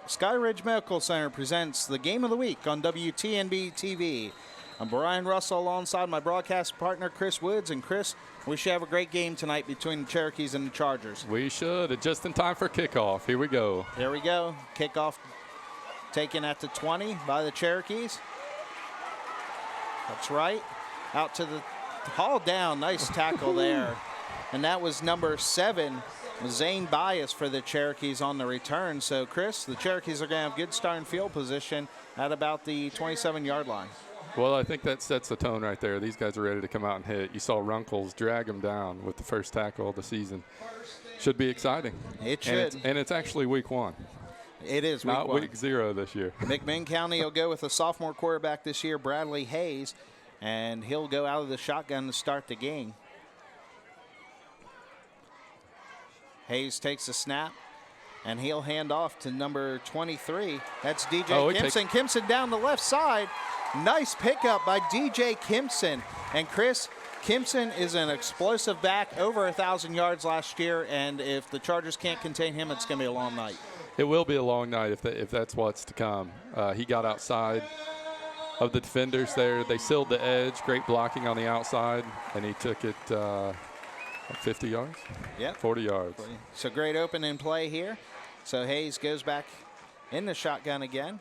Sky Ridge Medical Center presents the Game of the Week on WTNB TV. I'm Brian Russell alongside my broadcast partner, Chris Woods. And Chris, we should have a great game tonight between the Cherokees and the Chargers. We should. Just in time for kickoff. Here we go. Here we go. Kickoff taken at the 20 by the Cherokees. That's right. Out to the haul down. Nice tackle there. And that was number 7. Zane Bias for the Cherokees on the return. So, Chris, the Cherokees are going to have good starting field position at about the 27-yard line. Well, I think that sets the tone right there. These guys are ready to come out and hit. You saw Runkles drag them down with the first tackle of the season. Should be exciting. It should. And it's actually week 1. It is week 1. Not week 0 this year. McMinn County will go with a sophomore quarterback this year, Bradley Hayes, and he'll go out of the shotgun to start the game. Hayes takes a snap, and he'll hand off to number 23. That's DJ Kimpson. Kimpson down the left side. Nice pickup by DJ Kimpson. And Chris, Kimpson is an explosive back, over 1,000 yards last year, and if the Chargers can't contain him, it's going to be a long night. It will be a long night if that's what's to come. He got outside of the defenders there. They sealed the edge, great blocking on the outside, and he took it 50 yards? Yep. 40 yards. So great opening play here. So Hayes goes back in the shotgun again.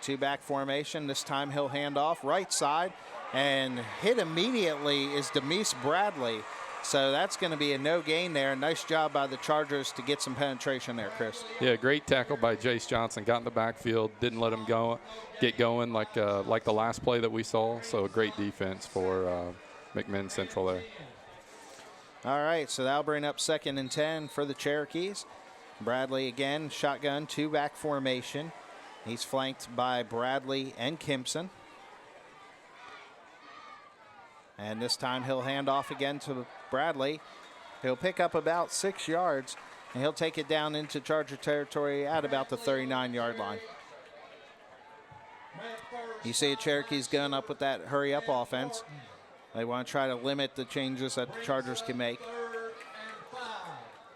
2-back formation. This time he'll hand off right side, and hit immediately is Demise Bradley. So that's going to be a no gain there. Nice job by the Chargers to get some penetration there, Chris. Yeah, great tackle by Jace Johnson. Got in the backfield, didn't let him get going like the last play that we saw. So a great defense for McMinn Central there. All right, so that'll bring up 2nd and 10 for the Cherokees. Bradley again, shotgun, 2-back formation. He's flanked by Bradley and Kimpson. And this time he'll hand off again to Bradley. He'll pick up about 6 yards, and he'll take it down into Charger territory at about the 39-yard line. You see the Cherokees going up with that hurry-up offense. They want to try to limit the changes that the Chargers can make.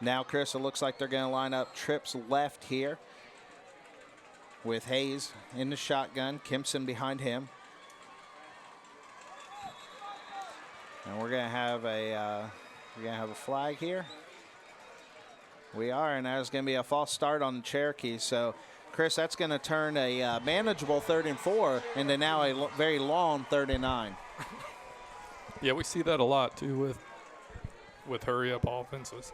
Now, Chris, it looks like they're going to line up trips left here with Hayes in the shotgun, Kimpson behind him. And we're going to have a flag here. We are, and there's going to be a false start on the Cherokees. So, Chris, that's going to turn a manageable 3rd and 4 into now a very long 3rd and 9. Yeah, we see that a lot, too, with hurry-up offenses.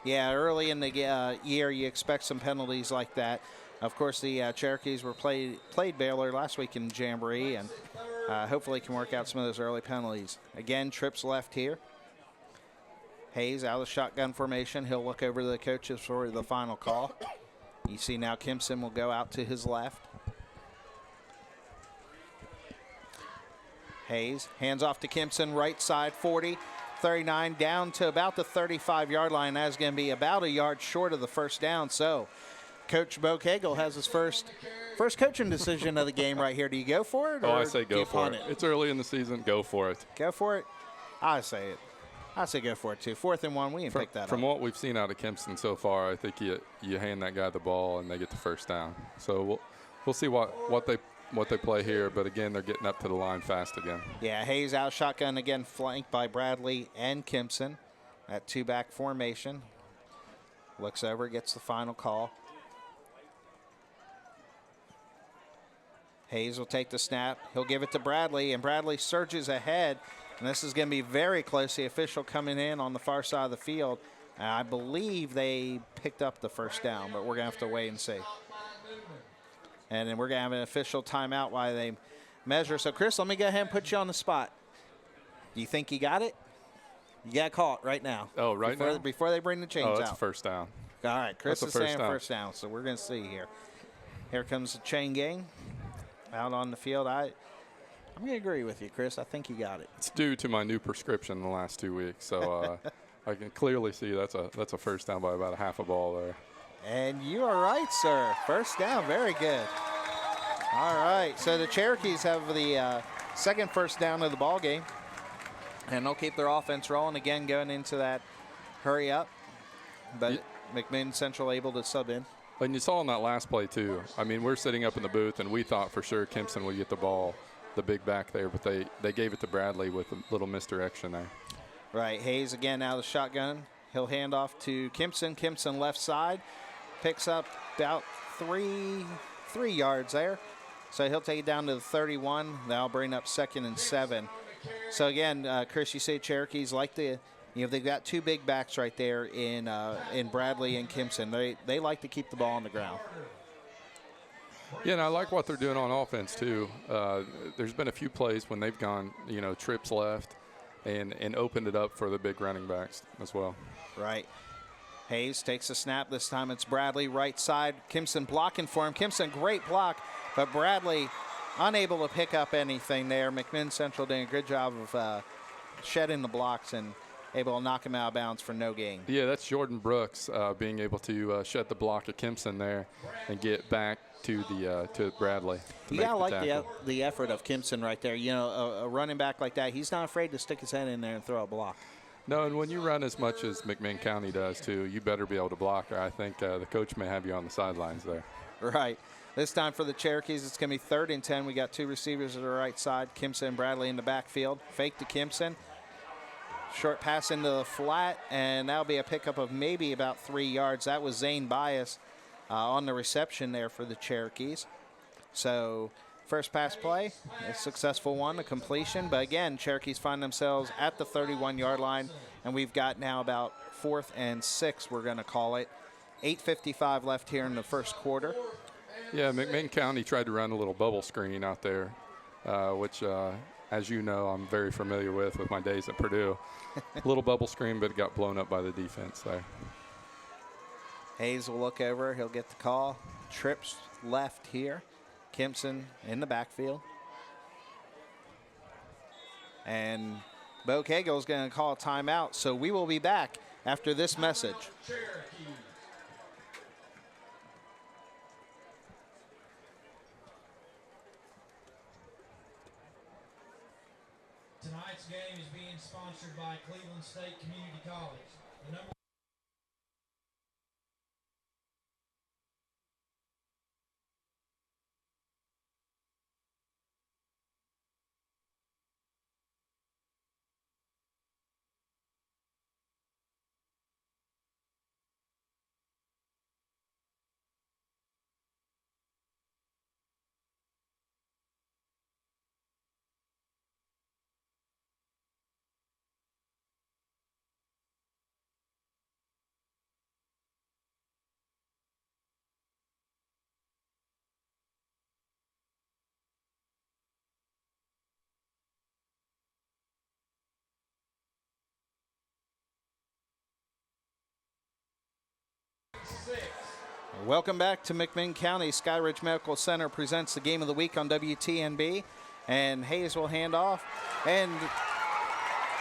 Yeah, early in the year, you expect some penalties like that. Of course, the Cherokees were played Baylor last week in Jamboree, and hopefully can work out some of those early penalties. Again, trips left here. Hayes out of shotgun formation. He'll look over to the coaches for the final call. You see now Kimpson will go out to his left. Hayes hands off to Kimpson, right side, 40, 39, down to about the 35-yard line. That's going to be about a yard short of the first down. So Coach Bo Cagle has his first coaching decision of the game right here. Do you go for it? Oh, I say go for it. It's early in the season. Go for it. Go for it? I say go for it, too. 4th and 1, we can pick that up. From what we've seen out of Kimpson so far, I think you hand that guy the ball and they get the first down. So we'll see what they play here, but again, they're getting up to the line fast again. Yeah, Hayes out shotgun again, flanked by Bradley and Kimpson. That 2-back formation. Looks over, gets the final call. Hayes will take the snap. He'll give it to Bradley, and Bradley surges ahead, and this is going to be very close. The official coming in on the far side of the field. I believe they picked up the first down, but we're going to have to wait and see. And then we're going to have an official timeout while they measure. So, Chris, let me go ahead and put you on the spot. Do you think you got it? You got caught right now. Oh, now? Before they bring the chains out. Oh, that's a first down. All right, Chris is saying first down, so we're going to see here. Here comes the chain gang out on the field. I'm going to agree with you, Chris. I think you got it. It's due to my new prescription in the last 2 weeks, so I can clearly see that's a first down by about a half a ball there. And you are right, sir. First down. Very good. All right. So the Cherokees have the second first down of the ball game. And they'll keep their offense rolling again going into that hurry up. But McMinn Central able to sub in. And you saw on that last play, too. I mean, we're sitting up in the booth, and we thought for sure Kimpson would get the ball, the big back there, but they gave it to Bradley with a little misdirection there. Right, Hayes again out of the shotgun. He'll hand off to Kimpson. Kimpson left side, picks up about three yards there. So he'll take it down to the 31. That'll bring up 2nd and 7. So again, Chris, you say Cherokees like to, they've got two big backs right there in Bradley and Kimpson. They like to keep the ball on the ground. Yeah, and I like what they're doing on offense too. There's been a few plays when they've gone, trips left and opened it up for the big running backs as well. Right. Hayes takes a snap. This time it's Bradley right side. Kimpson blocking for him. Kimpson, great block, but Bradley unable to pick up anything there. McMinn Central doing a good job of shedding the blocks and able to knock him out of bounds for no gain. Yeah, that's Jordan Brooks being able to shed the block of Kimpson there and get back to Bradley. I like the effort of Kimpson right there. A running back like that, he's not afraid to stick his head in there and throw a block. No, and when you run as much as McMinn County does too, you better be able to block, or I think the coach may have you on the sidelines there. Right. This time for the Cherokees, it's going to be 3rd and 10. We got two receivers at the right side, Kimpson and Bradley in the backfield. Fake to Kimpson. Short pass into the flat, and that'll be a pickup of maybe about 3 yards. That was Zane Bias on the reception there for the Cherokees. So first pass play, a successful one, a completion. But again, Cherokees find themselves at the 31-yard line, and we've got now about 4th and 6, we're going to call it. 8:55 left here in the first quarter. Yeah, McMinn County tried to run a little bubble screen out there, which, as you know, I'm very familiar with my days at Purdue. A little bubble screen, but it got blown up by the defense there. Hayes will look over. He'll get the call. Trips left here. Kimpson in the backfield. And Bo Cagle is going to call a timeout. So we will be back after this message. Tonight's game is being sponsored by Cleveland State Community College. The number Welcome back to McMinn County. Skyridge Medical Center presents the game of the week on WTNB. And Hayes will hand off. And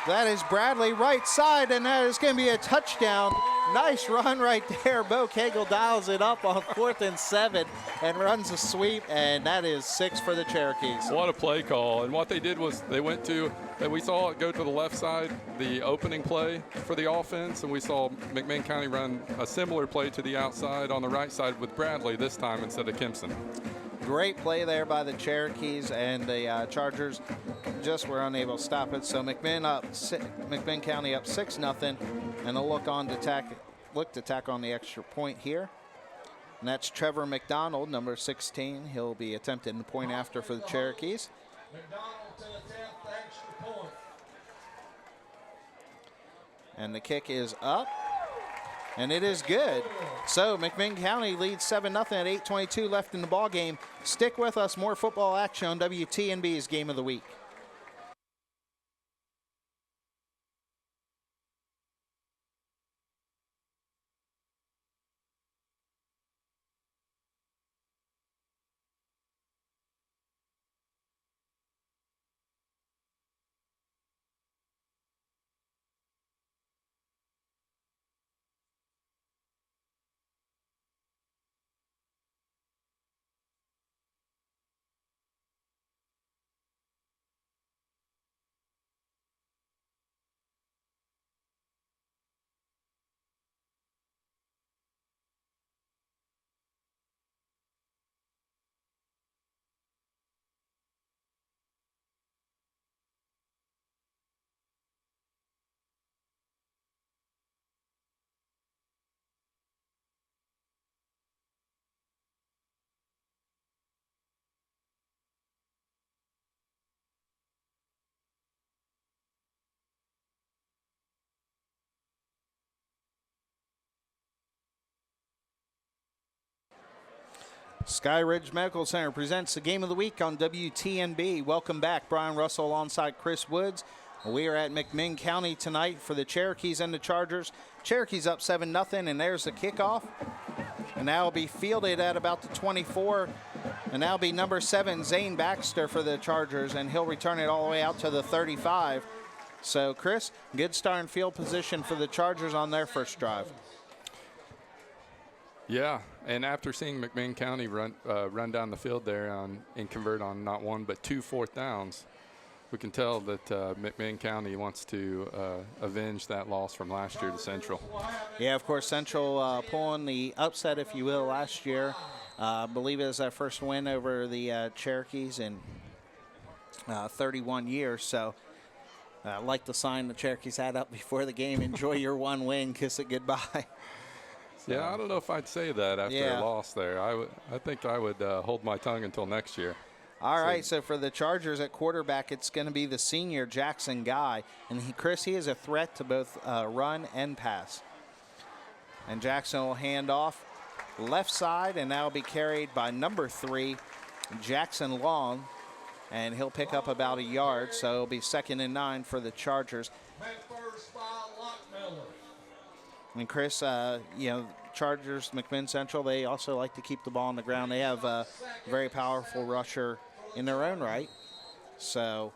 that is Bradley right side, and that is going to be a touchdown. Nice run right there. Bo Cagle dials it up on 4th and 7 and runs a sweep, and that is 6 for the Cherokees. What a play call. And what they did was they went to, we saw it go to the left side, the opening play for the offense, and we saw McMinn County run a similar play to the outside on the right side with Bradley this time instead of Kimpson. Great play there by the Cherokees, and the Chargers just were unable to stop it. So McMinn County up 6-0, and they'll look to tack on the extra point here. And that's Trevor McDonald, number 16. He'll be attempting the point after for the Cherokees. McDonald to attempt the extra point. And the kick is up. And it is good. So McMinn County leads 7-0 at 8:22 left in the ball game. Stick with us. More football action on WTNB's Game of the Week. Sky Ridge Medical Center presents the game of the week on WTNB. Welcome back. Brian Russell alongside Chris Woods. We are at McMinn County tonight for the Cherokees and the Chargers. Cherokees up 7-0, and there's the kickoff. And now will be fielded at about the 24. And now will be number 7, Zane Baxter for the Chargers, and he'll return it all the way out to the 35. So, Chris, good start and field position for the Chargers on their first drive. Yeah, and after seeing McMinn County run down the field there and convert on not one but 2 fourth downs, we can tell that McMinn County wants to avenge that loss from last year to Central. Yeah, of course, Central pulling the upset, if you will, last year. I believe it was their first win over the Cherokees in 31 years. So I like the sign the Cherokees had up before the game. Enjoy your one win, kiss it goodbye. So, yeah, I don't know if I'd say that after a loss there. I think I would hold my tongue until next year. All right, so for the Chargers at quarterback, it's going to be the senior Jackson Guy. And Chris, he is a threat to both run and pass. And Jackson will hand off left side, and that will be carried by number 3, Jackson Long. And he'll pick up about a yard, so it'll be 2nd and 9 for the Chargers. And Chris, Chargers, McMinn Central, they also like to keep the ball on the ground. They have a very powerful rusher in their own right. So,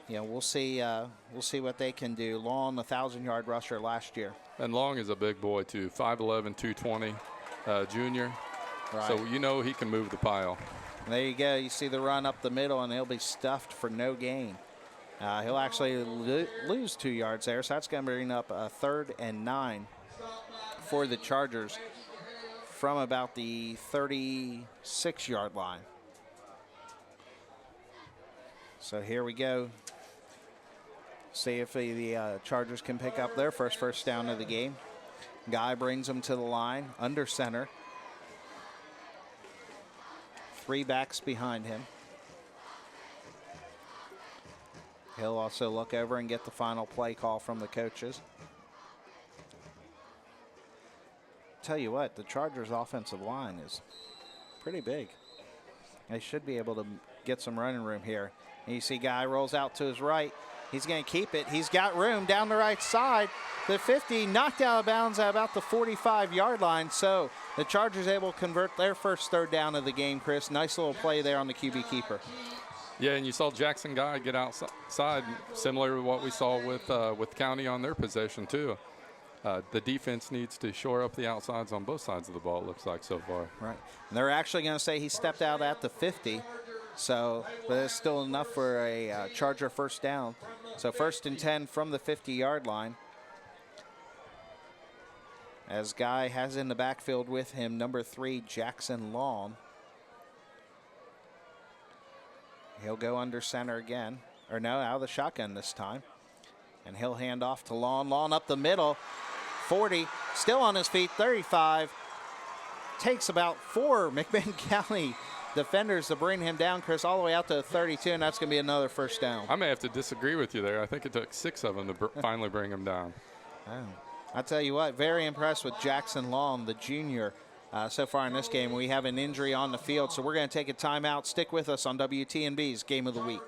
we'll see what they can do. Long, 1,000-yard rusher last year. And Long is a big boy, too, 5'11", 220, junior. Right. So he can move the pile. There you go. You see the run up the middle, and he'll be stuffed for no gain. He'll actually lose 2 yards there, so that's going to bring up a 3rd and 9 for the Chargers from about the 36-yard line. So here we go. See if the Chargers can pick up their first down of the game. Guy brings them to the line, under center. 3 backs behind him. He'll also look over and get the final play call from the coaches. Tell you what, the Chargers' offensive line is pretty big. They should be able to get some running room here. And you see Guy rolls out to his right. He's going to keep it. He's got room down the right side. The 50 knocked out of bounds at about the 45-yard line. So the Chargers able to convert their first 3rd down of the game, Chris. Nice little play there on the QB keeper. Yeah, and you saw Jackson Guy get outside, similar to what we saw with County on their possession, too. The defense needs to shore up the outsides on both sides of the ball, it looks like so far. Right. And they're actually going to say he stepped out at the 50. So, but it's still enough for a Charger first down. So 1st and 10 from the 50-yard line. As Guy has in the backfield with him number 3, Jackson Long. He'll go under center again. Or no, out of the shotgun this time. And he'll hand off to Long. Long up the middle. 40, still on his feet, 35. Takes about 4 McMinn County defenders to bring him down, Chris, all the way out to 32, and that's going to be another first down. I may have to disagree with you there. I think it took 6 of them to finally bring him down. Oh. I tell you what, very impressed with Jackson Long, the junior, so far in this game. We have an injury on the field, so we're going to take a timeout. Stick with us on WTNB's Game of the Week.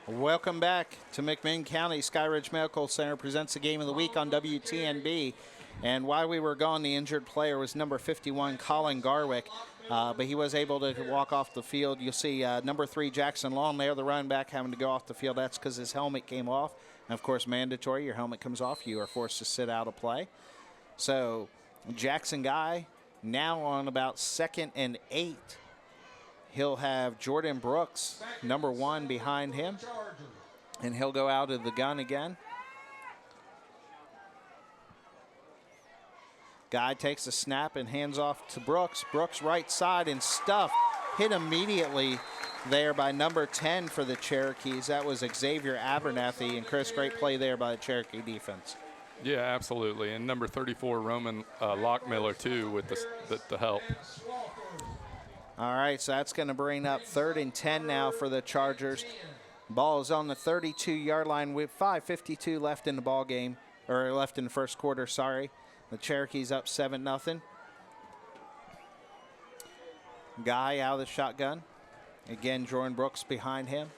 Welcome back to McMinn County. Skyridge Medical Center presents the game of the week on WTNB. And while we were gone, the injured player was number 51, Colin Garwick. But he was able to walk off the field. You'll see number 3, Jackson Long there, the running back, having to go off the field. That's because his helmet came off. And, of course, mandatory. Your helmet comes off, you are forced to sit out of play. So Jackson Guy now on about 2nd and 8. He'll have Jordan Brooks, number 1, behind him. And he'll go out of the gun again. Guy takes a snap and hands off to Brooks. Brooks right side and stuff. Hit immediately there by number 10 for the Cherokees. That was Xavier Abernathy. And Chris, great play there by the Cherokee defense. Yeah, absolutely. And number 34, Roman Lockmiller, too, with the help. All right, so that's going to bring up 3rd and 10 now for the Chargers. Ball is on the 32-yard line with 5:52 left in the ball game, or left in the first quarter, sorry. The Cherokees up 7-0. Guy out of the shotgun. Again, Jordan Brooks behind him.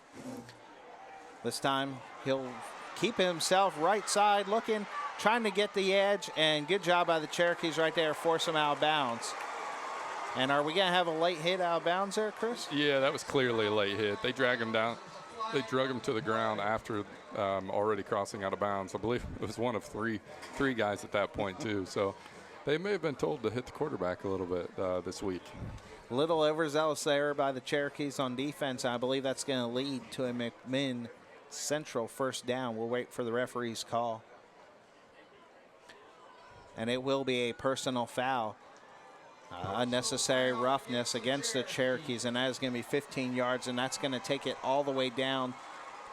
This time he'll keep himself right side looking, trying to get the edge, and good job by the Cherokees right there, force him out of bounds. And are we going to have a late hit out of bounds there, Chris? Yeah, that was clearly a late hit. They dragged him down. They drug him to the ground after already crossing out of bounds. I believe it was one of three guys at that point, too. So they may have been told to hit the quarterback a little bit this week. A little overzealous there by the Cherokees on defense. I believe that's going to lead to a McMinn Central first down. We'll wait for the referee's call. And it will be a personal foul. Unnecessary roughness against the Cherokees, and that is going to be 15 yards, and that's going to take it all the way down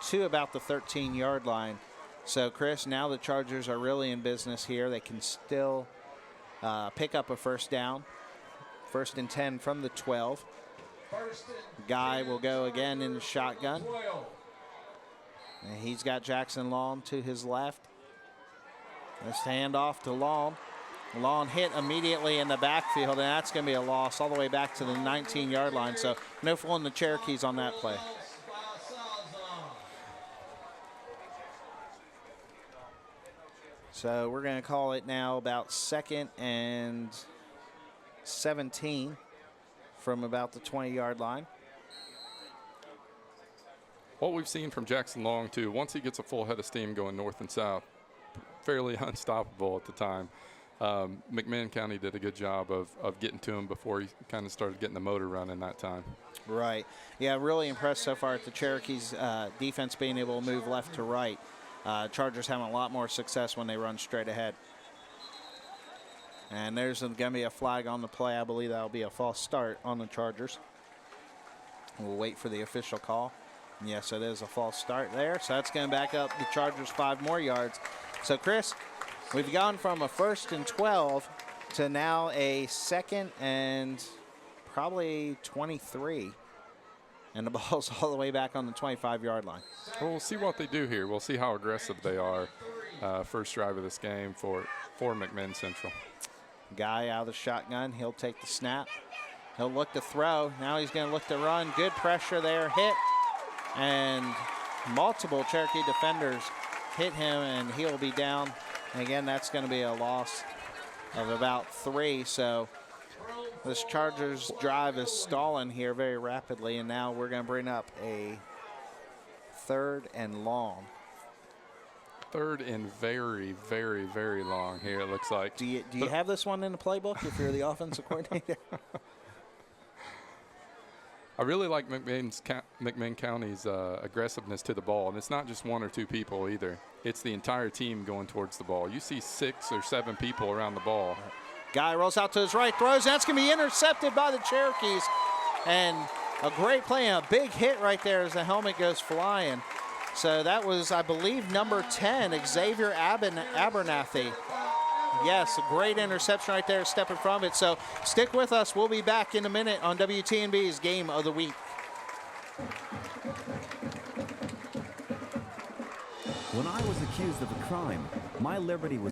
to about the 13-yard line. So, Chris, now the Chargers are really in business here. They can still pick up a first down. 1st and 10 from the 12. Guy will go again in the shotgun. And he's got Jackson Long to his left. Let's hand off to Long. Long hit immediately in the backfield, and that's going to be a loss all the way back to the 19-yard line. So no fooling the Cherokees on that play. So we're going to call it now about 2nd and 17 from about the 20-yard line. What we've seen from Jackson Long, too, once he gets a full head of steam going north and south, fairly unstoppable at the time. McMinn County did a good job of getting to him before he kind of started getting the motor running that time. Right. Yeah, really impressed so far at the Cherokees defense being able to move left to right. Chargers having a lot more success when they run straight ahead. And there's going to be a flag on the play. I believe that'll be a false start on the Chargers. We'll wait for the official call. Yes, it is a false start there. So that's going to back up the Chargers 5 more yards. So, Chris, we've gone from a 1st and 12 to now a 2nd and probably 23. And the ball's all the way back on the 25-yard line. Well, we'll see what they do here. We'll see how aggressive they are first drive of this game for McMinn Central. Guy out of the shotgun. He'll take the snap. He'll look to throw. Now he's going to look to run. Good pressure there. Hit. And multiple Cherokee defenders hit him, and he'll be down. And again, that's going to be a loss of about 3. So this Chargers drive is stalling here very rapidly, and now we're going to bring up a 3rd and long. 3rd and very, very, very long here, it looks like. Do you have this one in the playbook if you're the offensive coordinator? I really like McMinn County's aggressiveness to the ball, and it's not just 1 or 2 people either. It's the entire team going towards the ball. You see 6 or 7 people around the ball. Guy rolls out to his right, throws. That's going to be intercepted by the Cherokees. And a great play and a big hit right there as the helmet goes flying. So that was, I believe, number 10, Xavier Abernathy. Yes, a great interception right there, stepping from it. So stick with us. We'll be back in a minute on WTNB's Game of the Week. When I was accused of a crime, my liberty was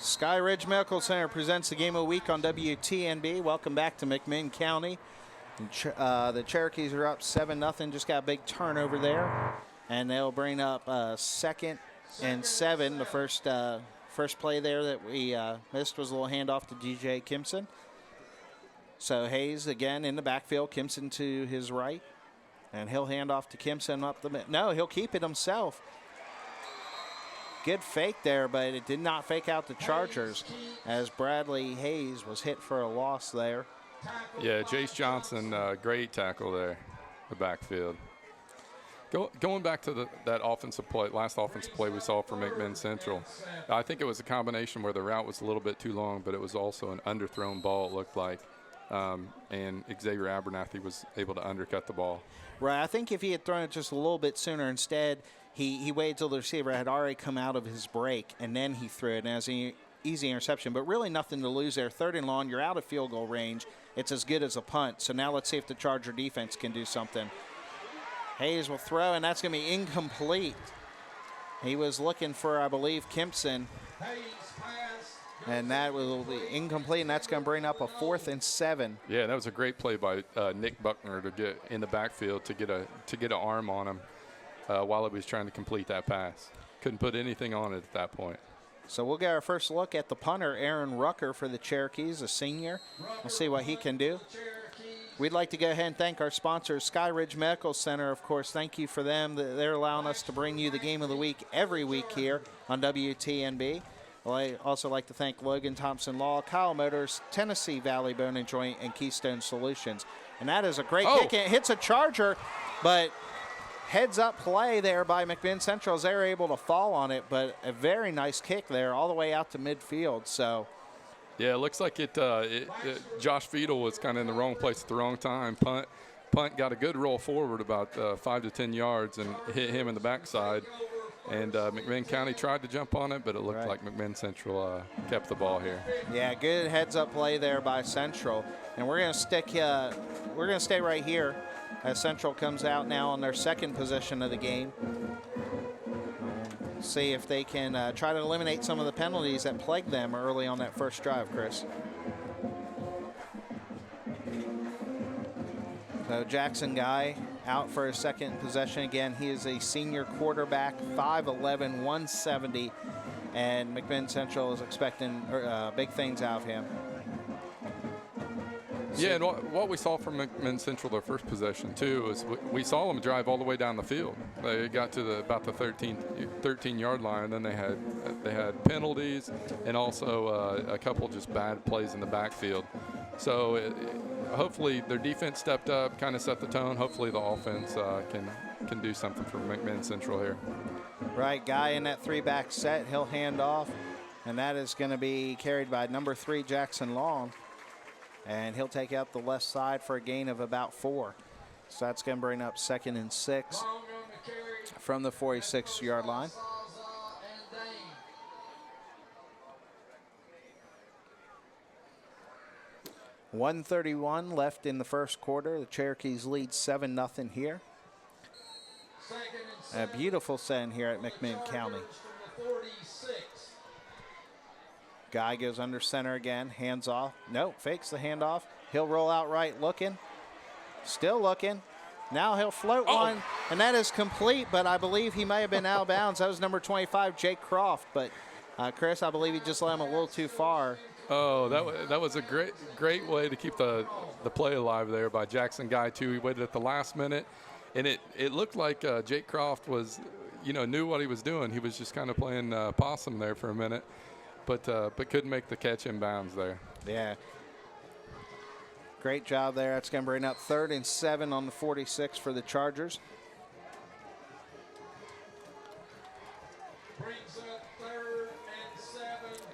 Sky Ridge Medical Center presents the game of the week on WTNB. Welcome back to McMinn County. The Cherokees are up 7-0. Just got a big turnover there. And they'll bring up 2nd and 7. The first play there that we missed was a little handoff to DJ Kimson. So Hayes again in the backfield. Kimson to his right. And he'll hand off to Kimson up the middle. No, he'll keep it himself. Good fake there, but it did not fake out the Chargers as Bradley Hayes was hit for a loss there. Yeah, Jace Johnson, great tackle there, the backfield. Going back to that offensive play, last offensive play we saw from McMinn Central, I think it was a combination where the route was a little bit too long, but it was also an underthrown ball, it looked like, and Xavier Abernathy was able to undercut the ball. Right, I think if he had thrown it just a little bit sooner, instead he waited till the receiver had already come out of his break, and then he threw it, and it was an easy interception, but really nothing to lose there. 3rd and long, you're out of field goal range. It's as good as a punt, so now let's see if the Charger defense can do something. Hayes will throw, and that's going to be incomplete. He was looking for, I believe, Kimpson, and that will be incomplete, and that's going to bring up a 4th and 7. Yeah, that was a great play by Nick Buckner to get in the backfield to get an arm on him while he was trying to complete that pass. Couldn't put anything on it at that point. So we'll get our first look at the punter, Aaron Rucker, for the Cherokees, a senior. We'll see what he can do. We'd like to go ahead and thank our sponsors, Sky Ridge Medical Center, of course. Thank you for them. They're allowing us to bring you the game of the week every week here on WTNB. I'd also like to thank Logan Thompson Law, Kyle Motors, Tennessee Valley Bone and Joint, and Keystone Solutions. And that is a great kick. It hits a Charger, but heads up play there by McMinn Central as they're able to fall on it, but a very nice kick there all the way out to midfield. So, yeah, it looks like Josh Fiedel was kind of in the wrong place at the wrong time. Punt got a good roll forward about 5 to 10 yards and hit him in the backside. And McMinn County tried to jump on it, but it looked like McMinn Central kept the ball here. Yeah, good heads-up play there by Central, and we're going to stay right here as Central comes out now on their 2nd possession of the game. See if they can try to eliminate some of the penalties that plagued them early on that first drive, Chris. So Jackson Guy out for his 2nd possession. Again, he is a senior quarterback, 5'11", 170, and McMinn Central is expecting big things out of him. Yeah, and what we saw from McMinn Central their first possession, too, is we saw them drive all the way down the field. They got to about the 13-yard line, and then they had penalties and also a couple just bad plays in the backfield. So hopefully their defense stepped up, kind of set the tone. Hopefully the offense can do something for McMinn Central here. Right, Guy in that 3-back set, he'll hand off, and that is going to be carried by number 3, Jackson Long. And he'll take out the left side for a gain of about 4. So that's going to bring up 2nd and 6 from the 46-yard line. .131 left in the first quarter. The Cherokees lead 7-0 here. A beautiful send here at McMinn County. Guy goes under center again, hands off. Nope, fakes the handoff. He'll roll out right looking. Still looking. Now he'll float one, and that is complete, but I believe he may have been out of bounds. That was number 25, Jake Croft, but Chris, I believe he just let him a little too far. Oh, that was a great way to keep the play alive there by Jackson Guy, too. He waited at the last minute, and it looked like Jake Croft was, knew what he was doing. He was just kind of playing possum there for a minute. But couldn't make the catch in bounds there. Yeah. Great job there. That's going to bring up 3rd and 7 on the 46 for the Chargers.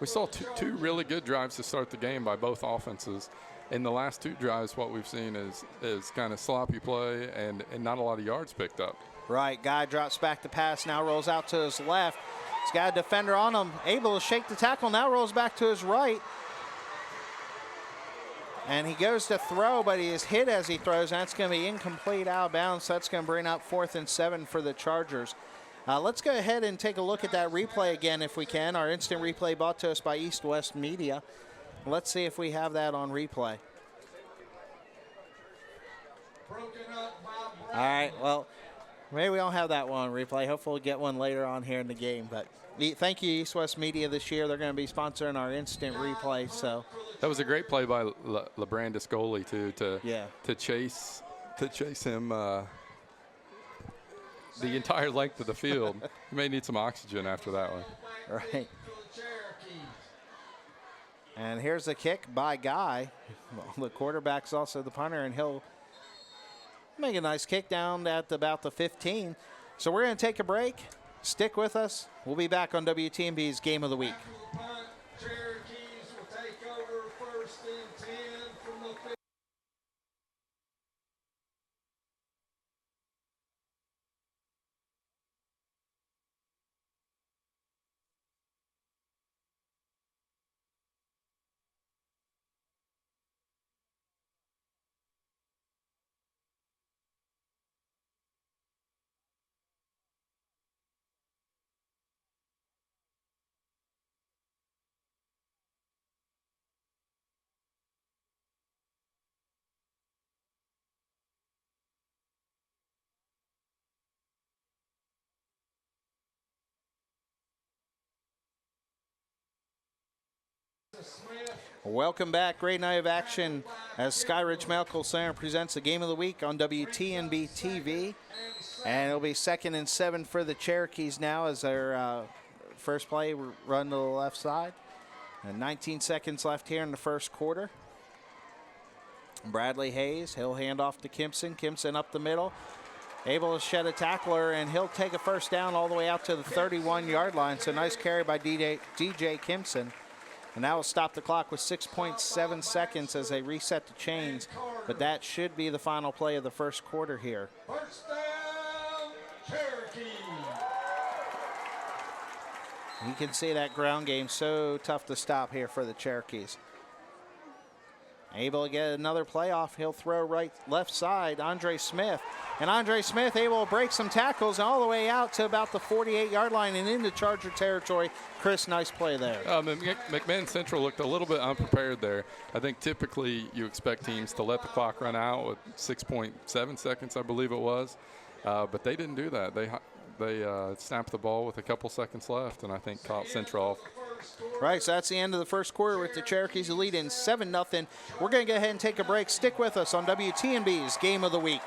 We saw two really good drives to start the game by both offenses. In the last 2 drives, what we've seen is kind of sloppy play and not a lot of yards picked up. Right. Guy drops back to pass, now rolls out to his left. He's got a defender on him, able to shake the tackle, now rolls back to his right. And he goes to throw, but he is hit as he throws, and that's going to be incomplete out of bounds. So that's going to bring up 4th and 7 for the Chargers. Let's go ahead and take a look at that replay again if we can. Our instant replay brought to us by East West Media. Let's see if we have that on replay. All right, well, maybe we don't have that one on replay. Hopefully we'll get one later on here in the game. But thank you, East West Media, this year. They're going to be sponsoring our instant replay. So that was a great play by LeBrandis goalie too to chase him the entire length of the field. You may need some oxygen after that one. Right. And here's the kick by Guy. Well, the quarterback's also the punter, and he'll make a nice kick down at about the 15. So we're going to take a break. Stick with us. We'll be back on WTNB's Game of the Week. Cherokees will take over 1st and 10 from the 15. Welcome back. Great night of action as Skyridge Medical Center presents the Game of the Week on WTNB TV. And it'll be 2nd and 7 for the Cherokees now as their first play run to the left side. And 19 seconds left here in the first quarter. Bradley Hayes, he'll hand off to Kimpson. Kimpson up the middle, able to shed a tackler, and he'll take a first down all the way out to the 31-yard line. So nice carry by DJ Kimpson. And that will stop the clock with 6.7 seconds as they reset the chains. But that should be the final play of the first quarter here. First down, Cherokee. You can see that ground game so tough to stop here for the Cherokees. Able to get another playoff. He'll throw left side, Andre Smith. And Andre Smith able to break some tackles all the way out to about the 48-yard line and into Charger territory. Chris, nice play there. McMinn Central looked a little bit unprepared there. I think typically you expect teams to let the clock run out with 6.7 seconds, I believe it was. But they didn't do that. They snapped the ball with a couple seconds left, and I think caught Central off. Right, so that's the end of the first quarter with the Cherokees leading 7-0. We're going to go ahead and take a break. Stick with us on WTNB's Game of the Week.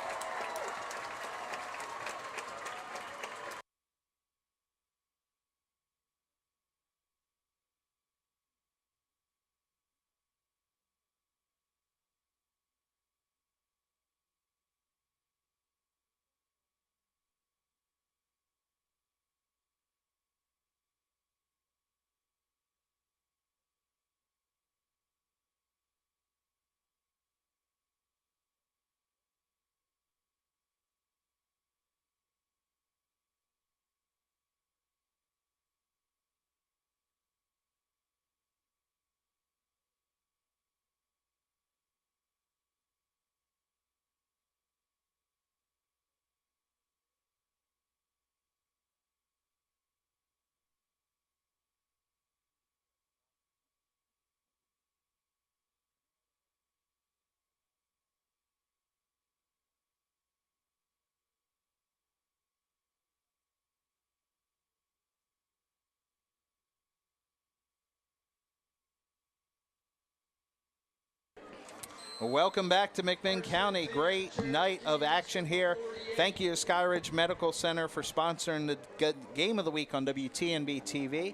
Welcome back to McMinn County. Great night of action here. Thank you to Skyridge Medical Center for sponsoring the Game of the Week on WTNB TV.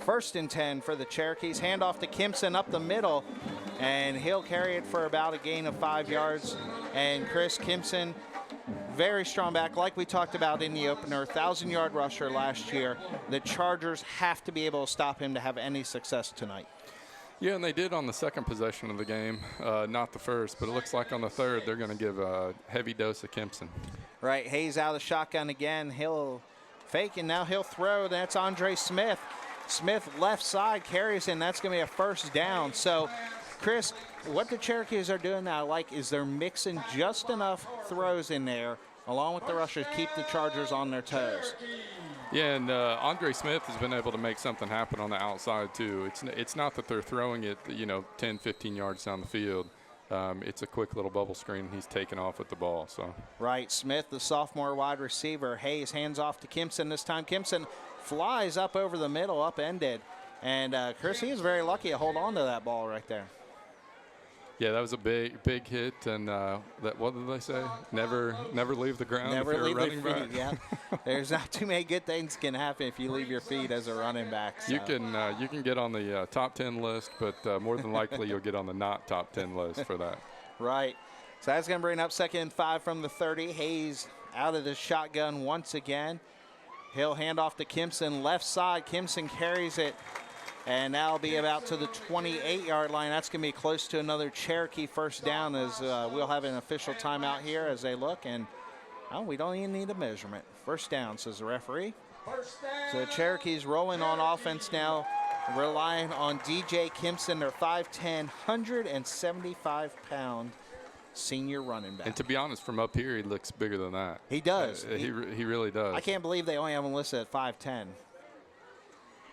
1st and 10 for the Cherokees. Handoff to Kimpson up the middle, and he'll carry it for about a gain of 5 yards. And Chris Kimpson, very strong back, like we talked about in the opener, 1,000-yard rusher last year. The Chargers have to be able to stop him to have any success tonight. Yeah, and they did on the second possession of the game, not the first, but it looks like on the third they're going to give a heavy dose of Kimpson. Right, Hayes out of the shotgun again. He'll fake, and now he'll throw. That's Andre Smith. Smith left side carries, and that's going to be a first down. So, Chris, what the Cherokees are doing now, is they're mixing just enough throws in there, along with the rushers, keep the Chargers on their toes. Yeah, and Andre Smith has been able to make something happen on the outside too. It's not that they're throwing it, 10, 15 yards down the field. It's a quick little bubble screen. He's taken off with the ball. So Right, Smith, the sophomore wide receiver. Hayes hands off to Kimpson this time. Kimpson flies up over the middle, upended. And Chris, he was very lucky to hold on to that ball right there. yeah, that was a big hit. And what did they say? Never leave the ground. Never if you're leave a running your back. feet, yeah. There's not too many good things can happen if you leave your feet as a running back. So. You can get on the top 10 list, but more than likely you'll get on the not top 10 list for that. Right. So that's going to bring up 2nd and 5 from the 30. Hayes out of the shotgun once again. He'll hand off to Kimpson, left side. Kimpson carries it, and that'll be about to the 28-yard line. That's going to be close to another Cherokee first down, as we'll have an official timeout here as they look. And we don't even need a measurement. First down, says the referee. First down. So the Cherokees rolling on offense now, relying on DJ Kimpson, their 5'10", 175-pound senior running back. And to be honest, from up here, he looks bigger than that. He does. He really does. I can't believe they only have him listed at 5'10".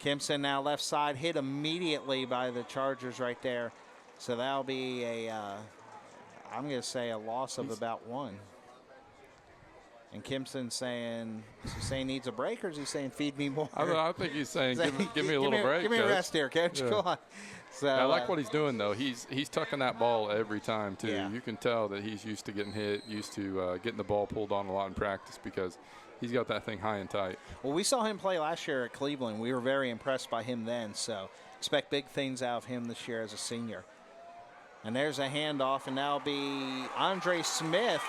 Kimpson now left side, hit immediately by the Chargers right there. So that'll be I'm going to say a loss of about 1. And Kimpson saying, is he saying needs a break, or is he saying feed me more? I think he's saying, give me a little break. Give me a rest here, coach. Yeah. Go on. So, I like what he's doing, though. He's tucking that ball every time, too. Yeah. You can tell that he's used to getting hit, used to getting the ball pulled on a lot in practice, because he's got that thing high and tight. Well, we saw him play last year at Cleveland. We were very impressed by him then, so expect big things out of him this year as a senior. And there's a handoff, and that'll be Andre Smith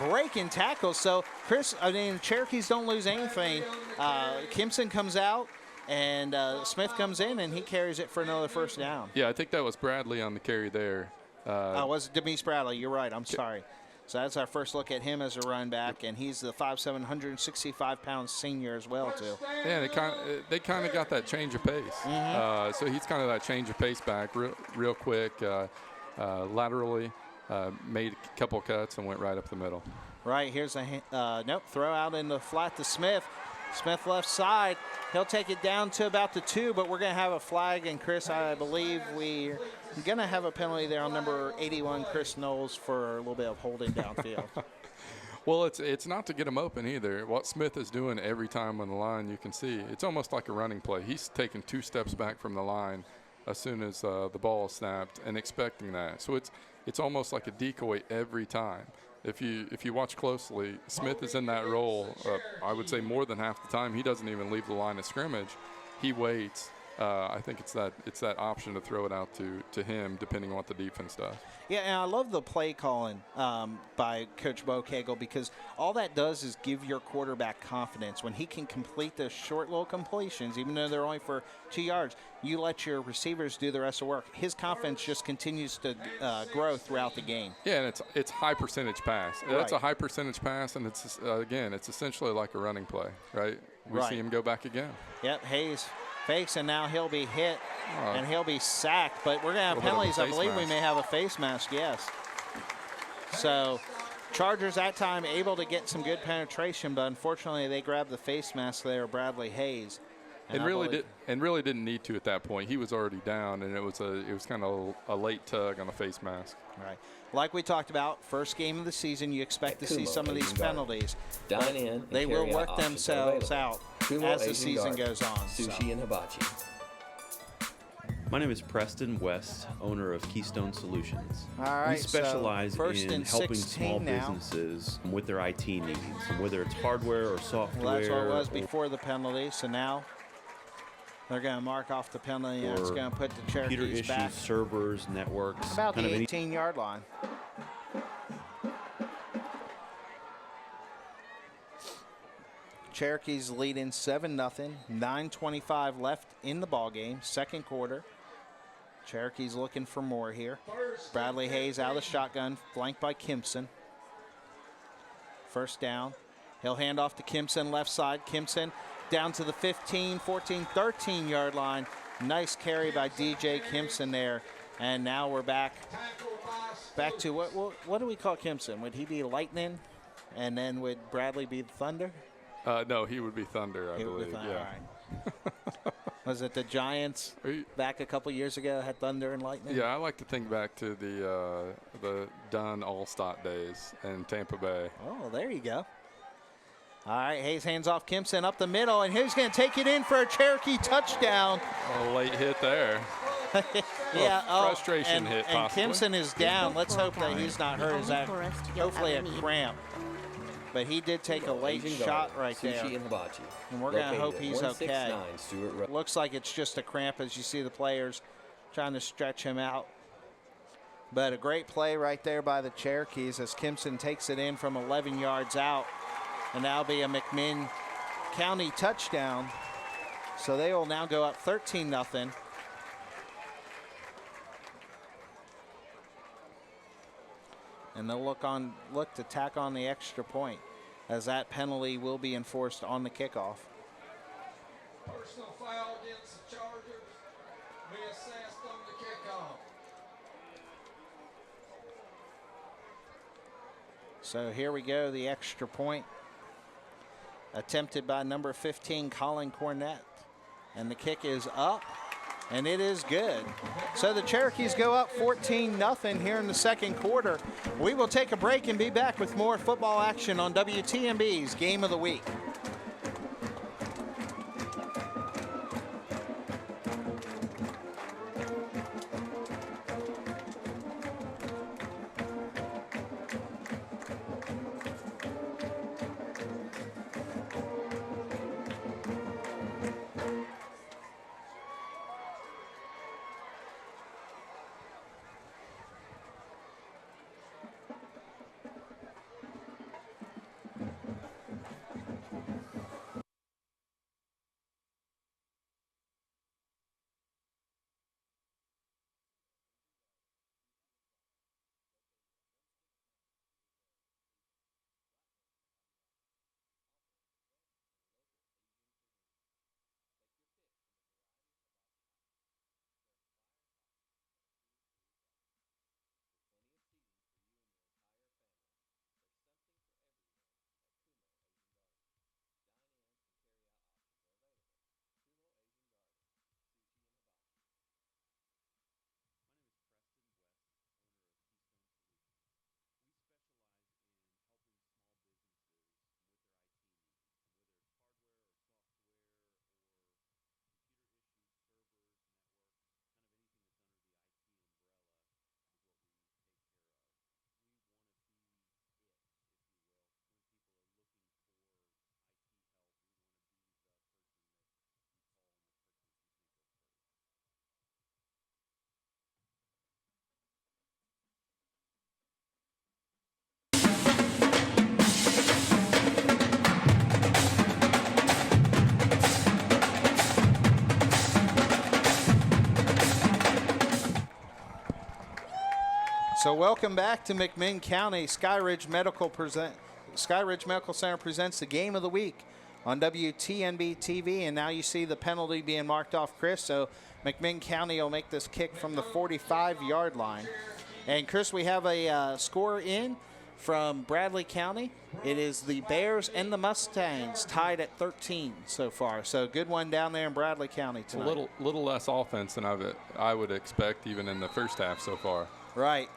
breaking tackles. So, Chris, Cherokees don't lose anything. Kimpson comes out, and Smith comes in, and he carries it for another first down. Yeah, I think that was Bradley on the carry there. Was it Demise Bradley? You're right. I'm sorry. So that's our first look at him as a run back, and he's the 5'7", 165-pound senior as well, too. Yeah, they kind of got that change of pace. Mm-hmm. So he's kind of that change of pace back, real quick, laterally, made a couple cuts and went right up the middle. Right, here's a throw out in the flat to Smith. Smith left side. He'll take it down to about the 2, but we're going to have a flag. And, Chris, I believe we're going to have a penalty there on number 81, Chris Knowles, for a little bit of holding downfield. Well, it's not to get him open either. What Smith is doing every time on the line, you can see, it's almost like a running play. He's taking 2 steps back from the line as soon as the ball is snapped and expecting that. So it's almost like a decoy every time. If you watch closely, Smith is in that role, I would say more than half the time. He doesn't even leave the line of scrimmage. He waits. I think it's that option to throw it out to him, depending on what the defense does. Yeah, and I love the play calling by Coach Bo Cagle, because all that does is give your quarterback confidence. When he can complete the short little completions, even though they're only for 2 yards, you let your receivers do the rest of the work. His confidence just continues to grow throughout the game. Yeah, and it's high percentage pass. Right. That's a high percentage pass, and it's it's essentially like a running play, right? We see him go back again. Yep, Hayes fakes, and now he'll be hit, and he'll be sacked. But we're going to have penalties. I believe we may have a face mask, yes. So Chargers that time able to get some good penetration, but unfortunately they grabbed the face mask there, Bradley Hayes. And really didn't need to at that point. He was already down, and it was kind of a late tug on the face mask. Right. Like we talked about, first game of the season, you expect to see some of these penalties. Dine in and they will carry out work options themselves out Kumo as the Asian season Garden, goes on. Sushi and hibachi. My name is Preston West, owner of Keystone Solutions. All right, we specialize so first in and helping 16 small now. businesses with their IT needs, whether it's hardware or software. Well, that's what it was before the penalty, so now they're going to mark off the penalty, and it's going to put the computer Cherokees issues, back servers, networks. about kind the of 18-yard line. Cherokees leading 7-0, 9:25 left in the ball game, second quarter. Cherokees looking for more here. Bradley Hayes out of the shotgun, flanked by Kimpson. First down. He'll hand off to Kimpson, left side. Kimpson down to the 15, 14, 13-yard line. Nice carry by DJ Kimpson there. And now we're back to what do we call Kimpson? Would he be lightning? And then would Bradley be the thunder? No, he would be Thunder, I He would be believe. Thunder, Yeah. all right. Was it the Giants back a couple years ago had Thunder and Lightning? Yeah, I like to think back to the Dunn Allstott days in Tampa Bay. Oh, there you go. All right, Hayes hands off Kimpson up the middle, and he's going to take it in for a Cherokee touchdown. A late hit there. Yeah, frustration and, hit and possibly. Kimpson is down. Let's hope that he's not hurt. Is that hopefully a cramp? But he did take a late shot right there. Sushi and Hibachi. And we're going to hope he's okay. 169 Stewart Road. Looks like it's just a cramp as you see the players trying to stretch him out. But a great play right there by the Cherokees as Kimpson takes it in from 11 yards out. And that'll be a McMinn County touchdown. So they will now go up 13-0. And they'll look to tack on the extra point, as that penalty will be enforced on the kickoff. Personal foul against the Chargers. Be assessed on the kickoff. So here we go, the extra point. Attempted by number 15, Colin Cornett. And the kick is up, and it is good. So the Cherokees go up 14-0 here in the second quarter. We will take a break and be back with more football action on WTNB's Game of the Week. So welcome back to McMinn County. Skyridge Medical Center presents the Game of the Week on WTNB TV, and now you see the penalty being marked off Chris, so McMinn County will make this kick from the 45-yard line. And Chris, we have a score in from Bradley County. It is the Bears and the Mustangs tied at 13 so far. So good one down there in Bradley County tonight. A little less offense than I would expect even in the first half so far. Right.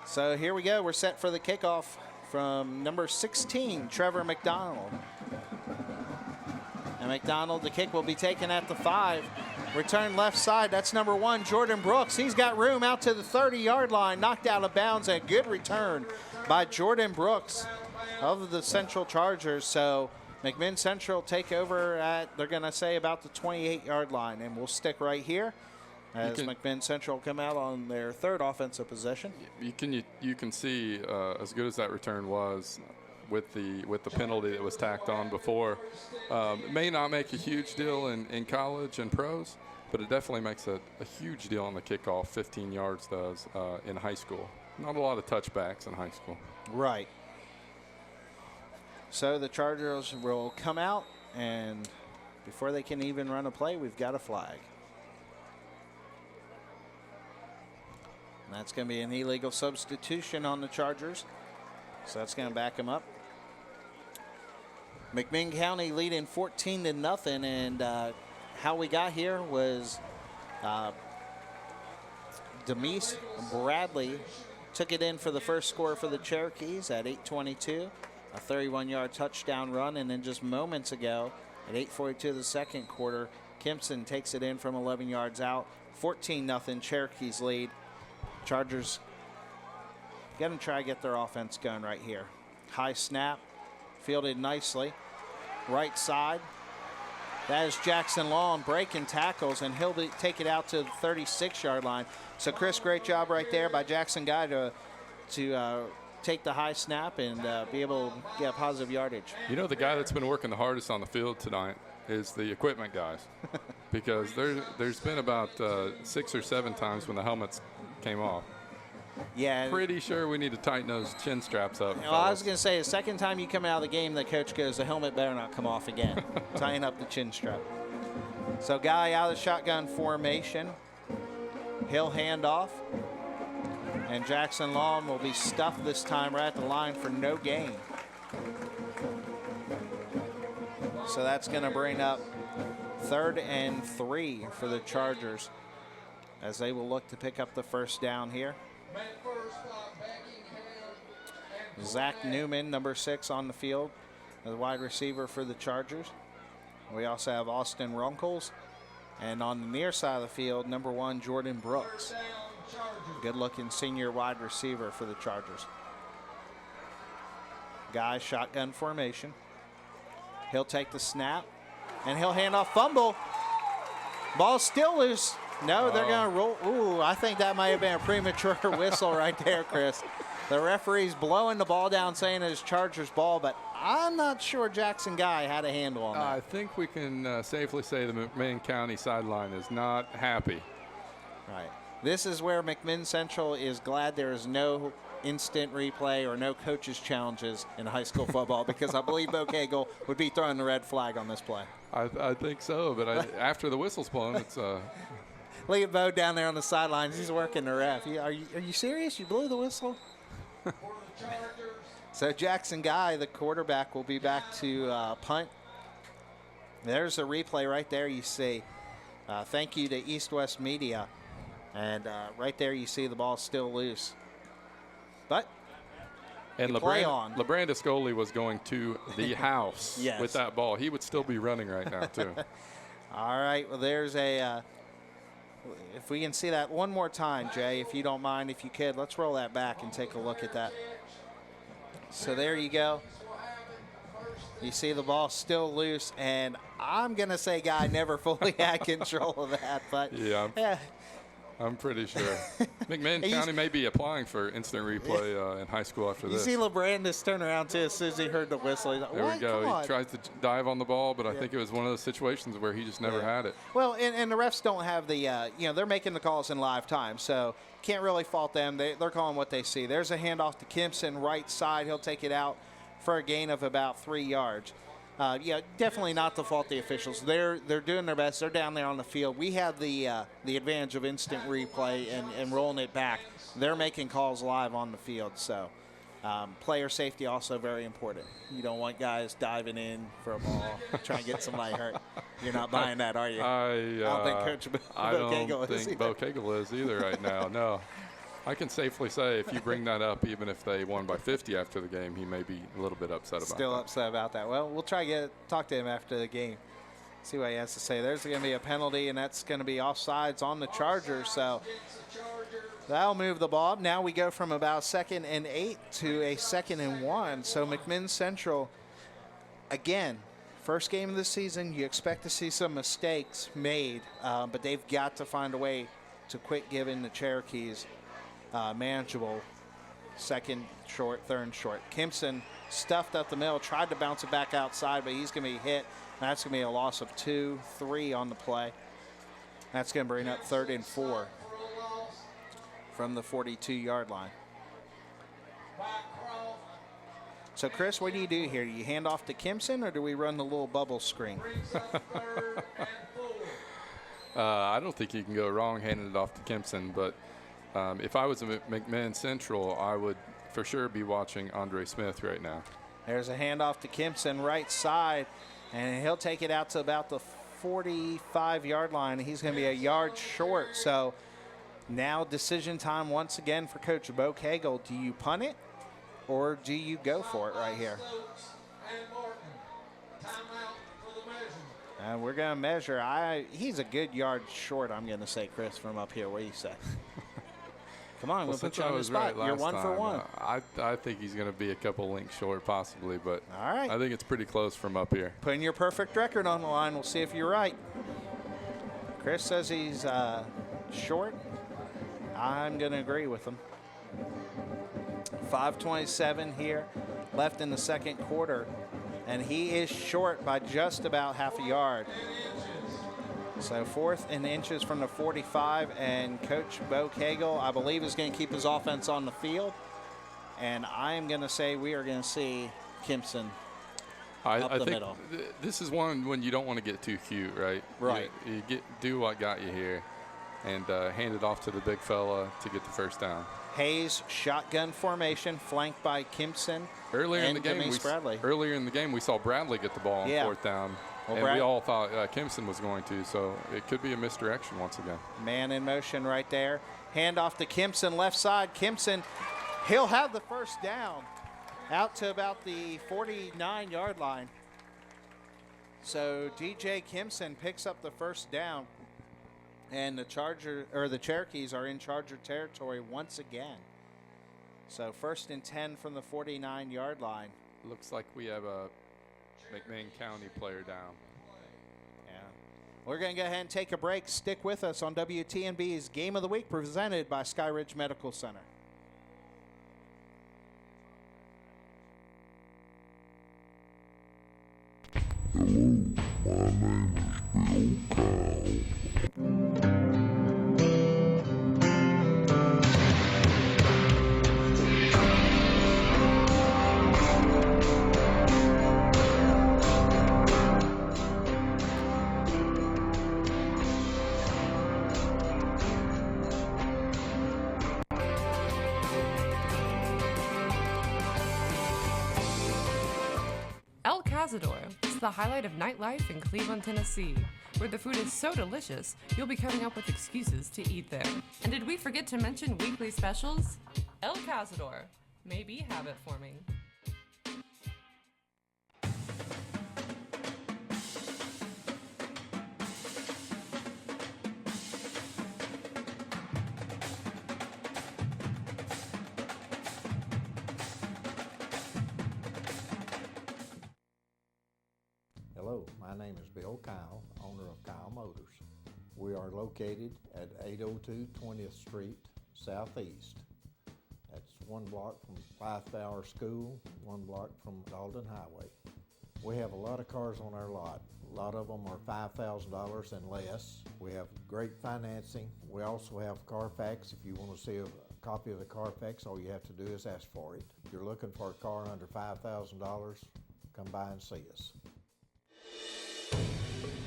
So here we go. We're set for the kickoff from number 16, Trevor McDonald. And McDonald, the kick will be taken at the 5. Return left side. That's number 1, Jordan Brooks. He's got room out to the 30-yard line. Knocked out of bounds. A good return by Jordan Brooks of the Central Chargers. So McMinn Central take over at, they're going to say, about the 28-yard line. And we'll stick right here as McMinn Central come out on their third offensive possession. You can see as good as that return was with the penalty that was tacked on before. It may not make a huge deal in college and pros, but it definitely makes a huge deal on the kickoff. 15 yards does in high school. Not a lot of touchbacks in high school. Right. So the Chargers will come out, and before they can even run a play, we've got a flag. And that's going to be an illegal substitution on the Chargers. So that's going to back them up. McMinn County leading 14-0, and how we got here was Demise Bradley took it in for the first score for the Cherokees at 8:22, a 31-yard touchdown run, and then just moments ago at 8:42 of the second quarter, Kimpson takes it in from 11 yards out. 14-0 Cherokees lead. Chargers going to try to get their offense going right here. High snap, fielded nicely. Right side. That is Jackson Long breaking tackles, and he'll take it out to the 36-yard line. So, Chris, great job right there by Jackson Guy to take the high snap and be able to get positive yardage. You know, the guy that's been working the hardest on the field tonight is the equipment guys, because there's been about 6 or 7 times when the helmets came off. Yeah. Pretty sure we need to tighten those chin straps up. Well, I was going to say, the second time you come out of the game, the coach goes, the helmet better not come off again. Tying up the chin strap. So, Guy out of the shotgun formation. He'll hand off. And Jackson Long will be stuffed this time right at the line for no gain. So that's going to bring up 3rd and 3 for the Chargers as they will look to pick up the first down here. Zach Newman, number 6 on the field, the wide receiver for the Chargers. We also have Austin Runkles. And on the near side of the field, number 1, Jordan Brooks. Good-looking senior wide receiver for the Chargers. Guy, shotgun formation. He'll take the snap, and he'll hand off, fumble. Ball's still loose. No, they're going to roll. Ooh, I think that might have been a premature whistle right there, Chris. The referee's blowing the ball down, saying it's Chargers ball, but I'm not sure Jackson Guy had a handle on that. I think we can safely say the McMinn County sideline is not happy. Right. This is where McMinn Central is glad there is no instant replay or no coaches' challenges in high school football, because I believe Bo Cagle would be throwing the red flag on this play. I think so, but after the whistle's blown, it's Look at Bo down there on the sidelines. He's working the ref. Are you serious? You blew the whistle? So Jackson Guy, the quarterback, will be back to punt. There's a replay right there. You see, thank you to East West Media. And right there you see the ball still loose. But and LeBrandis was going to the house yes. with that ball. He would still be running right now, too. All right, well, there's a if we can see that one more time, Jay, if you don't mind, if you could, let's roll that back and take a look at that. So there you go. You see the ball still loose, and I'm going to say Guy never fully had control of that. But yeah, I'm pretty sure. McMinn County may be applying for instant replay in high school after this. You see LeBrandis turn around, too, as soon as he heard the whistle. He's like, there we go. He tries to dive on the ball, but I think it was one of those situations where he just never had it. Well, and the refs don't have the, they're making the calls in live time, so can't really fault them. They're calling what they see. There's a handoff to Kimpson, right side. He'll take it out for a gain of about 3 yards. Definitely not to fault the officials. They're doing their best. They're down there on the field. We have the advantage of instant replay and rolling it back. They're making calls live on the field. So player safety also very important. You don't want guys diving in for a ball, trying to get somebody hurt. You're not buying that, are you? I don't think Coach Bo Cagle is either right now. No. I can safely say if you bring that up, even if they won by 50 after the game, he may be a little bit upset about that. Still upset about that. Well, we'll try to talk to him after the game, see what he has to say. There's going to be a penalty, and that's going to be offsides on the Chargers. So that'll move the ball. Now we go from about 2nd and 8 to a 2nd and 1. So McMinn Central, again, first game of the season, you expect to see some mistakes made, but they've got to find a way to quit giving the Cherokees manageable 2nd short, 3rd short. Kimpson stuffed up the middle, tried to bounce it back outside, but he's going to be hit. That's going to be a loss of 2, 3 on the play. That's going to bring up 3rd and 4 from the 42-yard line. So, Chris, what do you do here? Do you hand off to Kimpson, or do we run the little bubble screen? I don't think you can go wrong handing it off to Kimpson, but if I was a McMinn Central, I would for sure be watching Andre Smith right now. There's a handoff to Kimpson, right side, and he'll take it out to about the 45-yard line. He's going to be a yard short. So now decision time once again for Coach Bo Cagle. Do you punt it or do you go for it right here? And Martin. Timeout for the measurement. And we're going to measure. He's a good yard short, I'm going to say, Chris, from up here. What do you say? Come on, we'll put you on the spot. You're 1 for 1. I think he's going to be a couple links short, possibly, but all right. I think it's pretty close from up here. Putting your perfect record on the line. We'll see if you're right. Chris says he's short. I'm going to agree with him. 5:27 here left in the second quarter, and he is short by just about half a yard. So 4th and inches from the 45, and Coach Bo Cagle, I believe, is going to keep his offense on the field. And I'm going to say we are going to see Kimpson up the middle. This is one when you don't want to get too cute, right? Right. You do what got you here, and hand it off to the big fella to get the first down. Hayes shotgun formation, flanked by Kimpson. Earlier in the game, we saw Bradley get the ball on 4th down. Well, and we all thought Kimpson was going to, so it could be a misdirection once again. Man in motion right there. Handoff to Kimpson, left side. Kimpson, he'll have the first down out to about the 49-yard line. So DJ Kimpson picks up the first down, and the Cherokees are in Charger territory once again. So 1st and 10 from the 49-yard line. Looks like we have a McMinn County player down. Yeah. We're going to go ahead and take a break. Stick with us on WTNB's Game of the Week presented by Skyridge Medical Center. Hello, my name is Bill Kyle. El Cazador is the highlight of nightlife in Cleveland, Tennessee, where the food is so delicious, you'll be coming up with excuses to eat there. And did we forget to mention weekly specials? El Cazador may be habit forming. Hello, my name is Bill Kyle, owner of Kyle Motors. We are located at 802 20th Street Southeast. That's 1 block from Five-Hour School, 1 block from Dalton Highway. We have a lot of cars on our lot. A lot of them are $5,000 and less. We have great financing. We also have Carfax. If you want to see a copy of the Carfax, all you have to do is ask for it. If you're looking for a car under $5,000, come by and see us.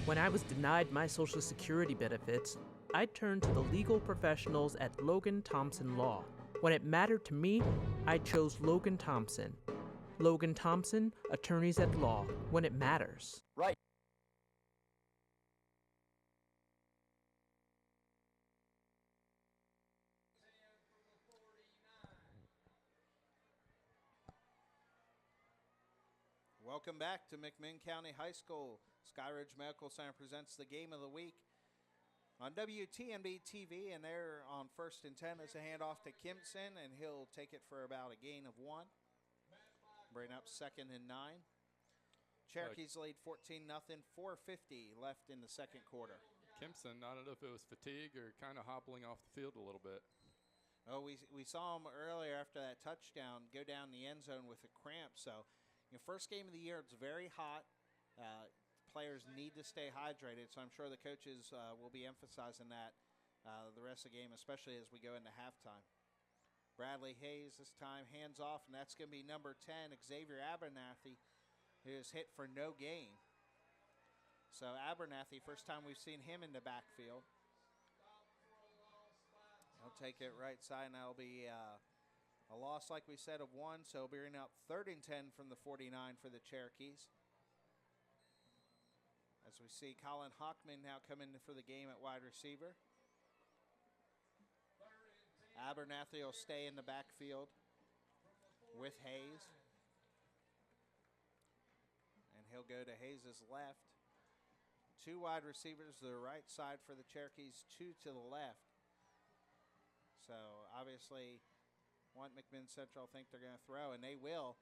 When I was denied my Social Security benefits, I turned to the legal professionals at Logan Thompson Law. When it mattered to me, I chose Logan Thompson. Logan Thompson, attorneys at law, when it matters. Right. Welcome back to McMinn County High School. Skyridge Medical Center presents the Game of the Week on WTNB TV, and they're on 1st and 10 as a handoff to Kimpson, and he'll take it for about a gain of 1. Bring up 2nd and 9. Cherokees lead 14-0, 4:50 left in the second quarter. Kimpson, I don't know if it was fatigue or kind of hobbling off the field a little bit. Oh, we saw him earlier after that touchdown go down the end zone with a cramp. So, first game of the year, it's very hot. Players need to stay hydrated, so I'm sure the coaches will be emphasizing that the rest of the game, especially as we go into halftime. Bradley Hayes this time hands off, and that's going to be number 10, Xavier Abernathy, who is hit for no gain. So Abernathy, first time we've seen him in the backfield. He'll take it right side, and that'll be a A loss, like we said, of 1, so bringing up 3rd and 10 from the 49 for the Cherokees. As we see Colin Hockman now come in for the game at wide receiver. Abernathy will stay in the backfield with Hayes. And he'll go to Hayes' left. 2 wide receivers to the right side for the Cherokees, 2 to the left. So obviously want McMinn Central think they're going to throw, and they will.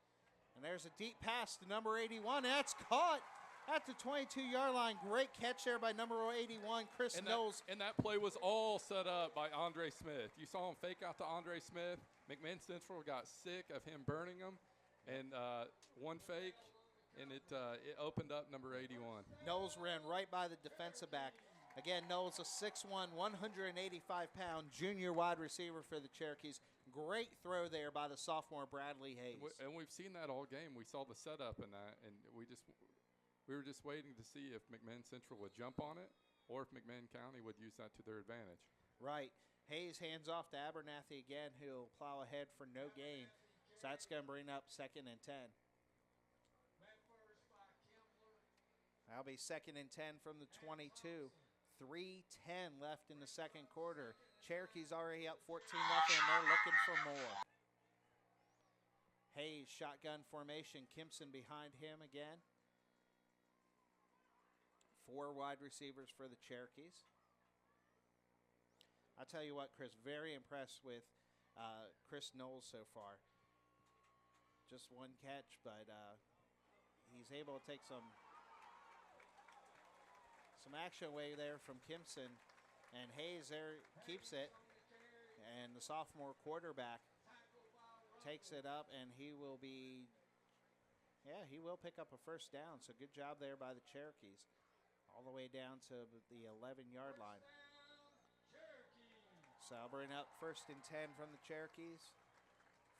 And there's a deep pass to number 81. That's caught at the 22-yard line. Great catch there by number 81, Chris Knowles. And that play was all set up by Andre Smith. You saw him fake out to Andre Smith. McMinn Central got sick of him burning them, and one fake, and it opened up number 81. Knowles ran right by the defensive back. Again, Knowles, a 6'1", 185-pound junior wide receiver for the Cherokees. Great throw there by the sophomore Bradley Hayes. And we've seen that all game. We saw the setup in that, and we were just waiting to see if McMinn Central would jump on it or if McMinn County would use that to their advantage. Right. Hayes hands off to Abernathy again, who'll plow ahead for no gain. So that's going to bring up 2nd and 10. That'll be 2nd and 10 from the 22. 3:10 left in the second quarter. Cherokees already up 14-0, and they're looking for more. Hayes, shotgun formation. Kimpson behind him again. 4 wide receivers for the Cherokees. I'll tell you what, Chris, very impressed with Chris Knowles so far. Just 1 catch, but he's able to take some action away there from Kimpson, and Hayes there keeps it, and the sophomore quarterback takes it up, and he will pick up a first down. So good job there by the Cherokees, all the way down to the 11-yard line. So I'll bring up 1st and 10 from the Cherokees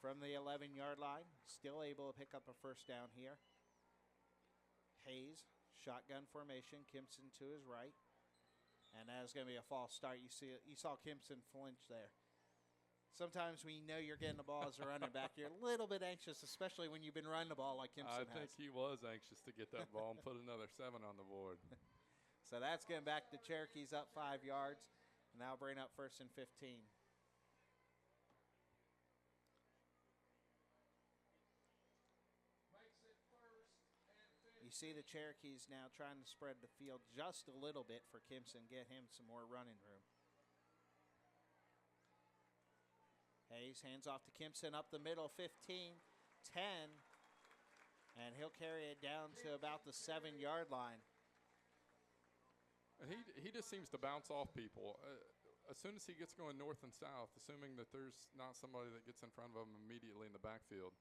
from the 11-yard line. Still able to pick up a first down here. Hayes, shotgun formation, Kimpson to his right. And that is going to be a false start. You saw Kimpson flinch there. Sometimes when you know you're getting the ball as a running back, you're a little bit anxious, especially when you've been running the ball like Kimpson has. I think he was anxious to get that ball and put another 7 on the board. So that's going back to Cherokees up 5 yards. And now bring up 1st and 15. You see the Cherokees now trying to spread the field just a little bit for Kimpson, get him some more running room. Hayes hands off to Kimpson up the middle, 15, 10, and he'll carry it down to about the 7-yard line. He just seems to bounce off people. As soon as he gets going north and south, assuming that there's not somebody that gets in front of him immediately in the backfield,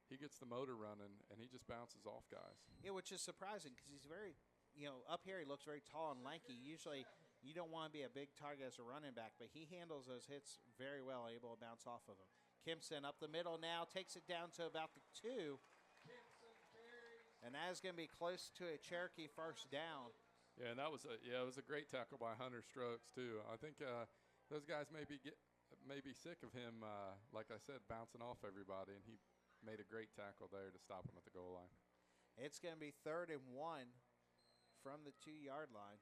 he gets the motor running, and he just bounces off guys. Yeah, which is surprising because he's very, up here he looks very tall and lanky. Usually you don't want to be a big target as a running back, but he handles those hits very well, able to bounce off of them. Kimpson up the middle now, takes it down to about the 2. And that is going to be close to a Cherokee first down. Yeah, and it was a great tackle by Hunter Strokes too. I think those guys may be sick of him, like I said, bouncing off everybody, and he made a great tackle there to stop him at the goal line. It's going to be 3rd and 1 from the 2-yard line.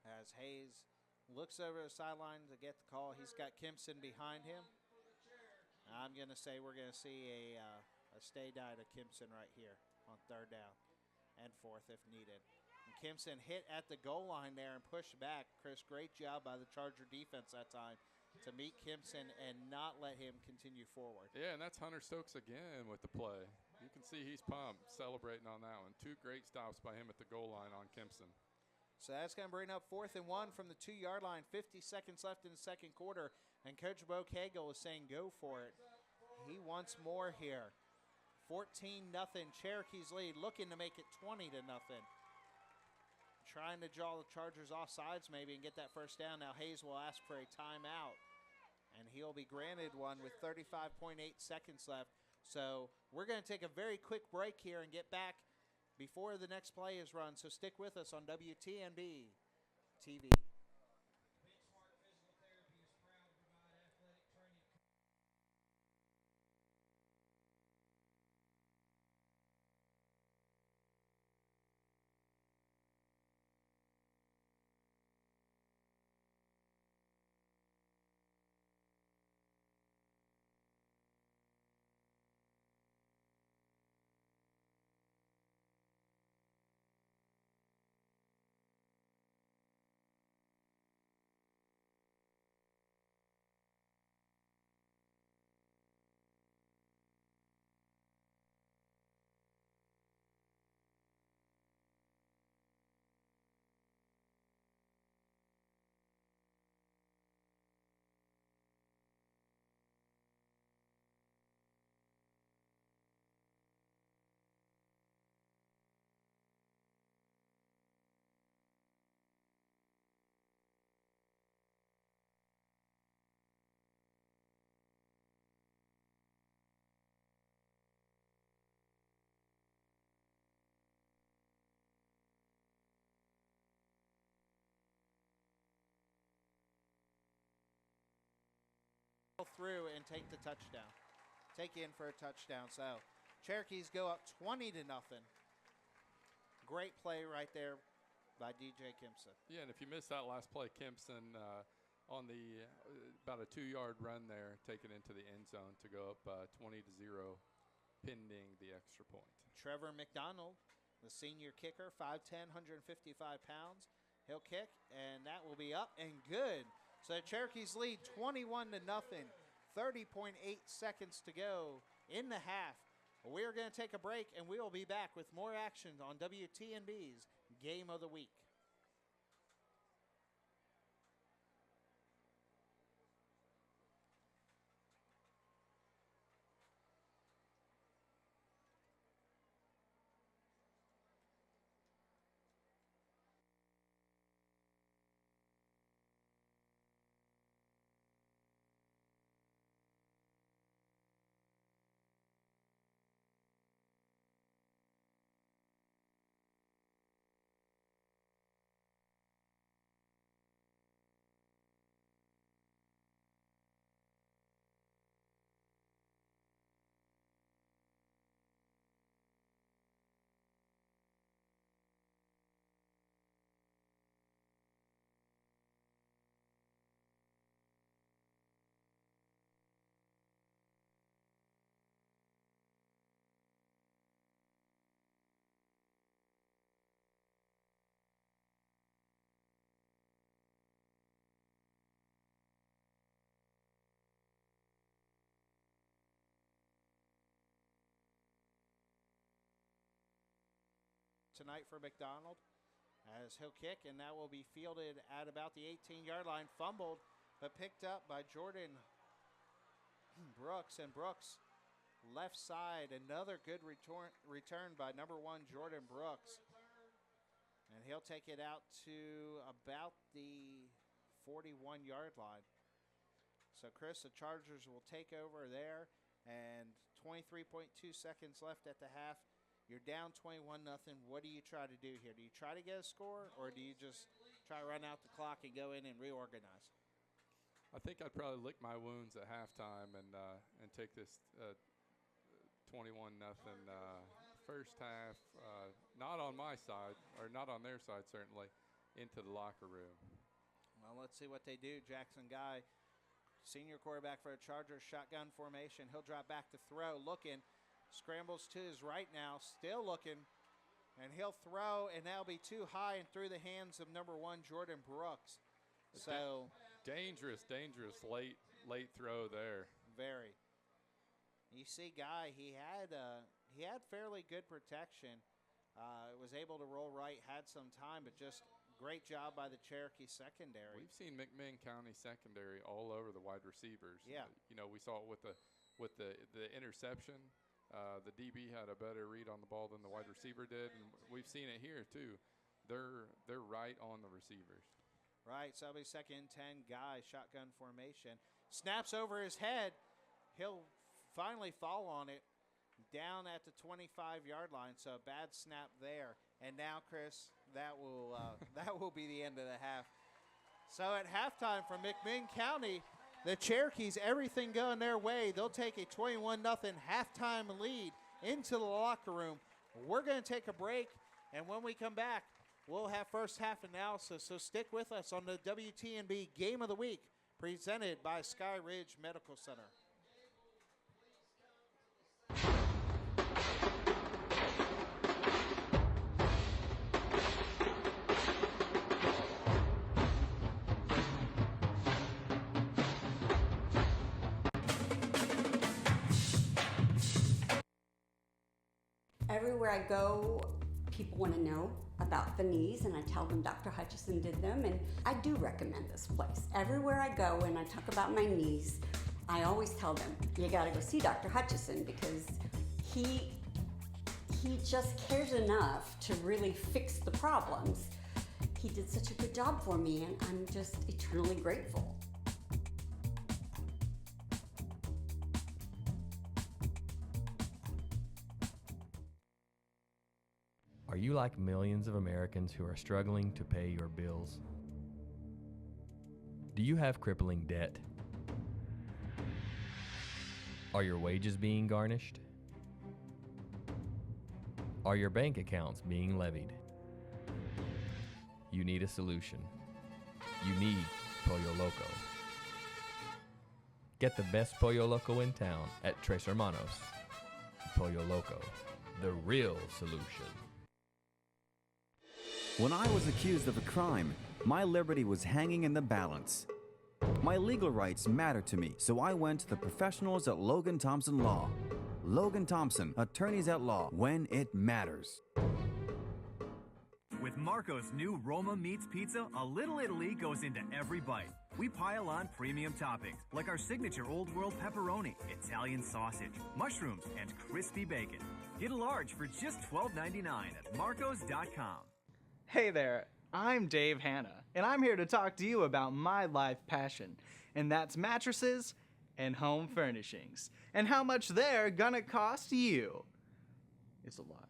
As Hayes looks over the sideline to get the call, he's got Kimpson behind him. I'm going to say we're going to see a stay die to Kimpson right here on 3rd down and 4th if needed. And Kimpson hit at the goal line there and pushed back. Chris, great job by the Charger defense that time to meet Kimpson and not let him continue forward. Yeah, and that's Hunter Stokes again with the play. You can see he's pumped, celebrating on that one. 2 great stops by him at the goal line on Kimpson. So that's going to bring up 4th and 1 from the 2-yard line. 50 seconds left in the second quarter, and Coach Bo Cagle is saying go for it. He wants more here. 14-0 Cherokees lead, looking to make it 20-0. Trying to draw the Chargers off sides maybe and get that first down. Now Hayes will ask for a timeout, and he'll be granted one with 35.8 seconds left. So we're going to take a very quick break here and get back before the next play is run. So stick with us on WTNB TV. Benchmark Physical Therapy is proud to provide athletic training through and take the touchdown. Take in for a touchdown. So Cherokees go up 20-0. Great play right there by DJ Kempson. Yeah, and if you missed that last play, Kempson on the about a 2-yard run there, taken into the end zone to go up 20-0, pending the extra point. Trevor McDonald, the senior kicker, 5'10", 155 pounds. He'll kick, and that will be up and good. So the Cherokees lead 21-0, 30.8 seconds to go in the half. We're going to take a break, and we will be back with more action on WTNB's Game of the Week. Tonight for McDonald as he'll kick, and that will be fielded at about the 18-yard line, fumbled, but picked up by Jordan Brooks. And Brooks, left side, another good return by number 1, Jordan Brooks. And he'll take it out to about the 41-yard line. So, Chris, the Chargers will take over there, and 23.2 seconds left at the half. You're down 21-0. What do you try to do here? Do you try to get a score, or do you just try to run out the clock and go in and reorganize? I think I'd probably lick my wounds at halftime and take this 21-0 first half, not on my side, or not on their side certainly, into the locker room. Well, let's see what they do. Jackson Guy, senior quarterback for the Chargers, shotgun formation. He'll drop back to throw, looking. Scrambles to his right now, still looking, and he'll throw, and that'll be too high and through the hands of number 1, Jordan Brooks. So dangerous late throw there. Very. You see, Guy, he had fairly good protection. Was able to roll right, had some time, but just great job by the Cherokee secondary. We've seen McMinn County secondary all over the wide receivers. Yeah. We saw it with the interception. The DB had a better read on the ball than the wide receiver did, and we've seen it here too. They're right on the receivers. Right, so it'll be 2nd and 10, Guy, shotgun formation. Snaps over his head. He'll finally fall on it down at the 25-yard line, so a bad snap there. And now, Chris, that will be the end of the half. So at halftime from McMinn County, the Cherokees, everything going their way. They'll take a 21-0 halftime lead into the locker room. We're going to take a break, and when we come back, we'll have first half analysis. So stick with us on the WTNB Game of the Week, presented by Sky Ridge Medical Center. Everywhere I go, people want to know about the knees, and I tell them Dr. Hutchison did them, and I do recommend this place. Everywhere I go and I talk about my knees, I always tell them, you gotta go see Dr. Hutchison, because he just cares enough to really fix the problems. He did such a good job for me, and I'm just eternally grateful. Are you like millions of Americans who are struggling to pay your bills? Do you have crippling debt? Are your wages being garnished? Are your bank accounts being levied? You need a solution. You need Pollo Loco. Get the best Pollo Loco in town at Tres Hermanos. Pollo Loco, the real solution. When I was accused of a crime, my liberty was hanging in the balance. My legal rights mattered to me, so I went to the professionals at Logan Thompson Law. Logan Thompson, attorneys at law, when it matters. With Marco's new Roma Meats Pizza, a little Italy goes into every bite. We pile on premium toppings, like our signature Old World pepperoni, Italian sausage, mushrooms, and crispy bacon. Get a large for just $12.99 at marcos.com. Hey there, I'm Dave Hanna, and I'm here to talk to you about my life passion, and that's mattresses and home furnishings, and how much they're gonna cost you. It's a lot.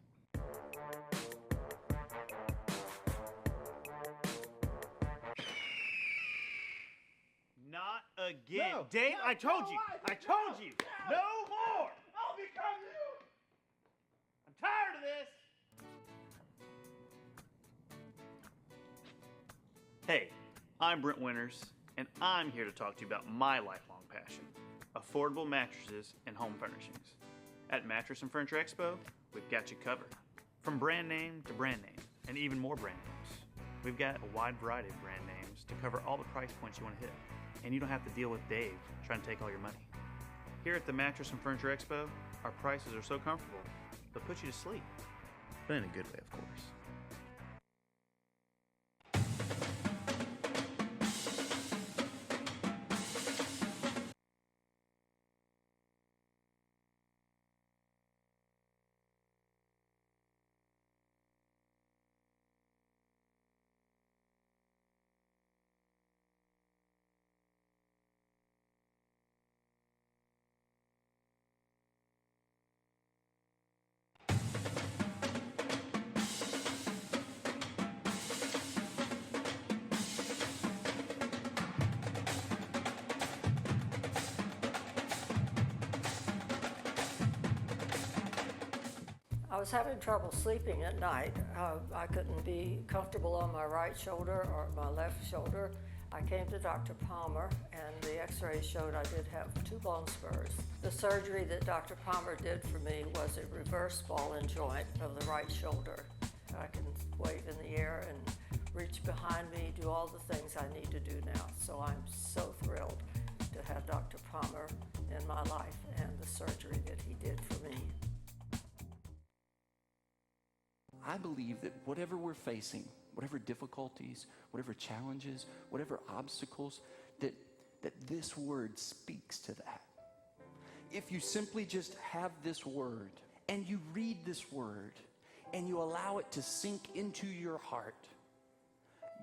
Not again. No, Dave, no, I told you. I told you. No more. I'll become you. I'm tired of this. Hey, I'm Brent Winters, and I'm here to talk to you about my lifelong passion, affordable mattresses and home furnishings. At Mattress and Furniture Expo, we've got you covered. From brand name to brand name, and even more brand names. We've got a wide variety of brand names to cover all the price points you want to hit. And you don't have to deal with Dave trying to take all your money. Here at the Mattress and Furniture Expo, our prices are so comfortable, they'll put you to sleep. But in a good way, of course. I was having trouble sleeping at night. I couldn't be comfortable on my right shoulder or my left shoulder. I came to Dr. Palmer, and the x-rays showed I did have 2 bone spurs. The surgery that Dr. Palmer did for me was a reverse ball and joint of the right shoulder. I can wave in the air and reach behind me, do all the things I need to do now. So I'm so thrilled to have Dr. Palmer in my life and the surgery that he did for me. I believe that whatever we're facing, whatever difficulties, whatever challenges, whatever obstacles, that this word speaks to that. If you simply just have this word and you read this word and you allow it to sink into your heart,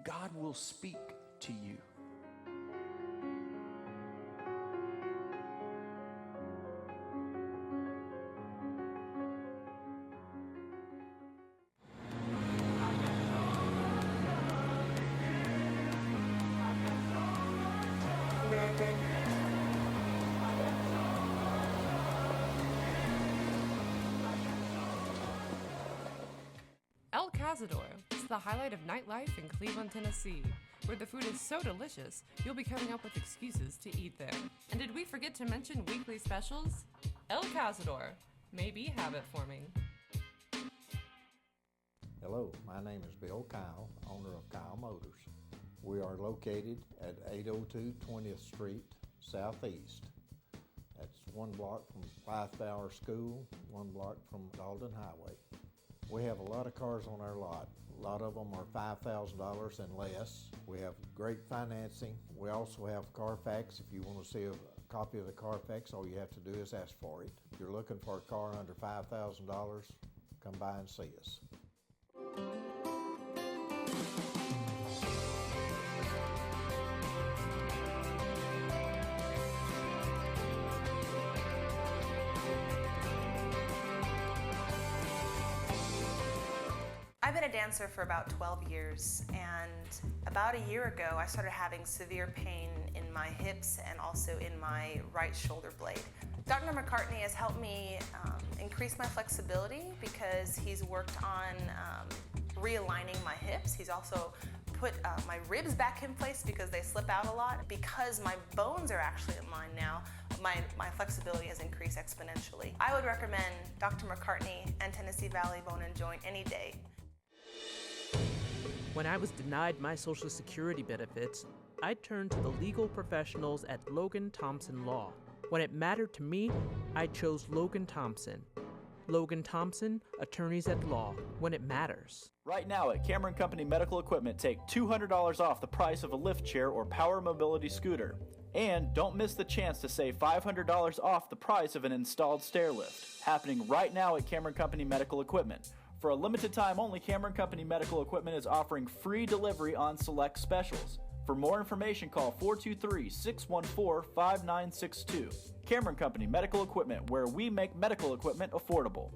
God will speak to you. El Cazador is the highlight of nightlife in Cleveland, Tennessee, where the food is so delicious, you'll be coming up with excuses to eat there. And did we forget to mention weekly specials? El Cazador, maybe habit-forming. Hello, my name is Bill Kyle, owner of Kyle Motors. We are located at 802 20th Street Southeast. That's 1 block from Five-Hour School, 1 block from Dalton Highway. We have a lot of cars on our lot. A lot of them are $5,000 and less. We have great financing. We also have Carfax. If you want to see a copy of the Carfax, all you have to do is ask for it. If you're looking for a car under $5,000, come by and see us. I've been a dancer for about 12 years, and about a year ago I started having severe pain in my hips and also in my right shoulder blade. Dr. McCartney has helped me increase my flexibility because he's worked on realigning my hips. He's also put my ribs back in place because they slip out a lot. Because my bones are actually in line now, my flexibility has increased exponentially. I would recommend Dr. McCartney and Tennessee Valley Bone and Joint any day. When I was denied my Social Security benefits, I turned to the legal professionals at Logan Thompson Law. When it mattered to me, I chose Logan Thompson. Logan Thompson, attorneys at law, when it matters. Right now at Cameron Company Medical Equipment, take $200 off the price of a lift chair or power mobility scooter. And don't miss the chance to save $500 off the price of an installed stair lift. Happening right now at Cameron Company Medical Equipment. For a limited time only, Cameron Company Medical Equipment is offering free delivery on select specials. For more information, call 423-614-5962. Cameron Company Medical Equipment, where we make medical equipment affordable.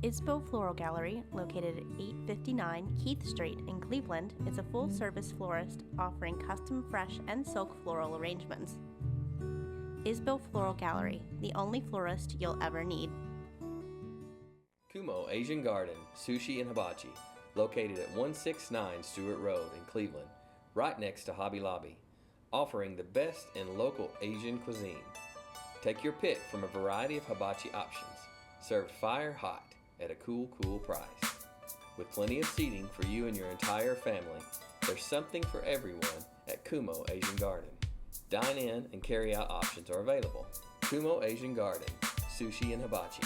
Isbo Floral Gallery, located at 859 Keith Street in Cleveland, is a full-service florist offering custom fresh and silk floral arrangements. Isbo Floral Gallery, the only florist you'll ever need. Kumo Asian Garden, Sushi and Hibachi, located at 169 Stewart Road in Cleveland, right next to Hobby Lobby, offering the best in local Asian cuisine. Take your pick from a variety of hibachi options, served fire hot at a cool price. With plenty of seating for you and your entire family, there's something for everyone at Kumo Asian Garden. Dine in and carry out options are available. Kumo Asian Garden, Sushi and Hibachi.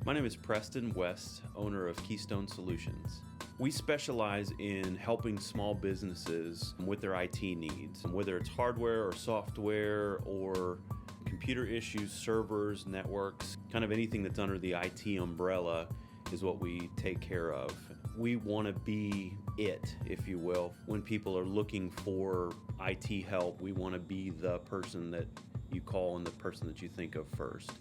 My name is Preston West, owner of Keystone Solutions. We specialize in helping small businesses with their IT needs, whether it's hardware or software or computer issues, servers, networks, kind of anything that's under the IT umbrella is what we take care of. We want to be it, if you will. When people are looking for IT help, we want to be the person that you call and the person that you think of first.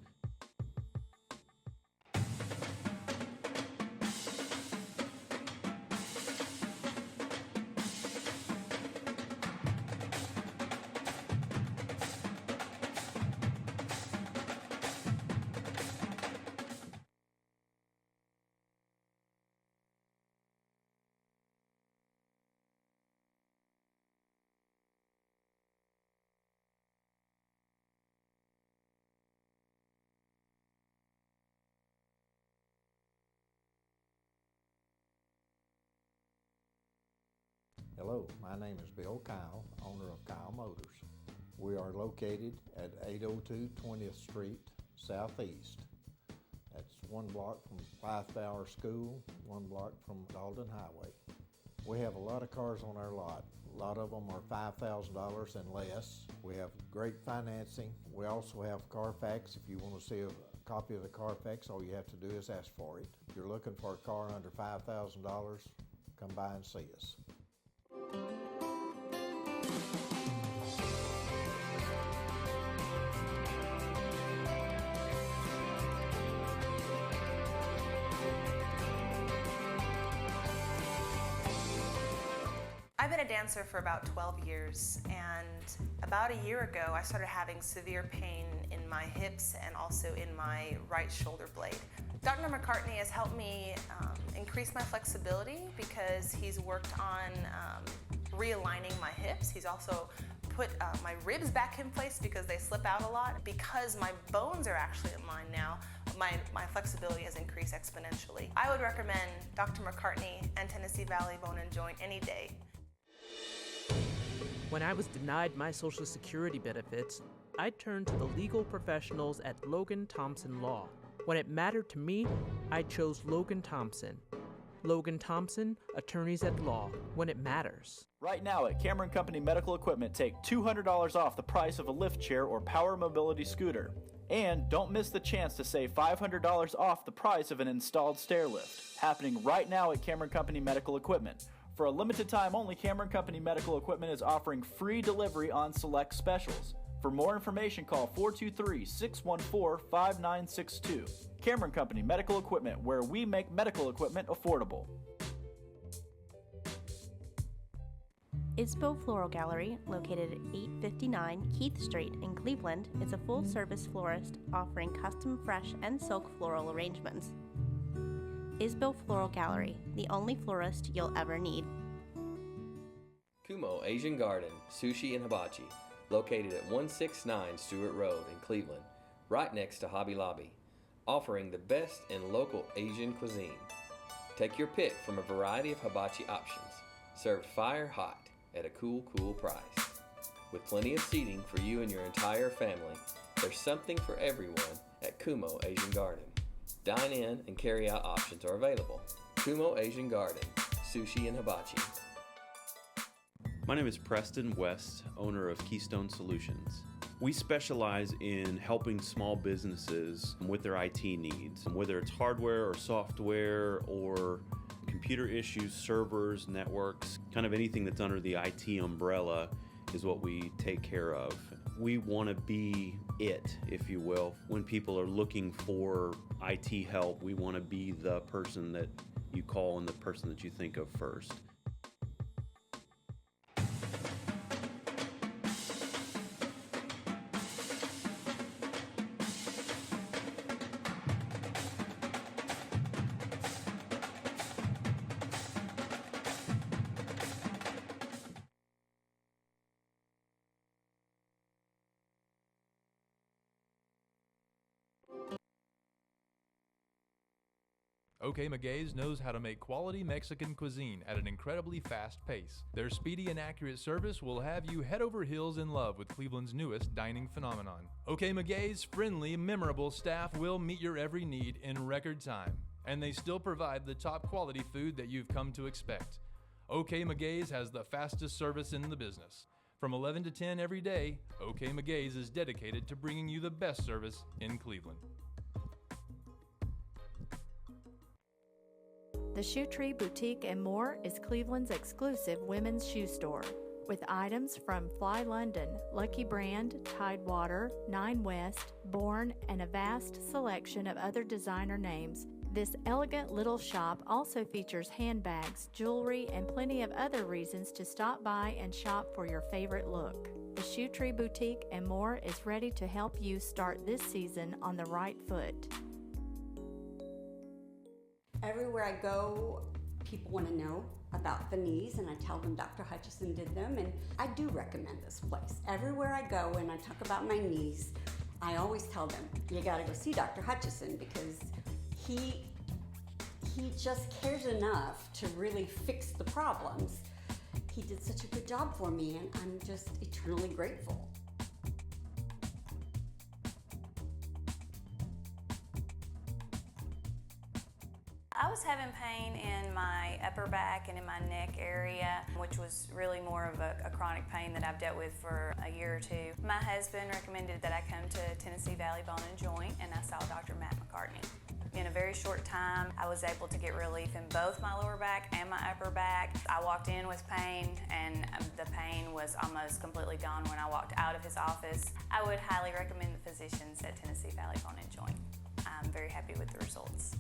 Hello, my name is Bill Kyle, owner of Kyle Motors. We are located at 802 20th Street Southeast. That's one block from Fife Tower School, one block from Dalton Highway. We have a lot of cars on our lot. A lot of them are $5,000 and less. We have great financing. We also have Carfax. If you want to see a copy of the Carfax, all you have to do is ask for it. If you're looking for a car under $5,000, come by and see us. I've been a dancer for about 12 years, and about a year ago I started having severe pain in my hips and also in my right shoulder blade. Dr. McCartney has helped me increase my flexibility because he's worked on realigning my hips. He's also put my ribs back in place because they slip out a lot. Because my bones are actually in line now, my flexibility has increased exponentially. I would recommend Dr. McCartney and Tennessee Valley Bone and Joint any day. When I was denied my Social Security benefits, I turned to the legal professionals at Logan Thompson Law. When it mattered to me, I chose Logan Thompson. Logan Thompson, attorneys at law, when it matters. Right now at Cameron Company Medical Equipment, take $200 off the price of a lift chair or power mobility scooter. And don't miss the chance to save $500 off the price of an installed stair lift. Happening right now at Cameron Company Medical Equipment. For a limited time only, Cameron Company Medical Equipment is offering free delivery on select specials. For more information, call 423-614-5962. Cameron Company Medical Equipment, where we make medical equipment affordable. Isbo Floral Gallery, located at 859 Keith Street in Cleveland, is a full-service florist offering custom fresh and silk floral arrangements. Isbo Floral Gallery, the only florist you'll ever need. Kumo Asian Garden, Sushi and Hibachi, located at 169 Stewart Road in Cleveland, right next to Hobby Lobby, offering the best in local Asian cuisine. Take your pick from a variety of hibachi options, served fire hot at a cool price. With plenty of seating for you and your entire family, there's something for everyone at Kumo Asian Garden. Dine-in and carry-out options are available. Kumo Asian Garden, Sushi and Hibachi. My name is Preston West, owner of Keystone Solutions. We specialize in helping small businesses with their IT needs, whether it's hardware or software or computer issues, servers, networks, kind of anything that's under the IT umbrella is what we take care of. We want to be it, if you will. When people are looking for IT help, we want to be the person that you call and the person that you think of first. OK McGay's knows how to make quality Mexican cuisine at an incredibly fast pace. Their speedy and accurate service will have you head over heels in love with Cleveland's newest dining phenomenon. OK McGay's friendly, memorable staff will meet your every need in record time, and they still provide the top quality food that you've come to expect. OK McGay's has the fastest service in the business. From 11 to 10 every day, OK McGay's is dedicated to bringing you the best service in Cleveland. The Shoe Tree Boutique and More is Cleveland's exclusive women's shoe store. With items from Fly London, Lucky Brand, Tidewater, Nine West, Bourne, and a vast selection of other designer names, this elegant little shop also features handbags, jewelry, and plenty of other reasons to stop by and shop for your favorite look. The Shoe Tree Boutique and More is ready to help you start this season on the right foot. Everywhere I go, people want to know about the knees, and I tell them Dr. Hutchison did them, and I do recommend this place. Everywhere I go and I talk about my knees, I always tell them, you gotta go see Dr. Hutchison, because he just cares enough to really fix the problems. He did such a good job for me, and I'm just eternally grateful. I was having pain in my upper back and in my neck area, which was really more of a chronic pain that I've dealt with for a year or two. My husband recommended that I come to Tennessee Valley Bone and Joint, and I saw Dr. Matt McCartney. In a very short time, I was able to get relief in both my lower back and my upper back. I walked in with pain, and the pain was almost completely gone when I walked out of his office. I would highly recommend the physicians at Tennessee Valley Bone and Joint. I'm very happy with the results.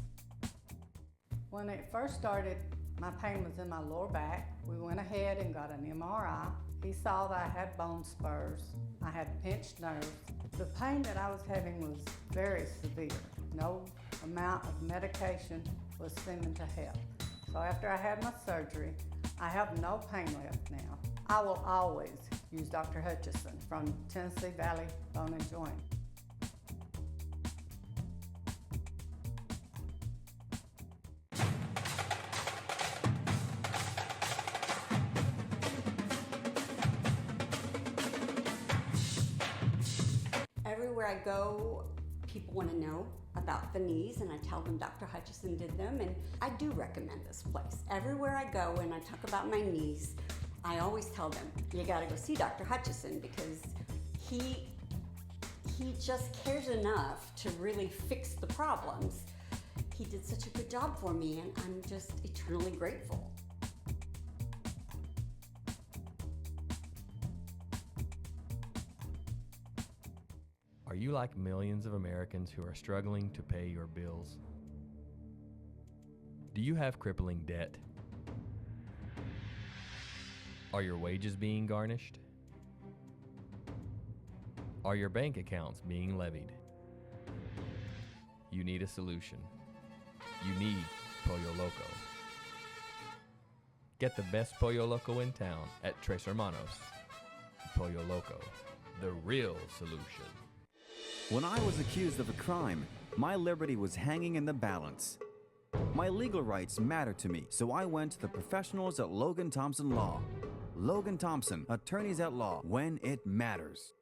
When it first started, my pain was in my lower back. We went ahead and got an MRI. He saw that I had bone spurs. I had pinched nerves. The pain that I was having was very severe. No amount of medication was seeming to help. So after I had my surgery, I have no pain left now. I will always use Dr. Hutchison from Tennessee Valley Bone and Joint. Everywhere I go, people want to know about the knees, and I tell them Dr. Hutchison did them, and I do recommend this place. Everywhere I go and I talk about my knees, I always tell them, you gotta go see Dr. Hutchison, because he just cares enough to really fix the problems. He did such a good job for me, and I'm just eternally grateful. Are you like millions of Americans who are struggling to pay your bills? Do you have crippling debt? Are your wages being garnished? Are your bank accounts being levied? You need a solution. You need Pollo Loco. Get the best Pollo Loco in town at Tres Hermanos. Pollo Loco, the real solution. When I was accused of a crime, my liberty was hanging in the balance. My legal rights matter to me, so I went to the professionals at Logan Thompson Law. Logan Thompson, attorneys at law when it matters.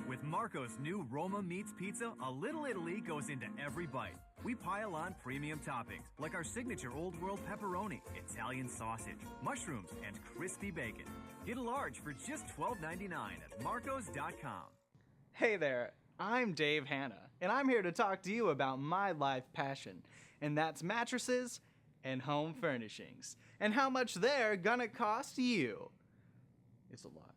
With Marco's new Roma Meats Pizza, a little Italy goes into every bite. We pile on premium toppings, like our signature Old World pepperoni, Italian sausage, mushrooms, and crispy bacon. Get a large for just $12.99 at marcos.com. Hey there, I'm Dave Hanna, and I'm here to talk to you about my life passion, and that's mattresses and home furnishings, and how much they're gonna cost you. It's a lot.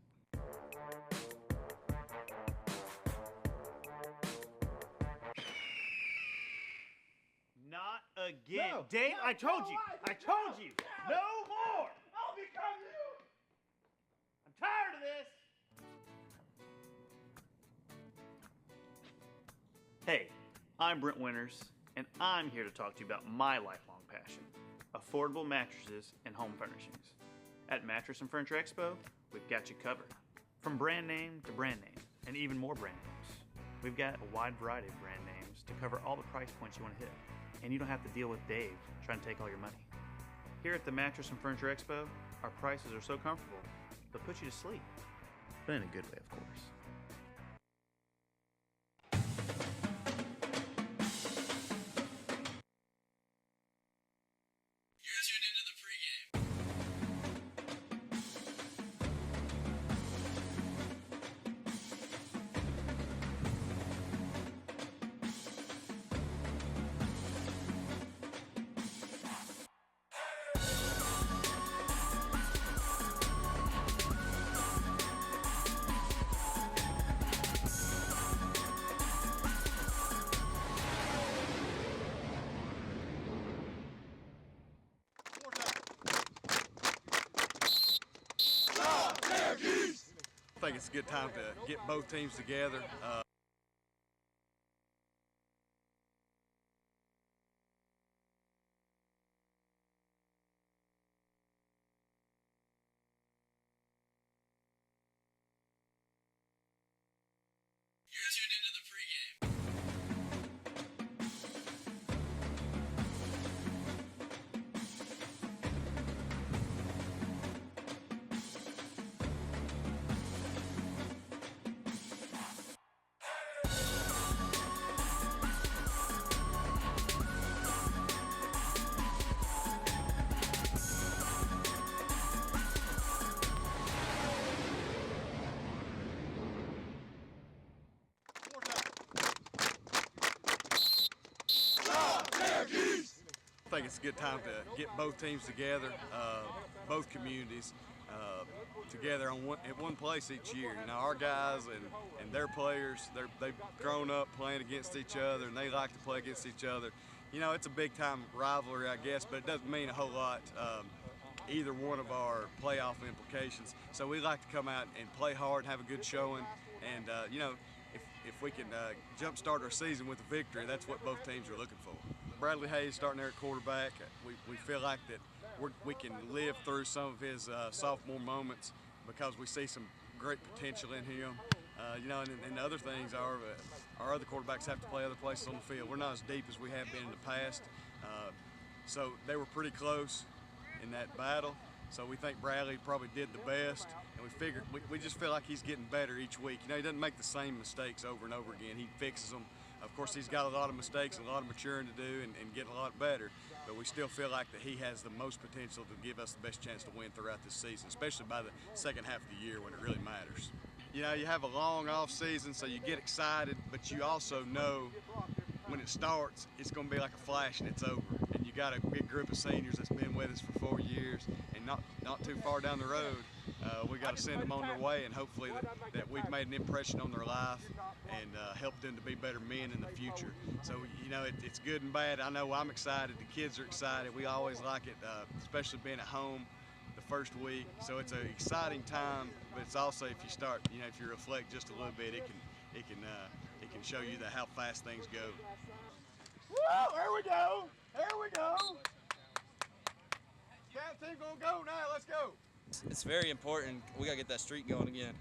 Not again. No, Dave, no, I told no, you. I I told you. No more. I'll become you! I'm tired of this. Hey, I'm Brent Winters, and I'm here to talk to you about my lifelong passion, affordable mattresses and home furnishings. At Mattress and Furniture Expo, we've got you covered. From brand name to brand name, and even more brand names. We've got a wide variety of brand names to cover all the price points you want to hit. And you don't have to deal with Dave trying to take all your money. Here at the Mattress and Furniture Expo, our prices are so comfortable, they'll put you to sleep. But in a good way, of course. I think it's a good time to get both teams together. I think it's a good time to get both teams together, both communities together at one place each year. You know, our guys and their players, they've grown up playing against each other, and they like to play against each other. You know, it's a big-time rivalry, I guess, but it doesn't mean a whole lot either one of our playoff implications. So we like to come out and play hard and have a good showing, and you know, if we can jumpstart our season with a victory, that's what both teams are looking for. Bradley Hayes starting there at quarterback. We feel like that we can live through some of his sophomore moments because we see some great potential in him. You know, and the other things are our other quarterbacks have to play other places on the field. We're not as deep as we have been in the past. So they were pretty close in that battle. So we think Bradley probably did the best, and we just feel like he's getting better each week. You know, he doesn't make the same mistakes over and over again. He fixes them. Of course, he's got a lot of mistakes and a lot of maturing to do and getting a lot better, but we still feel like that he has the most potential to give us the best chance to win throughout this season, especially by the second half of the year when it really matters. You know, you have a long off season, so you get excited, but you also know when it starts, it's going to be like a flash and it's over. And you got a big group of seniors that's been with us for 4 years, and not too far down the road, we got to send them on their way, and hopefully that we've made an impression on their life and helped them to be better men in the future. So, it's good and bad. I know I'm excited. The kids are excited. We always like it, especially being at home the first week. So it's an exciting time, but it's also, if you start, if you reflect just a little bit, it can show you how fast things go. Woo! Here we go! Here we go! Scout team gonna go now. Let's go. It's very important. We gotta get that streak going again.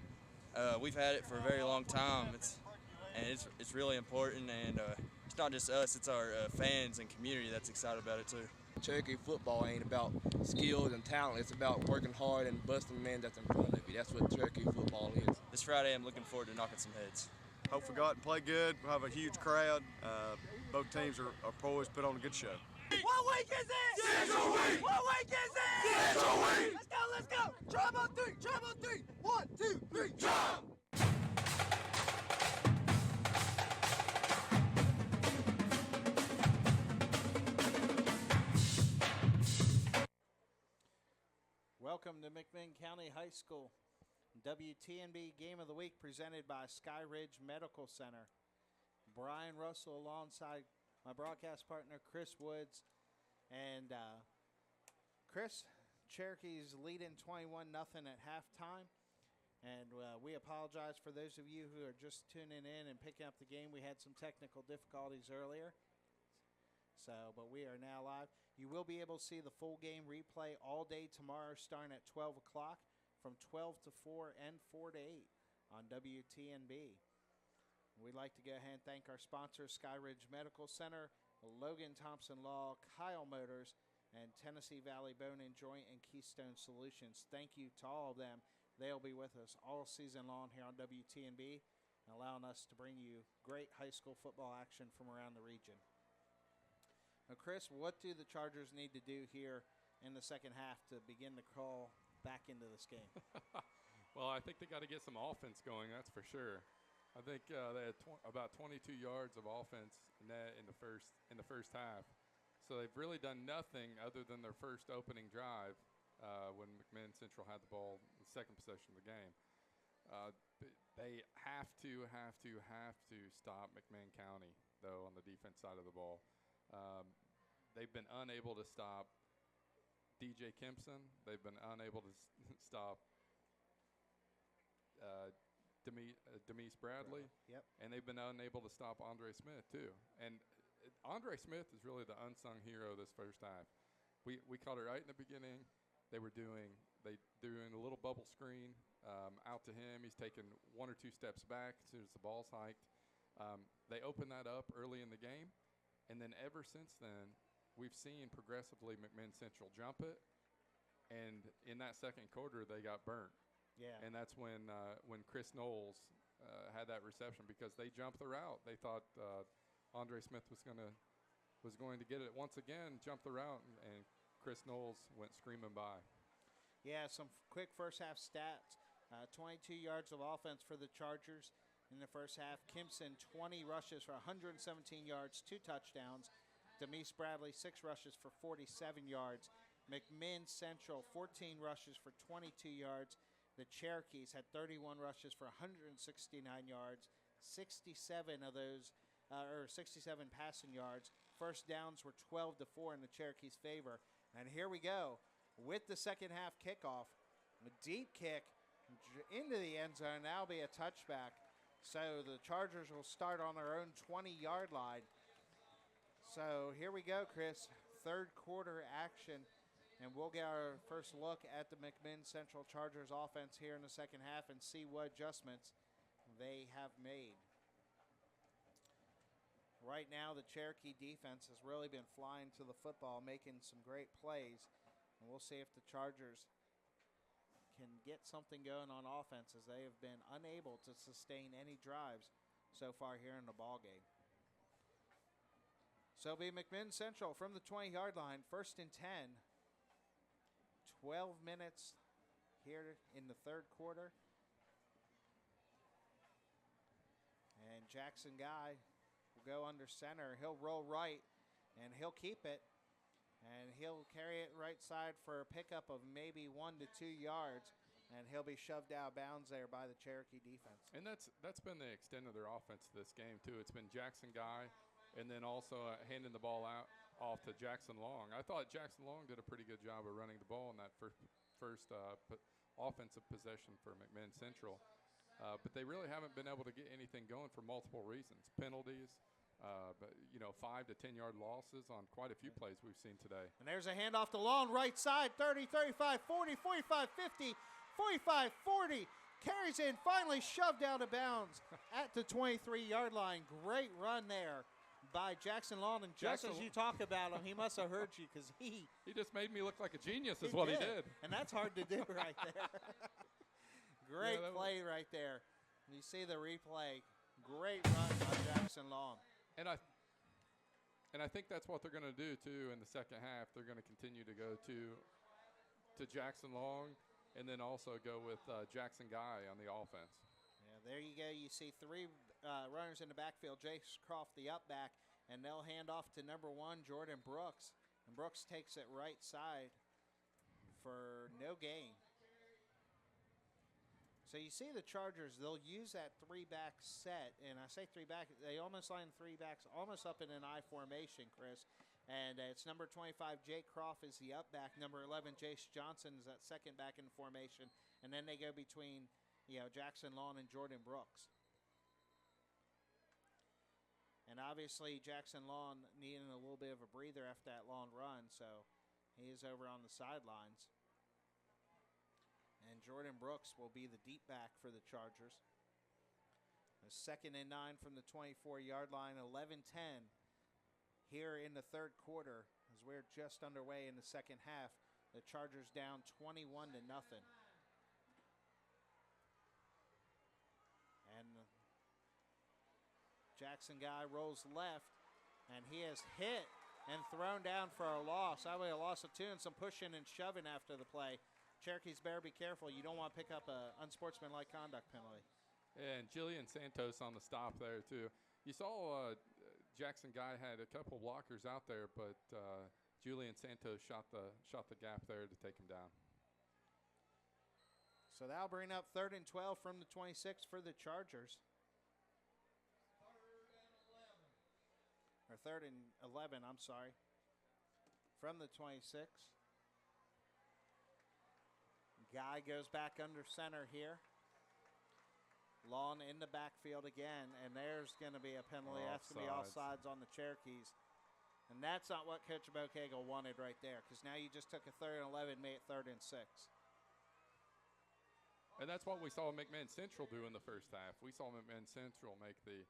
We've had it for a very long time. It's really important, and it's not just us. It's our fans and community that's excited about it too. Cherokee football ain't about skills and talent. It's about working hard and busting the man that's in front of you. That's what Cherokee football is. This Friday, I'm looking forward to knocking some heads. Hopefully go out and play good. We'll have a huge crowd. Both teams are poised to put on a good show. What week is it? Central week. What week is it? Central week. Let's go, let's go. Drive on three, drive on three. 1, 2, 3, jump. Welcome to McMinn County High School. WTNB Game of the Week presented by Sky Ridge Medical Center. Brian Russell alongside my broadcast partner Chris Woods. And Chris, Cherokees leading 21-0 at halftime. And we apologize for those of you who are just tuning in and picking up the game. We had some technical difficulties earlier. But we are now live. You will be able to see the full game replay all day tomorrow starting at 12 o'clock from 12 to 4 and 4 to 8 on WTNB. We'd like to go ahead and thank our sponsors, Sky Ridge Medical Center, Logan Thompson Law, Kyle Motors, and Tennessee Valley Bone and Joint and Keystone Solutions. Thank you to all of them. They'll be with us all season long here on WTNB, allowing us to bring you great high school football action from around the region. Now, Chris, what do the Chargers need to do here in the second half to begin to crawl back into this game? Well, I think they got to get some offense going, that's for sure. I think they had about 22 yards of offense net in the first half. So they've really done nothing other than their first opening drive when McMinn Central had the ball in the second possession of the game. They have to stop McMinn County, though, on the defense side of the ball. They've been unable to stop DJ Kempson. They've been unable to stop Demise Bradley. Yep. And they've been unable to stop Andre Smith, too. And Andre Smith is really the unsung hero this first half. We caught it right in the beginning. They doing a little bubble screen out to him. He's taken 1 or 2 steps back as soon as the ball's hiked. They opened that up early in the game. And then ever since then, we've seen progressively McMinn Central jump it. And in that second quarter, they got burnt. Yeah. And that's when Chris Knowles had that reception because they jumped the route. They thought Andre Smith was going to get it once again, jump the route, and Chris Knowles went screaming by. Yeah, some quick first half stats. 22 yards of offense for the Chargers in the first half. Kimpson, 20 rushes for 117 yards, 2 touchdowns. Demise Bradley, 6 rushes for 47 yards. McMinn Central, 14 rushes for 22 yards. The Cherokees had 31 rushes for 169 yards. 67 of those, 67 passing yards. First downs were 12 to 4 in the Cherokees' favor. And here we go with the second half kickoff. A deep kick into the end zone. That'll be a touchback. So the Chargers will start on their own 20-yard line. So here we go, Chris. Third quarter action. And we'll get our first look at the McMinn Central Chargers offense here in the second half and see what adjustments they have made. Right now, the Cherokee defense has really been flying to the football, making some great plays. And we'll see if the Chargers can get something going on offense, as they have been unable to sustain any drives so far here in the ball game. So it'll be McMinn Central from the 20-yard line, 1st and 10. 12 minutes here in the third quarter. And Jackson Guy will go under center. He'll roll right, and he'll keep it. And he'll carry it right side for a pickup of maybe 1 to 2 yards, and he'll be shoved out of bounds there by the Cherokee defense. And that's been the extent of their offense this game, too. It's been Jackson Guy and then also handing the ball off to Jackson Long. I thought Jackson Long did a pretty good job of running the ball in that first offensive possession for McMinn Central. But they really haven't been able to get anything going for multiple reasons. Penalties, but 5 to 10 yard losses on quite a few plays we've seen today. And there's a handoff to Long, right side, 30, 35, 40, 45, 50, 45, 40. Carries in, finally shoved out of bounds at the 23-yard line. Great run there by Jackson Long. And just as you talk about him, he must have heard you because he just made me look like a genius is what he did. And that's hard to do right there. Great play right there. You see the replay. Great run by Jackson Long. And I think that's what they're going to do, too, in the second half. They're going to continue to go to Jackson Long and then also go with Jackson Guy on the offense. Yeah, there you go. You see 3 runners in the backfield. Jace Croft, the up back, and they'll hand off to number 1, Jordan Brooks. And Brooks takes it right side for no gain. So you see the Chargers, they'll use that 3-back set, and I say 3-back, they almost line 3 backs almost up in an I formation, Chris. And it's number 25, Jake Croft is the up back. Number 11, Jace Johnson is that second back in formation. And then they go between, Jackson Long and Jordan Brooks. And obviously Jackson Long needing a little bit of a breather after that long run, so he is over on the sidelines. And Jordan Brooks will be the deep back for the Chargers. A 2nd and 9 from the 24-yard line, 11-10 here in the third quarter as we're just underway in the second half. The Chargers down 21-0. And Jackson Guy rolls left, and he is hit and thrown down for a loss. That way a loss of 2 and some pushing and shoving after the play. Cherokees better be careful. You don't want to pick up an unsportsmanlike conduct penalty. Yeah, and Jillian Santos on the stop there, too. You saw Jackson Guy had a couple blockers out there, but Julian Santos shot the gap there to take him down. So that'll bring up 3rd and 12 from the 26 for the Chargers. Or 3rd and 11, I'm sorry, from the 26. Guy goes back under center here. Long in the backfield again, and there's going to be a penalty. That's going to be offsides on the Cherokees. And that's not what Coach Bocagle wanted right there, because now you just took a 3rd and 11, made it 3rd and 6. And that's what we saw McMinn Central do in the first half. We saw McMinn Central make the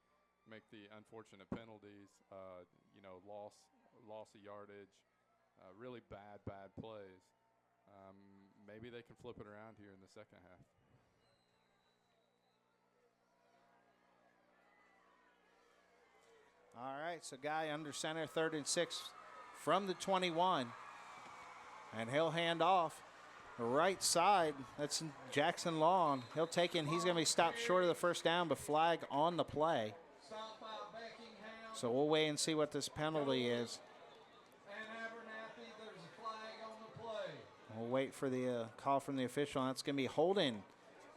unfortunate penalties, loss of yardage, really bad plays. Maybe they can flip it around here in the second half. All right, so Guy under center, 3rd and 6 from the 21. And he'll hand off right side. That's Jackson Long. He'll take in. He's going to be stopped short of the first down, but flag on the play. So we'll wait and see what this penalty is. We'll wait for the call from the official. That's going to be holding.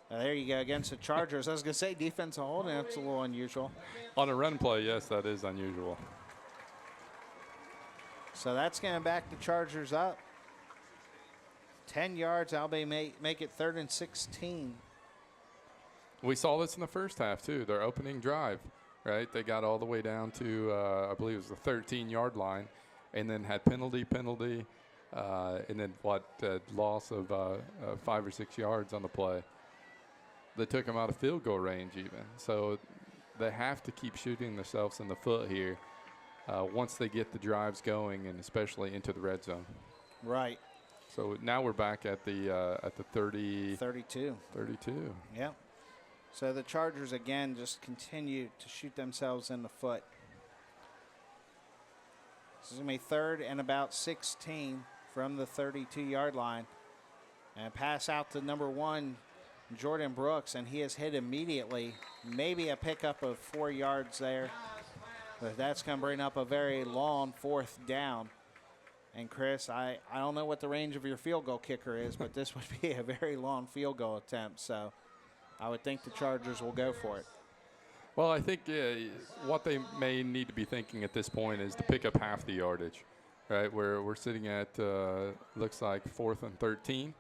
There you go, against the Chargers. I was going to say defensive holding. That's a little unusual. On a run play, yes, that is unusual. So that's going to back the Chargers up. 10 yards. Albay make it 3rd and 16. We saw this in the first half, too. Their opening drive, right? They got all the way down to, I believe it was the 13-yard line, and then had penalty, and then loss of 5 or 6 yards on the play. They took them out of field goal range even. So they have to keep shooting themselves in the foot here once they get the drives going, and especially into the red zone. Right. So now we're back at the 32. 32. Yep. So the Chargers, again, just continue to shoot themselves in the foot. This is going to be 3rd and about 16 from the 32-yard line. And pass out to number 1, Jordan Brooks, and he is hit immediately. Maybe a pickup of 4 yards there. But that's going to bring up a very long 4th down. And Chris, I don't know what the range of your field goal kicker is, but this would be a very long field goal attempt. So I would think the Chargers will go for it. Well, I think what they may need to be thinking at this point is to pick up half the yardage, right? We're sitting at, looks like 4th and 13.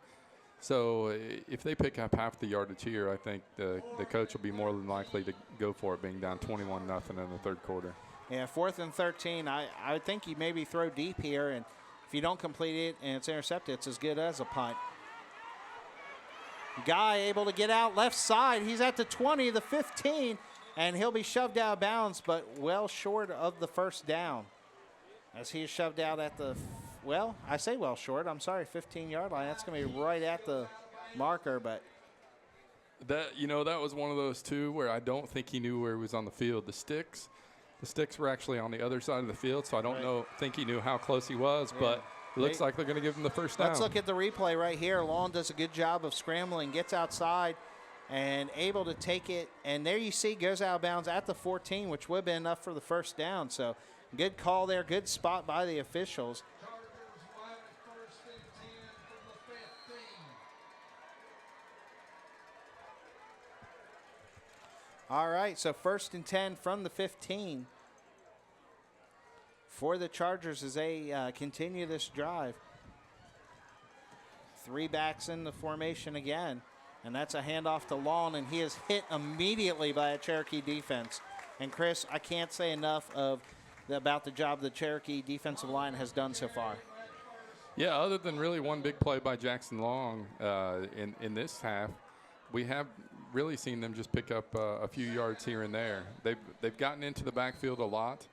So if they pick up half the yardage here, I think the coach will be more than likely to go for it, being down 21-0 in the third quarter. Yeah, 4th and 13. I would think you maybe throw deep here, and if you don't complete it and it's intercepted, it's as good as a punt. Guy able to get out left side. He's at the 20, the 15, and he'll be shoved out of bounds, but well short of the first down. As he is shoved out at the, well, I say well short. I'm sorry, 15-yard line. That's going to be right at the marker, but. That was one of those, too, where I don't think he knew where he was on the field. The sticks were actually on the other side of the field, so I don't think he knew how close he was, but it looks like they're going to give him the first down. Let's look at the replay right here. Long does a good job of scrambling, gets outside, and able to take it. And there you see, goes out of bounds at the 14, which would have been enough for the first down. So good call there, good spot by the officials. All right, so 1st and 10 from the 15 for the Chargers as they continue this drive. 3 backs in the formation again, and that's a handoff to Lawn, and he is hit immediately by a Cherokee defense. And Chris, I can't say enough about the job the Cherokee defensive line has done so far. Yeah, other than really one big play by Jackson Long in this half, we have really seen them just pick up a few yards here and there. They've gotten into the backfield a lot.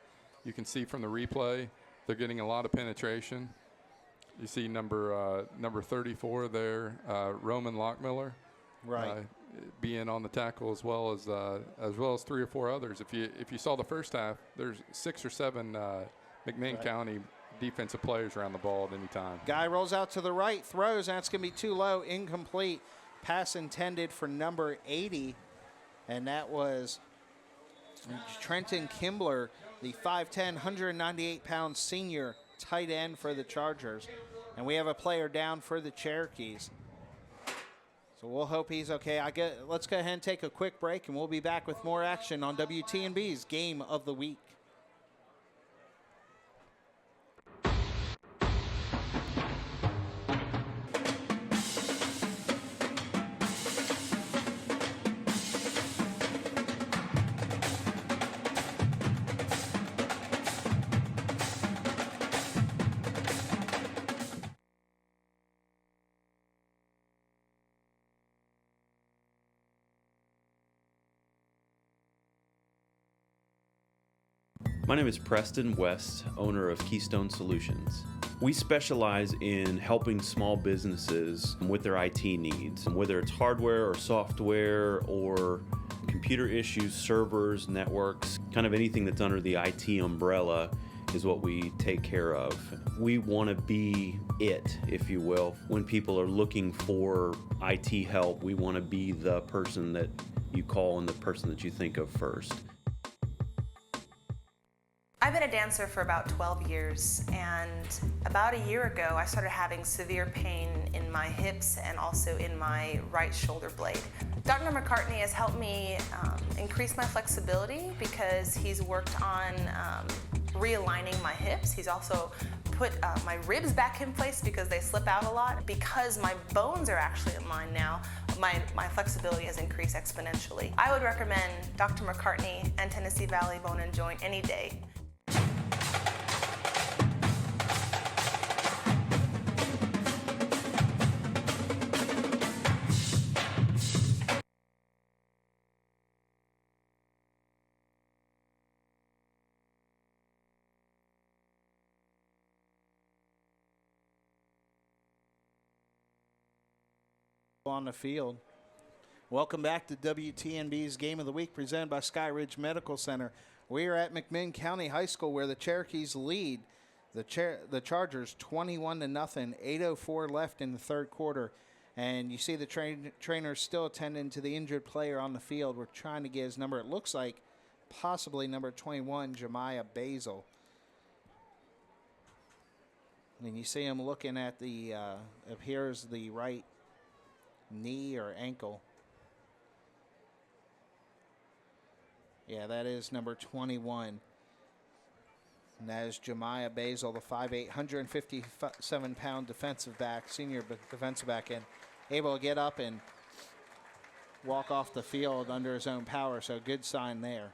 You can see from the replay, they're getting a lot of penetration. You see number 34 there, Roman Lockmiller, right, being on the tackle as well as 3 or 4 others. If you saw the first half, there's 6 or 7 McMinn County defensive players around the ball at any time. Guy rolls out to the right, throws, and that's going to be too low, incomplete. Pass intended for number 80, and that was Trenton Kimbler, the 5'10", 198-pound senior tight end for the Chargers. And we have a player down for the Cherokees. So we'll hope he's okay. Let's go ahead and take a quick break, and we'll be back with more action on WTNB's Game of the Week. My name is Preston West, owner of Keystone Solutions. We specialize in helping small businesses with their IT needs, whether it's hardware or software or computer issues, servers, networks, kind of anything that's under the IT umbrella is what we take care of. We want to be it, if you will. When people are looking for IT help, we want to be the person that you call and the person that you think of first. I've been a dancer for about 12 years, and about a year ago I started having severe pain in my hips and also in my right shoulder blade. Dr. McCartney has helped me increase my flexibility because he's worked on realigning my hips. He's also put my ribs back in place because they slip out a lot. Because my bones are actually in line now, my flexibility has increased exponentially. I would recommend Dr. McCartney and Tennessee Valley Bone and Joint any day. On the field. Welcome back to WTNB's Game of the Week, presented by Sky Ridge Medical Center. We are at McMinn County High School, where the Cherokees lead the Chargers 21-0, 8:04 left in the third quarter. And you see the trainer still attending to the injured player on the field. We're trying to get his number. It looks like possibly number 21, Jemiah Basil. And you see him looking at the, appears the right knee or ankle. Yeah, that is number 21. And that is Jemiah Basil, the 5'8", 157-pound defensive back, senior defensive back, and able to get up and walk off the field under his own power, so good sign there.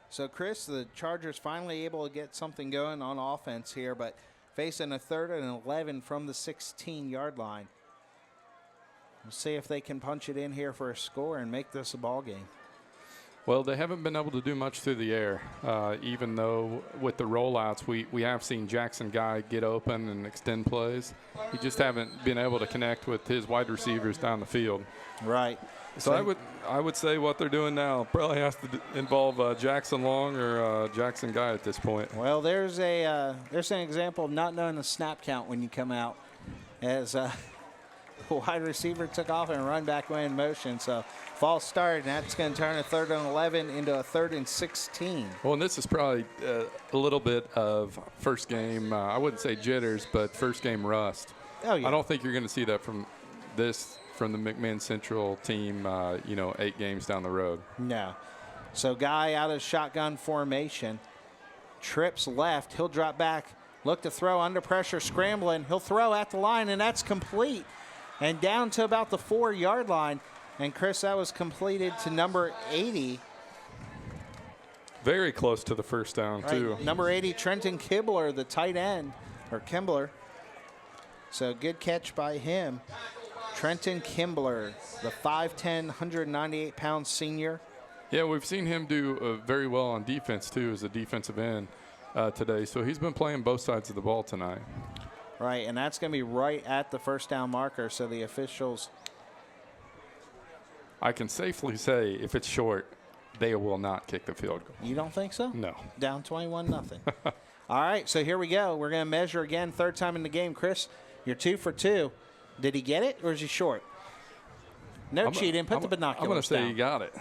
So, Chris, the Chargers finally able to get something going on offense here, but facing a 3rd and 11 from the 16-yard line. We'll see if they can punch it in here for a score and make this a ball game. Well, they haven't been able to do much through the air, even though with the rollouts, we have seen Jackson Guy get open and extend plays. He just haven't been able to connect with his wide receivers down the field. Right. So I would say what they're doing now probably has to involve Jackson Long or Jackson Guy at this point. Well, there's an example of not knowing the snap count when you come out, as wide receiver took off and run back way in motion. So false start, and that's going to turn a 3rd and 11 into a 3rd and 16. Well, and this is probably a little bit of first game, I wouldn't say jitters, but first game rust. Oh, yeah. I don't think you're going to see that from the McMinn Central team, 8 games down the road. No. So Guy out of shotgun formation, trips left. He'll drop back, look to throw under pressure, scrambling. He'll throw at the line, and that's complete. And down to about the 4-yard line. And, Chris, that was completed to number 80. Very close to the first down, Right. too. Number 80, Trenton Kibler, the tight end, or Kimbler. So good catch by him. Trenton Kimbler, the 5'10", 198-pound senior. Yeah, we've seen him do very well on defense, too, as a defensive end today. So he's been playing both sides of the ball tonight. Right, and that's going to be right at the first down marker, so the officials. I can safely say if it's short, they will not kick the field goal. You don't think so? No. Down 21-0. All right, so here we go. We're going to measure again, 3rd time in the game. Chris, you're 2 for 2. Did he get it, or is he short? No cheating. Put the binoculars down. I'm going to say he got it.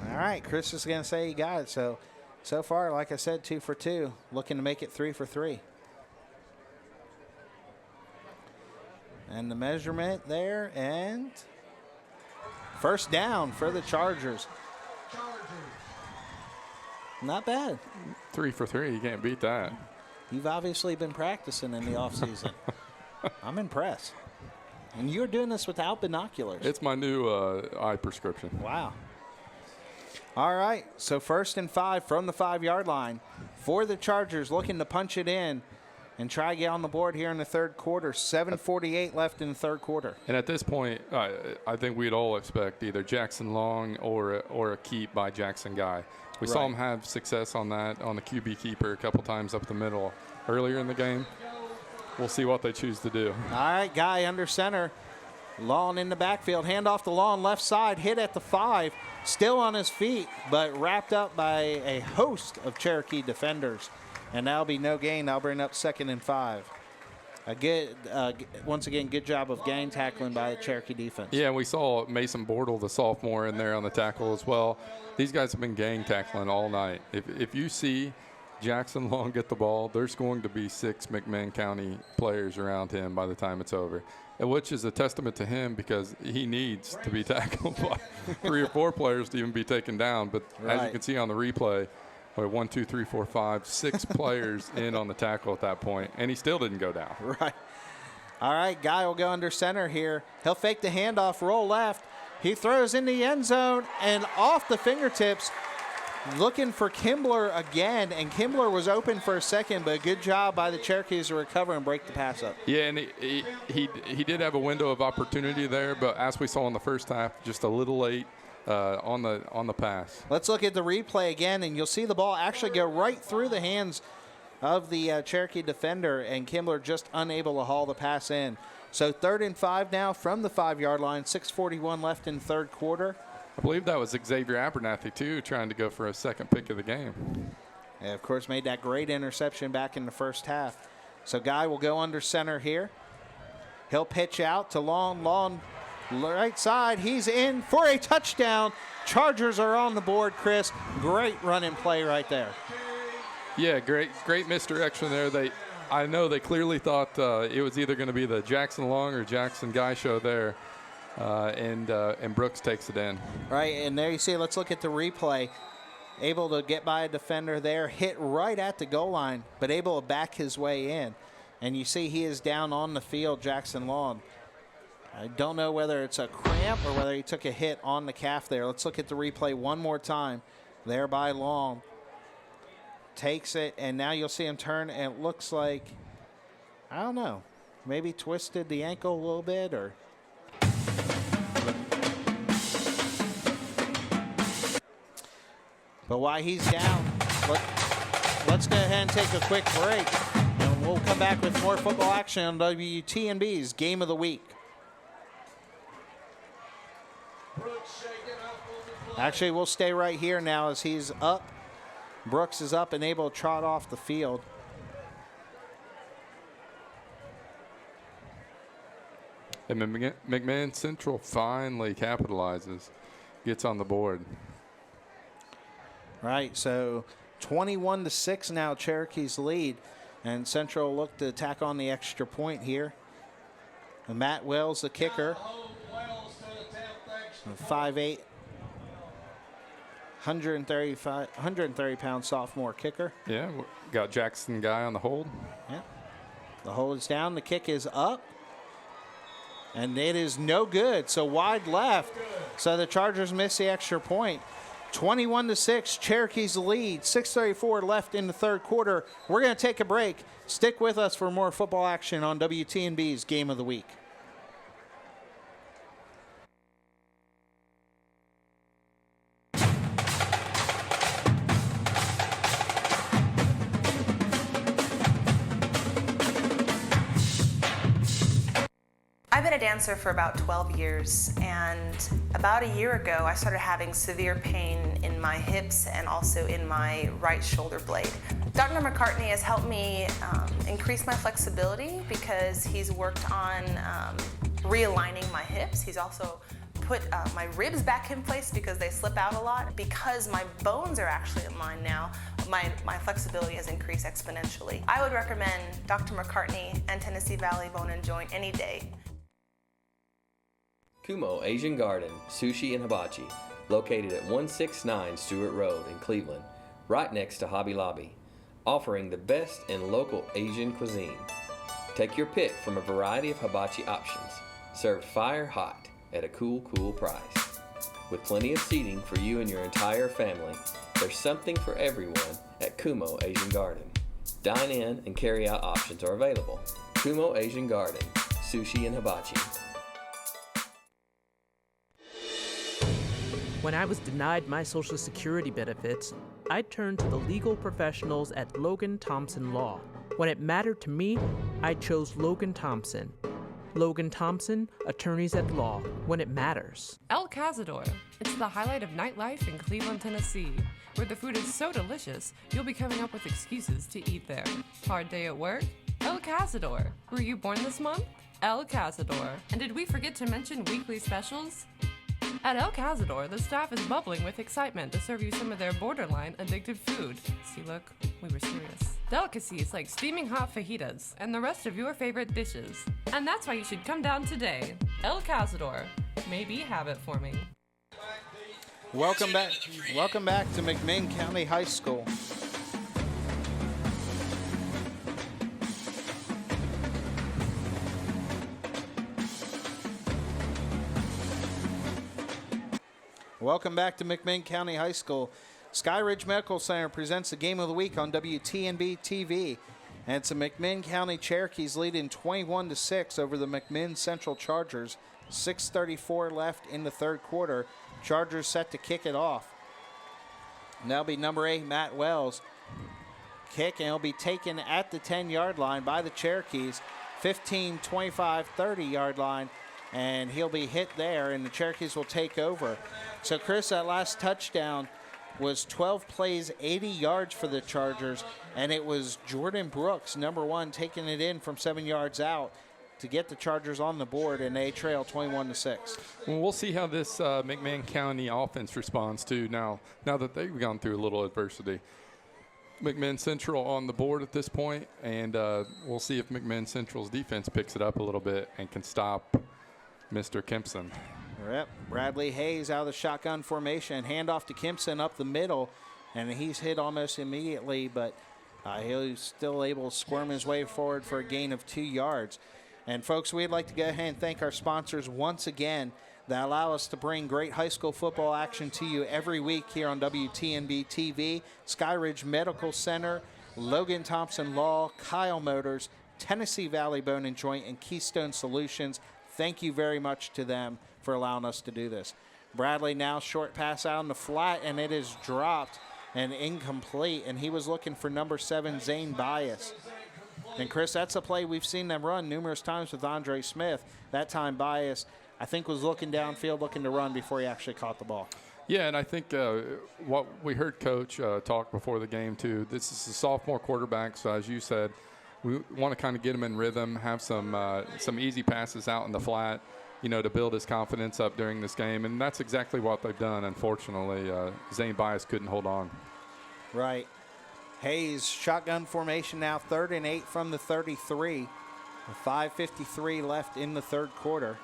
All right, Chris is going to say he got it. So far, like I said, 2 for 2. Looking to make it 3 for 3. And the measurement there, and first down for the Chargers. Not bad. 3 for 3. You can't beat that. You've obviously been practicing in the offseason. I'm impressed. And you're doing this without binoculars. It's my new eye prescription. Wow. All right, so 1st and 5 from the 5-yard line for the Chargers, looking to punch it in and try to get on the board here in the 3rd quarter. 7:48 left in the 3rd quarter. And at this point, I think we'd all expect either Jackson Long or a keep by Jackson Guy. We saw him have success on that, on the QB keeper a couple times up the middle earlier in the game. We'll see what they choose to do. All right, Guy under center. Long in the backfield. Handoff to Long, left side, hit at the 5. Still on his feet, but wrapped up by a host of Cherokee defenders. And that'll be no gain. That'll bring up 2nd and 5. Once again, good job of gang tackling by the Cherokee defense. Yeah, we saw Mason Bortle, the sophomore, in there on the tackle as well. These guys have been gang tackling all night. If you see Jackson Long get the ball, there's going to be 6 McMinn County players around him by the time it's over, which is a testament to him because he needs to be tackled by 3 or 4 players to even be taken down. But as you can see on the replay, 1, 2, 3, 4, 5, 6 players in on the tackle at that point, and he still didn't go down. Right. All right, Guy will go under center here. He'll fake the handoff, roll left. He throws in the end zone and off the fingertips, looking for Kimbler again, and Kimbler was open for a second, but good job by the Cherokees to recover and break the pass up. Yeah, and he did have a window of opportunity there, but as we saw in the first half, just a little late on the pass. Let's look at the replay again, and you'll see the ball actually go right through the hands of the Cherokee defender, and Kimbler just unable to haul the pass in. So 3rd and 5 now from the 5-yard line, 6:41 left in 3rd quarter. I believe that was Xavier Abernathy, too, trying to go for a 2nd pick of the game. And, of course, made that great interception back in the first half. So Guy will go under center here. He'll pitch out to Long, right side. He's in for a touchdown. Chargers are on the board, Chris. Great running play right there. Yeah, great misdirection there. I know they clearly thought it was either going to be the Jackson Long or Jackson Guy show there, and Brooks takes it in. Right, and there you see, let's look at the replay. Able to get by a defender there, hit right at the goal line, but able to back his way in. And you see he is down on the field, Jackson Long. I don't know whether it's a cramp or whether he took a hit on the calf there. Let's look at the replay one more time. There by Long. Takes it, and now you'll see him turn, and it looks like, I don't know, maybe twisted the ankle a little bit, or... But while he's down, let's go ahead and take a quick break. And we'll come back with more football action on WTNB's Game of the Week. Actually, we'll stay right here now as he's up. Brooks is up and able to trot off the field. And McMinn Central finally capitalizes, gets on the board. Right, so 21-6 now, Cherokees lead, and Central look to tack on the extra point here. And Matt Wells, the kicker, 5'8", 130-pound sophomore kicker. Yeah, got Jackson Guy on the hold. Yeah, the hold is down, the kick is up, and it is no good. So wide left, so the Chargers miss the extra point. 21-6, Cherokees lead, 6:34 left in the third quarter. We're going to take a break. Stick with us for more football action on WTNB's Game of the Week. I've been a dancer for about 12 years, and about a year ago I started having severe pain in my hips and also in my right shoulder blade. Dr. McCartney has helped me increase my flexibility because he's worked on realigning my hips. He's also put my ribs back in place because they slip out a lot. Because my bones are actually in line now, my flexibility has increased exponentially. I would recommend Dr. McCartney and Tennessee Valley Bone and Joint any day. Kumo Asian Garden, Sushi and Hibachi, located at 169 Stewart Road in Cleveland, right next to Hobby Lobby, offering the best in local Asian cuisine. Take your pick from a variety of hibachi options, served fire hot at a cool price. With plenty of seating for you and your entire family, there's something for everyone at Kumo Asian Garden. Dine in and carry out options are available. Kumo Asian Garden, Sushi and Hibachi. When I was denied my Social Security benefits, I turned to the legal professionals at Logan Thompson Law. When it mattered to me, I chose Logan Thompson. Logan Thompson, attorneys at law, when it matters. El Cazador. It's the highlight of nightlife in Cleveland, Tennessee, where the food is so delicious, you'll be coming up with excuses to eat there. Hard day at work? El Cazador. Were you born this month? El Cazador. And did we forget to mention weekly specials? At El Cazador, the staff is bubbling with excitement to serve you some of their borderline addictive food. See, look, we were serious. Delicacies like steaming hot fajitas and the rest of your favorite dishes. And that's why you should come down today. El Cazador. Maybe have it for me. Welcome back to McMinn County High School. Welcome back to McMinn County High School. Sky Ridge Medical Center presents the Game of the Week on WTNB TV. And it's the McMinn County Cherokees leading 21-6 over the McMinn Central Chargers. 6:34 left in the third quarter. Chargers set to kick it off. And that'll be number 8, Matt Wells. Kick, and it'll be taken at the 10-yard line by the Cherokees. 15, 25, 30-yard line. And he'll be hit there, and the Cherokees will take over. So, Chris, that last touchdown was 12 plays, 80 yards for the Chargers, and it was Jordan Brooks, number 1, taking it in from 7 yards out to get the Chargers on the board, and they trail 21-6. Well, we'll see how this McMinn County offense responds to now that they've gone through a little adversity. McMinn Central on the board at this point, and we'll see if McMinn Central's defense picks it up a little bit and can stop Mr. Kempson. Yep. Bradley Hayes out of the shotgun formation. Handoff to Kempson up the middle, and he's hit almost immediately, but he's still able to squirm his way forward for a gain of 2 yards. And, folks, we'd like to go ahead and thank our sponsors once again that allow us to bring great high school football action to you every week here on WTNB TV. Skyridge Medical Center, Logan Thompson Law, Kyle Motors, Tennessee Valley Bone and Joint, and Keystone Solutions. Thank you very much to them for allowing us to do this. Bradley now short pass out in the flat, and it is dropped and incomplete, and he was looking for number 7, Zane Bias. And, Chris, that's a play we've seen them run numerous times with Andre Smith. That time Bias, I think, was looking downfield, looking to run before he actually caught the ball. Yeah, and I think what we heard Coach talk before the game, too, this is a sophomore quarterback, so as you said, we want to kind of get him in rhythm, have some easy passes out in the flat, to build his confidence up during this game, and that's exactly what they've done. Unfortunately, Zane Bias couldn't hold on. Right. Hayes, shotgun formation now, 3rd and 8 from the 33. 5:53 left in the third quarter.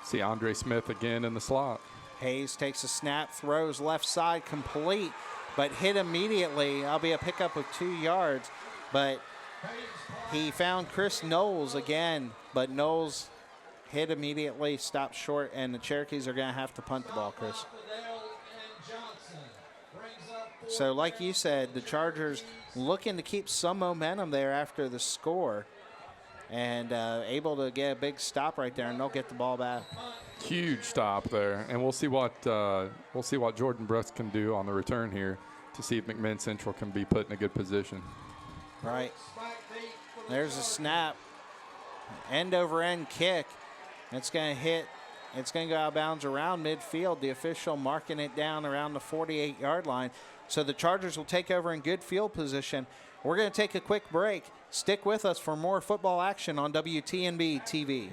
See Andre Smith again in the slot. Hayes takes a snap, throws left side, complete, but hit immediately. That'll be a pickup of 2 yards, but he found Chris Knowles again, but Knowles hit immediately, stopped short, and the Cherokees are going to have to punt the ball, Chris. So like you said, the Chargers looking to keep some momentum there after the score, and able to get a big stop right there, and they'll get the ball back. Huge stop there, and we'll see what Jordan Brooks can do on the return here to see if McMinn Central can be put in a good position. Right. There's a snap, end over end kick. It's going to hit. It's going to go out of bounds around midfield. The official marking it down around the 48-yard line. So the Chargers will take over in good field position. We're going to take a quick break. Stick with us for more football action on WTNB TV.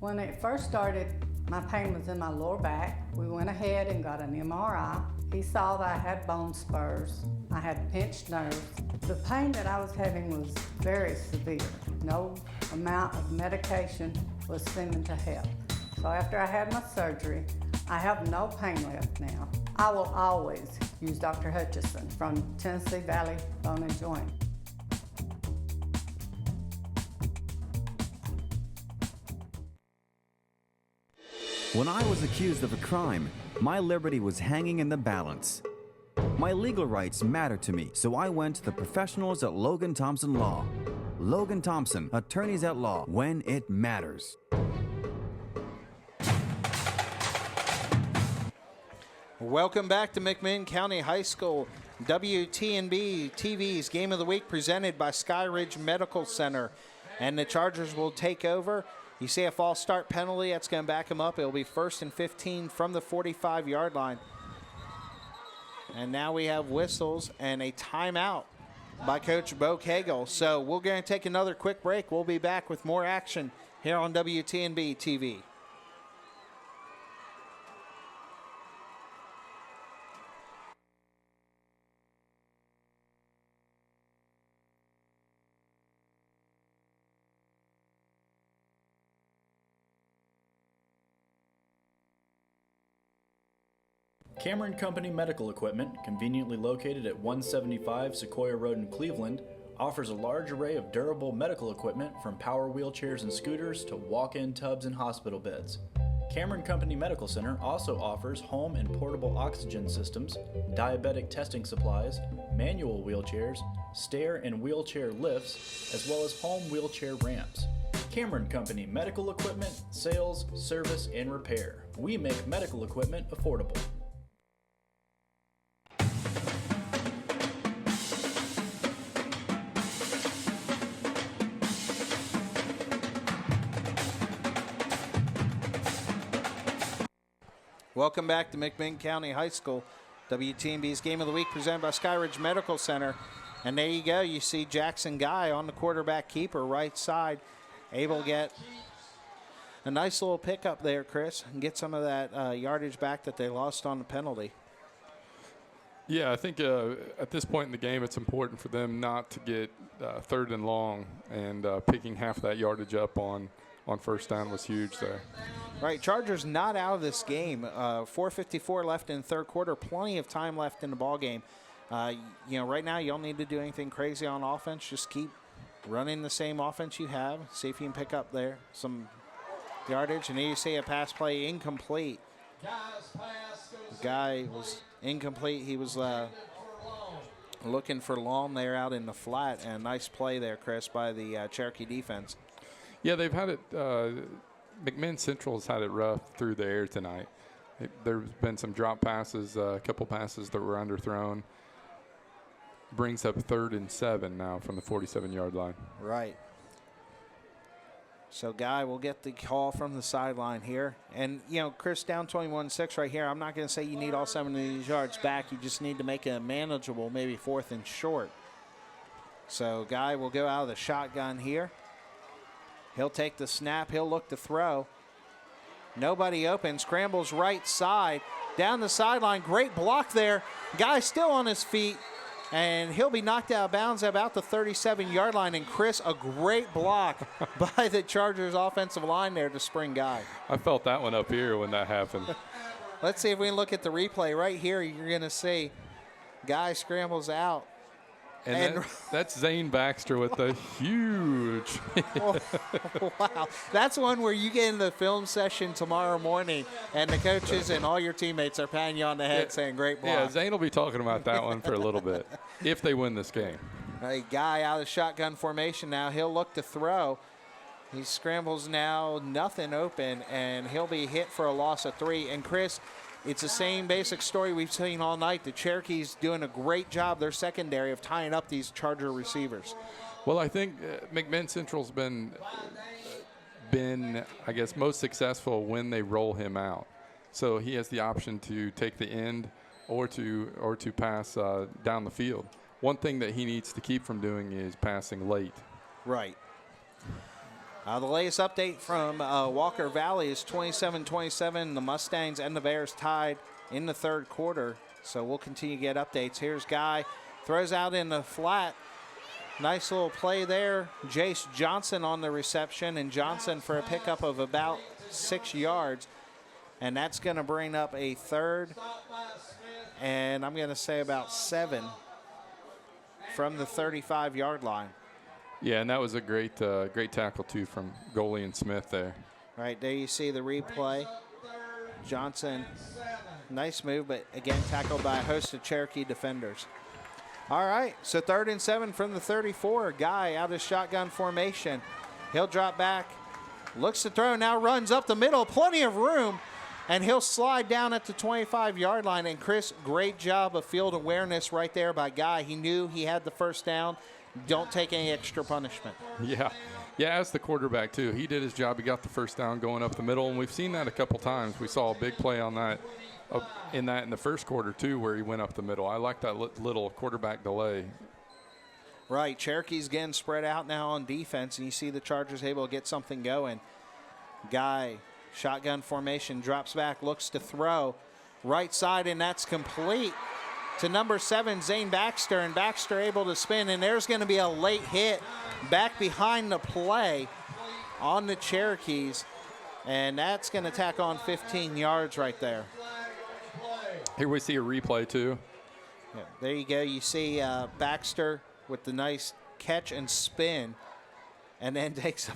When it first started, my pain was in my lower back. We went ahead and got an MRI. He saw that I had bone spurs. I had pinched nerves. The pain that I was having was very severe. No amount of medication was seeming to help. So after I had my surgery, I have no pain left now. I will always use Dr. Hutchison from Tennessee Valley Bone and Joint. When I was accused of a crime, my liberty was hanging in the balance. My legal rights matter to me, so I went to the professionals at Logan Thompson Law. Logan Thompson, attorneys at law, when it matters. Welcome back to McMinn County High School. WTNB TV's Game of the Week presented by Skyridge Medical Center. And the Chargers will take over. You see a false start penalty, that's going to back them up. It'll be 1st and 15 from the 45-yard line. And now we have whistles and a timeout by Coach Bo Cagle. So we're going to take another quick break. We'll be back with more action here on WTNB TV. Cameron Company Medical Equipment, conveniently located at 175 Sequoia Road in Cleveland, offers a large array of durable medical equipment from power wheelchairs and scooters to walk-in tubs and hospital beds. Cameron Company Medical Center also offers home and portable oxygen systems, diabetic testing supplies, manual wheelchairs, stair and wheelchair lifts, as well as home wheelchair ramps. Cameron Company Medical Equipment, sales, service, and repair. We make medical equipment affordable. Welcome back to McMinn County High School. WTNB's Game of the Week presented by Skyridge Medical Center. And there you go. You see Jackson Guy on the quarterback keeper, right side, able to get a nice little pickup there, Chris, and get some of that yardage back that they lost on the penalty. Yeah, I think at this point in the game, it's important for them not to get 3rd and long, and picking half that yardage up on first down was huge there. Right, Chargers not out of this game. 4:54 left in the third quarter. Plenty of time left in the ball game. Right now you don't need to do anything crazy on offense. Just keep running the same offense you have. See if you can pick up there some yardage. And then you see a pass play incomplete. The guy was incomplete. He was looking for long there out in the flat. And nice play there, Chris, by the Cherokee defense. Yeah, they've had it. McMinn Central has had it rough through the air tonight. There's been some drop passes, a couple passes that were underthrown. Brings up 3rd and 7 now from the 47-yard line. Right. So Guy will get the call from the sideline here. And, Chris, down 21-6 right here. I'm not going to say you need all 7 of these yards back. You just need to make it manageable, maybe 4th and short. So Guy will go out of the shotgun here. He'll take the snap. He'll look to throw. Nobody open. Scrambles right side. Down the sideline. Great block there. Guy still on his feet. And he'll be knocked out of bounds at about the 37-yard line. And, Chris, a great block by the Chargers offensive line there to spring Guy. I felt that one up here when that happened. Let's see if we can look at the replay. Right here, you're going to see Guy scrambles out. And that's Zane Baxter with the huge. Wow. That's one where you get in the film session tomorrow morning, and the coaches and all your teammates are patting you on the head saying, great block. Yeah, Zane will be talking about that one for a little bit if they win this game. A Guy out of shotgun formation now. He'll look to throw. He scrambles now, nothing open, and he'll be hit for a loss of 3. And, Chris, it's the same basic story we've seen all night. The Cherokees doing a great job, their secondary, of tying up these Charger receivers. Well, I think McMinn Central's been, I guess, most successful when they roll him out. So he has the option to take the end or to pass down the field. One thing that he needs to keep from doing is passing late. Right. The latest update from Walker Valley is 27-27. The Mustangs and the Bears tied in the third quarter. So we'll continue to get updates. Here's Guy. Throws out in the flat. Nice little play there. Jace Johnson on the reception. And Johnson for a pickup of about 6 yards. And that's going to bring up a third. And I'm going to say about 7 from the 35-yard line. Yeah, and that was a great tackle, too, from goalie and Smith there. Right, there you see the replay. Johnson, nice move, but again tackled by a host of Cherokee defenders. All right, so 3rd and 7 from the 34. Guy out of shotgun formation. He'll drop back, looks to throw, now runs up the middle, plenty of room, and he'll slide down at the 25-yard line. And, Chris, great job of field awareness right there by Guy. He knew he had the first down. Don't take any extra punishment. Yeah, as the quarterback, too. He did his job. He got the first down going up the middle, and we've seen that a couple times. We saw a big play on that in the first quarter, too, where he went up the middle. I like that little quarterback delay. Right, Cherokee's getting spread out now on defense, and you see the Chargers able to get something going. Guy, shotgun formation, drops back, looks to throw. Right side, and that's complete to number 7, Zane Baxter, and Baxter able to spin, and there's going to be a late hit back behind the play on the Cherokees, and that's going to tack on 15 yards right there. Here we see a replay, too. Yeah, there you go. You see Baxter with the nice catch and spin, and then takes a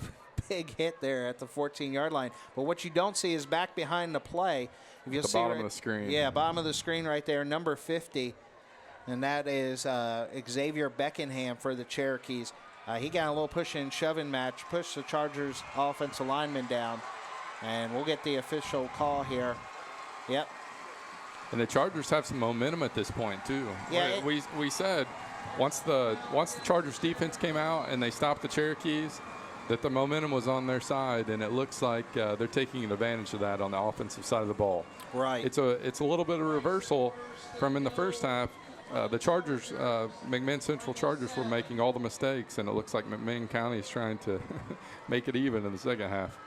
big hit there at the 14-yard line. But what you don't see is back behind the play. If you'll the see bottom of the screen. Yeah, bottom of the screen right there, number 50. And that is Xavier Beckenham for the Cherokees. He got a little push and shoving match, pushed the Chargers offensive lineman down. And we'll get the official call here. Yep. And the Chargers have some momentum at this point, too. Yeah, we said once the Chargers defense came out and they stopped the Cherokees, that the momentum was on their side, and it looks like they're taking advantage of that on the offensive side of the ball. Right. It's a little bit of reversal from in the first half. The Chargers, McMinn Central Chargers, were making all the mistakes, and it looks like McMinn County is trying to make it even in the second half.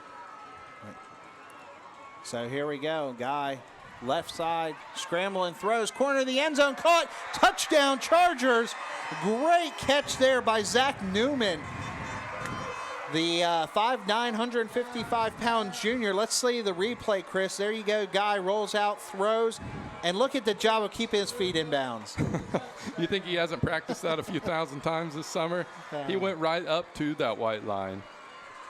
So here we go. Guy left side, scrambling, throws, corner of the end zone, caught, touchdown Chargers. Great catch there by Zach Newman. The 5'9", 155-pound junior. Let's see the replay, Chris. There you go. Guy rolls out, throws, and look at the job of keeping his feet in bounds. You think he hasn't practiced that a few thousand times this summer? He went right up to that white line.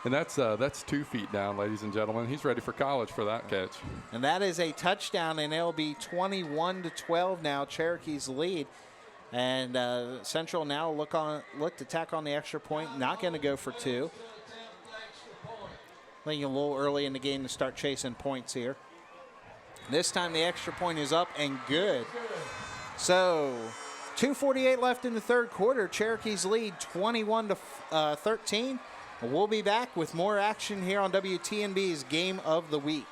And that's 2 feet down, ladies and gentlemen. He's ready for college for that catch. And that is a touchdown, and it'll be 21-12 now. Cherokees lead. And Central now look to tack on the extra point. Not going to go for 2. I think a little early in the game to start chasing points here. This time the extra point is up and good. So 2:48 left in the third quarter. Cherokees lead 21-13. We'll be back with more action here on WTNB's Game of the Week.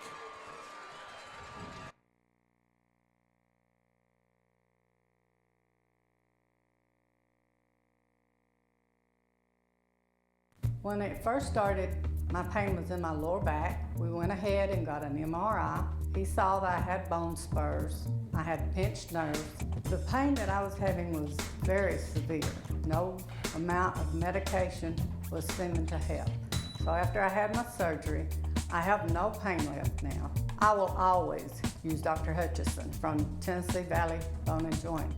When it first started, my pain was in my lower back. We went ahead and got an MRI. He saw that I had bone spurs. I had pinched nerves. The pain that I was having was very severe. No amount of medication was seeming to help. So after I had my surgery, I have no pain left now. I will always use Dr. Hutchison from Tennessee Valley Bone and Joint.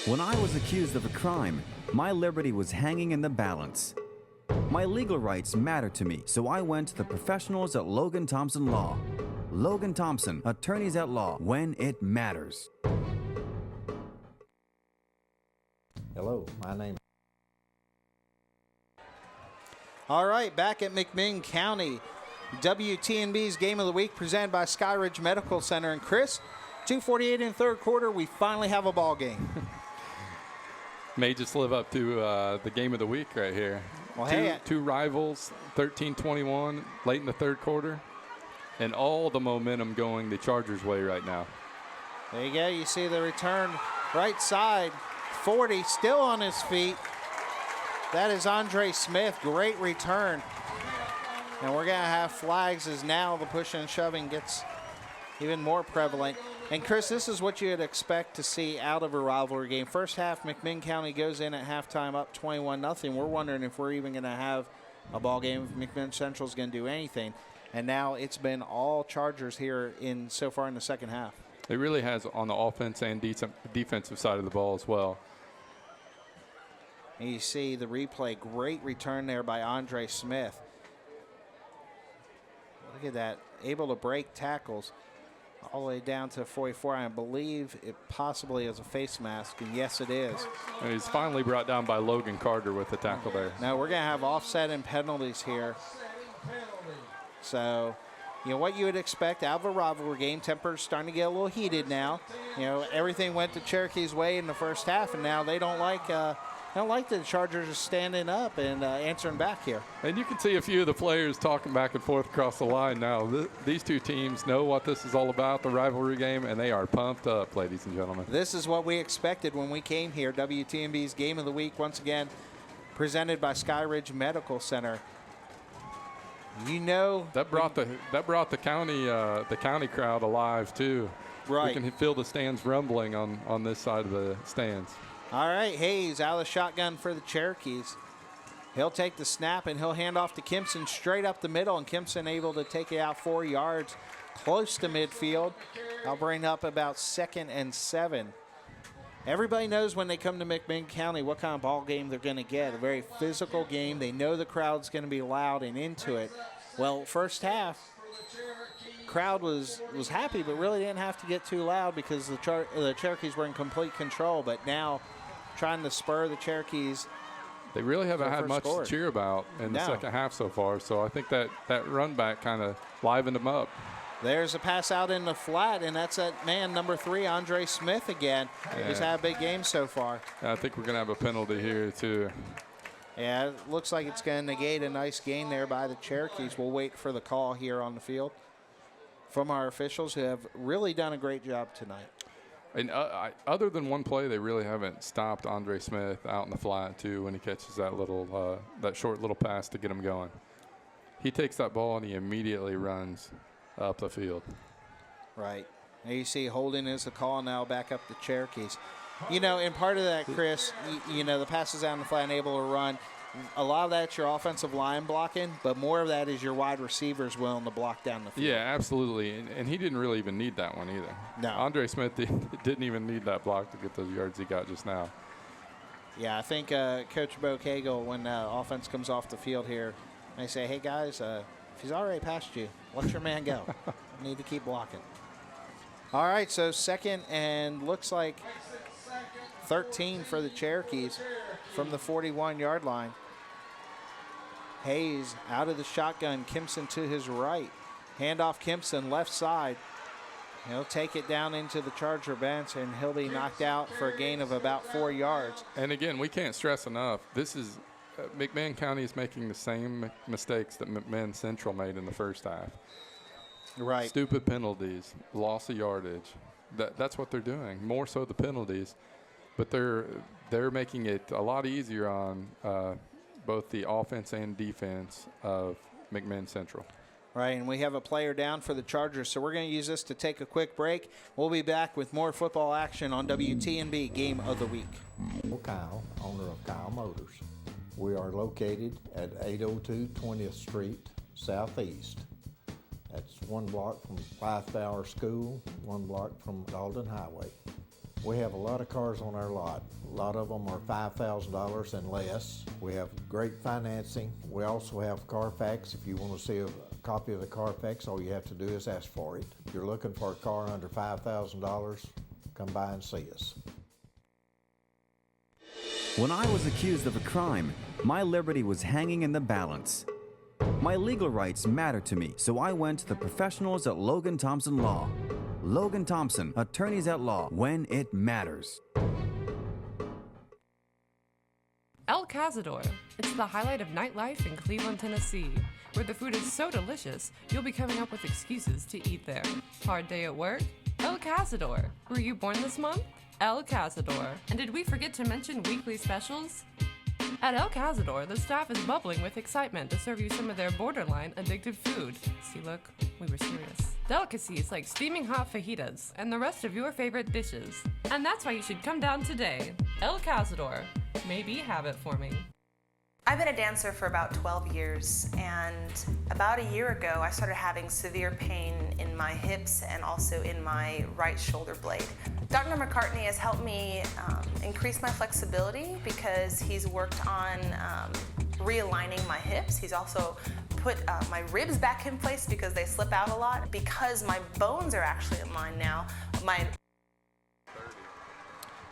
When I was accused of a crime, my liberty was hanging in the balance. My legal rights matter to me, so I went to the professionals at Logan Thompson Law. Logan Thompson, attorneys at law, when it matters. Hello, my name. All right, back at McMinn County. WTNB's Game of the Week presented by Skyridge Medical Center. And Chris, 2:48 in the third quarter, we finally have a ball game. May just live up to the Game of the Week right here. Well, two rivals, 13-21 late in the third quarter, and all the momentum going the Chargers' way right now. There you go. You see the return right side. 40 still on his feet. That is Andre Smith. Great return. And we're going to have flags as now the pushing and shoving gets even more prevalent. And Chris, this is what you'd expect to see out of a rivalry game. First half, McMinn County goes in at halftime up 21-0. We're wondering if we're even going to have a ball game, if McMinn Central is going to do anything. And now it's been all Chargers here so far in the second half. It really has on the offense and defensive side of the ball as well. And you see the replay, great return there by Andre Smith. Look at that, able to break tackles all the way down to 44. I believe it possibly is a face mask, and yes, it is. And he's finally brought down by Logan Carter with the tackle there. Now we're going to have offset and penalties here. So, you know, what you would expect out of a rivalry game. Temper's starting to get a little heated now. You know, everything went the Cherokees' way in the first half, and now they don't like the Chargers just standing up and answering back here. And you can see a few of the players talking back and forth across the line now. These two teams know what this is all about, the rivalry game, and they are pumped up, ladies and gentlemen. This is what we expected when we came here. WTNB's Game of the Week, once again, presented by Skyridge Medical Center. You know that brought the county crowd alive too. Right. We can feel the stands rumbling on this side of the stands. All right, Hayes out of the shotgun for the Cherokees. He'll take the snap and he'll hand off to Kimpson straight up the middle, and Kimpson able to take it out 4 yards close to midfield. I'll bring up about 2nd and 7. Everybody knows when they come to McMinn County what kind of ball game they're going to get. A very physical game. They know the crowd's going to be loud and into it. Well, first half, crowd was happy, but really didn't have to get too loud because the Cherokees were in complete control. But now, trying to spur the Cherokees. They really haven't had much to cheer about in the second half so far. So I think that run back kind of livened them up. There's a pass out in the flat, and that's that man, number 3, Andre Smith again. Yeah. He's had a big game so far. I think we're going to have a penalty here, too. Yeah, it looks like it's going to negate a nice gain there by the Cherokees. We'll wait for the call here on the field from our officials who have really done a great job tonight. And other than one play, they really haven't stopped Andre Smith out in the flat, too, when he catches that little that short little pass to get him going. He takes that ball and he immediately runs up the field. Right. Now you see holding is the call now back up the Cherokees. You know, and part of that, Chris, you know, the passes out in the flat and able to run, a lot of that's your offensive line blocking, but more of that is your wide receivers willing to block down the field. Yeah, absolutely. And he didn't really even need that one either. No. Andre Smith didn't even need that block to get those yards he got just now. Yeah, I think Coach Bo Cagle, when offense comes off the field here, they say, hey, guys, if he's already past you, let your man go. You need to keep blocking. All right, so second and looks like 13 for the Cherokees from the 41-yard line. Hayes out of the shotgun, Kimpson to his right. Handoff Kimpson, left side. He'll take it down into the Charger bench, and he'll be knocked out for a gain of about 4 yards. And again, we can't stress enough, this is McMinn County is making the same mistakes that McMinn Central made in the first half. Right. Stupid penalties, loss of yardage. That's what they're doing, more so the penalties. But they're making it a lot easier on both the offense and defense of McMinn Central. Right, and we have a player down for the Chargers, so we're going to use this to take a quick break. We'll be back with more football action on WTNB Game of the Week. Kyle, owner of Kyle Motors. We are located at 802 20th Street Southeast. That's 1 block from Blythe School, 1 block from Dalton Highway. We have a lot of cars on our lot. A lot of them are $5,000 and less. We have great financing. We also have Carfax. If you want to see a copy of the Carfax, all you have to do is ask for it. If you're looking for a car under $5,000, come by and see us. When I was accused of a crime, my liberty was hanging in the balance. My legal rights matter to me, so I went to the professionals at Logan Thompson Law. Logan Thompson, attorneys at law when it matters. El Cazador. It's the highlight of nightlife in Cleveland, Tennessee, where the food is so delicious, you'll be coming up with excuses to eat there. Hard day at work? El Cazador. Were you born this month? El Cazador. And did we forget to mention weekly specials? At El Cazador, the staff is bubbling with excitement to serve you some of their borderline addictive food. See, look, we were serious. Delicacies like steaming hot fajitas and the rest of your favorite dishes. And that's why you should come down today. El Cazador. Maybe have it for me. I've been a dancer for about 12 years, and about a year ago I started having severe pain in my hips and also in my right shoulder blade. Dr. McCartney has helped me increase my flexibility because he's worked on realigning my hips. He's also put my ribs back in place because they slip out a lot. Because my bones are actually in line now,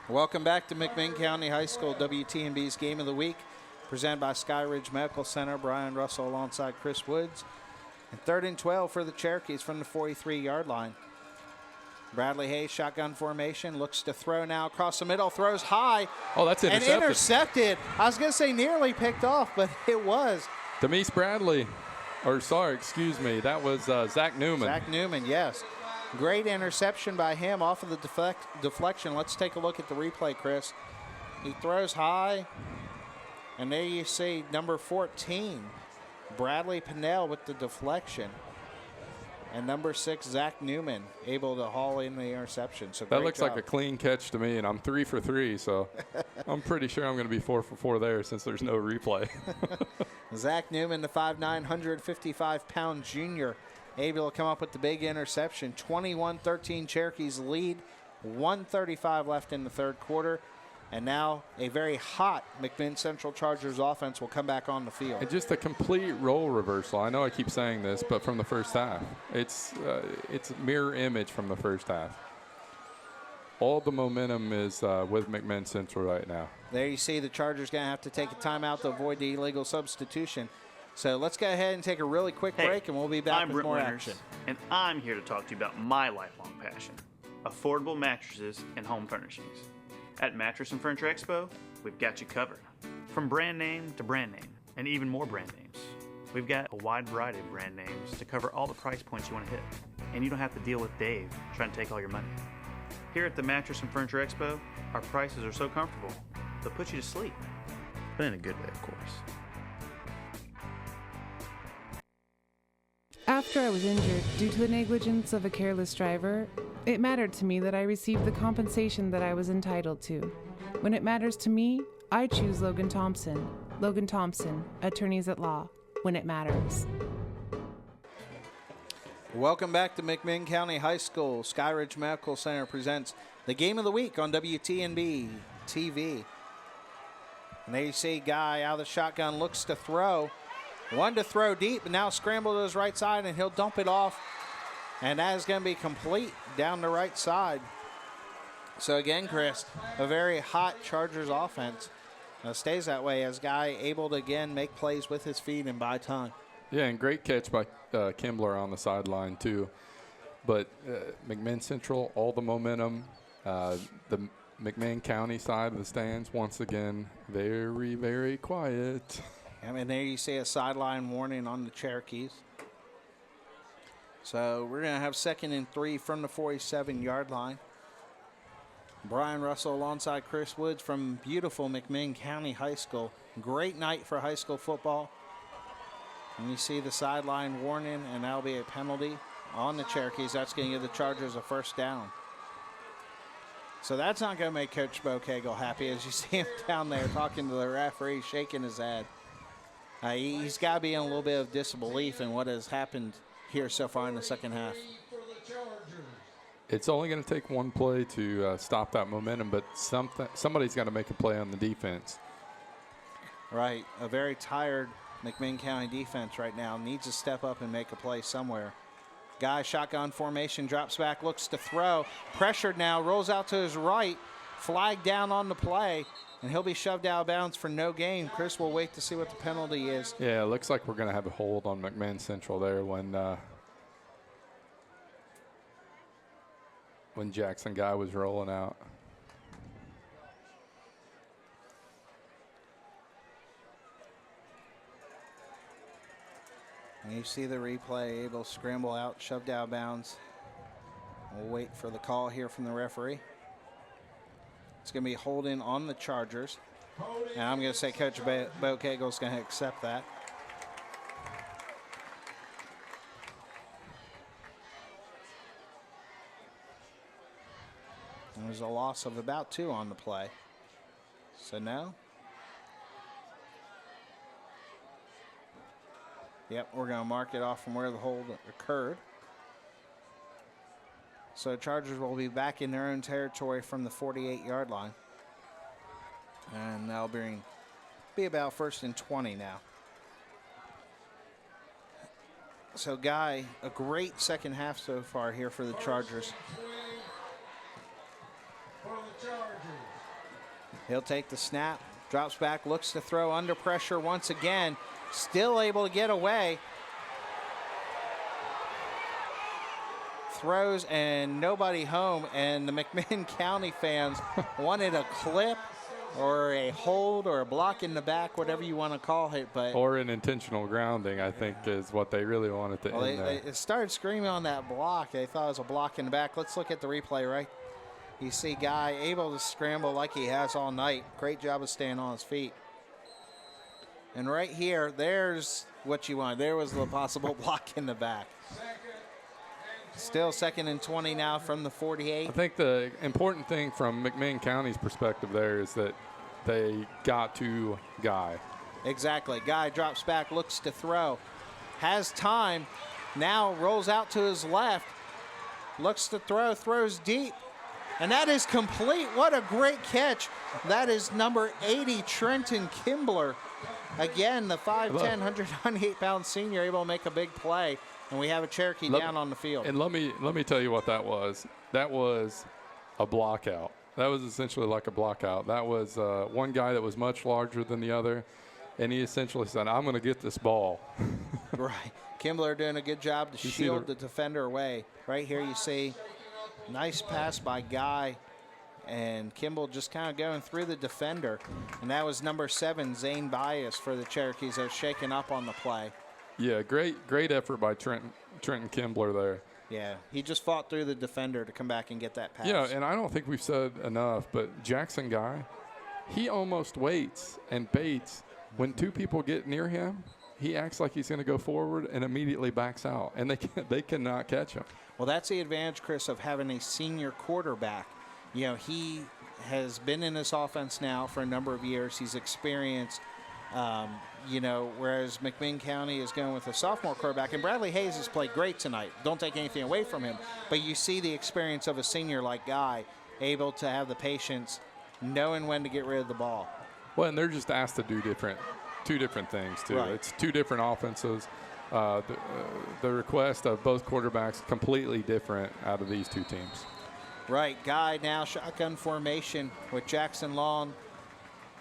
Welcome back to McMinn County High School, WTNB's Game of the Week, presented by Skyridge Medical Center. Brian Russell alongside Chris Woods. And 3rd and 12 for the Cherokees from the 43-yard line. Bradley Hayes, shotgun formation, looks to throw now across the middle, throws high. Oh, that's intercepted. And intercepted. I was going to say nearly picked off, but it was. Demise Bradley, excuse me, that was Zach Newman. Zach Newman, yes. Great interception by him off of the deflection. Let's take a look at the replay, Chris. He throws high, and there you see number 14, Bradley Pinnell with the deflection. And number 6, Zach Newman, able to haul in the interception. So that looks like a clean catch to me, and I'm 3 for 3, so I'm pretty sure I'm going to be 4 for 4 there since there's no replay. Zach Newman, the 5'9", 155-pound junior, able to come up with the big interception. 21-13 Cherokees lead. 1:35 left in the third quarter. And now a very hot McMinn Central Chargers offense will come back on the field. And just a complete role reversal. I know I keep saying this, but from the first half. It's a mirror image from the first half. All the momentum is with McMinn Central right now. There you see the Chargers going to have to take a timeout to avoid the illegal substitution. So let's go ahead and take a really quick break, and we'll be back with more action. And I'm here to talk to you about my lifelong passion, affordable mattresses and home furnishings. At Mattress and Furniture Expo, we've got you covered. From brand name to brand name, and even more brand names. We've got a wide variety of brand names to cover all the price points you want to hit. And you don't have to deal with Dave trying to take all your money. Here at the Mattress and Furniture Expo, our prices are so comfortable, they'll put you to sleep. But in a good way, of course. After I was injured due to the negligence of a careless driver, it mattered to me that I received the compensation that I was entitled to. When it matters to me, I choose Logan Thompson. Logan Thompson, attorneys at law, when it matters. Welcome back to McMinn County High School. Skyridge Medical Center presents the Game of the Week on WTNB TV. And there you see Guy out of the shotgun, looks to throw. One to throw deep, but now scramble to his right side, and he'll dump it off. And that is going to be complete down the right side. So again, Chris, a very hot Chargers offense. Stays that way as Guy able to, again, make plays with his feet and buy time. Yeah, and great catch by Kimbler on the sideline, too. But McMinn Central, all the momentum. The McMinn County side of the stands, once again, very, very quiet. I mean, there you see a sideline warning on the Cherokees. So we're going to have 2nd and 3 from the 47-yard line. Brian Russell alongside Chris Woods from beautiful McMinn County High School. Great night for high school football. And you see the sideline warning, and that'll be a penalty on the Cherokees. That's going to give the Chargers a first down. So that's not going to make Coach Bokegel happy as you see him down there talking to the referee, shaking his head. He's got to be in a little bit of disbelief in what has happened here so far in the second half. It's only going to take one play to stop that momentum, but somebody's got to make a play on the defense. Right. A very tired McMinn County defense right now needs to step up and make a play somewhere. Guy, shotgun formation, drops back, looks to throw. Pressured now, rolls out to his right. Flag down on the play, and he'll be shoved out of bounds for no gain. Chris will wait to see what the penalty is. Yeah, it looks like we're going to have a hold on McMinn Central there when Jackson Guy was rolling out. And you see the replay, able to scramble out, shoved out of bounds. We'll wait for the call here from the referee. It's going to be holding on the Chargers. And I'm going to say Coach Bokegel is going to accept that. And there's a loss of about 2 on the play. So now. Yep, we're going to mark it off from where the hold occurred. So Chargers will be back in their own territory from the 48-yard line. And that'll be about 1st and 20 now. So Guy, a great second half so far here for the Chargers. He'll take the snap, drops back, looks to throw under pressure once again. Still able to get away. Throws and nobody home, and the McMinn County fans wanted a clip or a hold or a block in the back, whatever you want to call it. But or an intentional grounding, I think, is what they really wanted to end there. They started screaming on that block. They thought it was a block in the back. Let's look at the replay, right? You see Guy able to scramble like he has all night. Great job of staying on his feet. And right here, there's what you want. There was the possible block in the back. Still 2nd and 20 now from the 48. I think the important thing from McMinn County's perspective there is that they got to Guy. Exactly. Guy drops back, looks to throw. Has time. Now rolls out to his left. Looks to throw, throws deep. And that is complete. What a great catch. That is number 80, Trenton Kimbler. Again, the 5'10", 198-pound senior able to make a big play. And we have a Cherokee down on the field. And let me tell you what that was. That was a block out. That was essentially like a block out. That was one guy that was much larger than the other, and he essentially said, I'm going to get this ball. Right. Kimbler doing a good job to shield the defender away. Right here you see nice pass by Guy, and Kimball just kind of going through the defender. And that was number 7, Zane Bias for the Cherokees. They're shaking up on the play. Yeah, great effort by Trenton Kimbler there. Yeah, he just fought through the defender to come back and get that pass. Yeah, and I don't think we've said enough, but Jackson Guy, he almost waits and baits. When two people get near him, he acts like he's going to go forward and immediately backs out, and they cannot catch him. Well, that's the advantage, Chris, of having a senior quarterback. You know, he has been in this offense now for a number of years. He's experienced, you know, whereas McMinn County is going with a sophomore quarterback. And Bradley Hayes has played great tonight. Don't take anything away from him. But you see the experience of a senior like Guy, able to have the patience, knowing when to get rid of the ball. Well, and they're just asked to do two different things, too. Right. It's two different offenses. The request of both quarterbacks completely different out of these two teams. Right, Guy now shotgun formation with Jackson Long.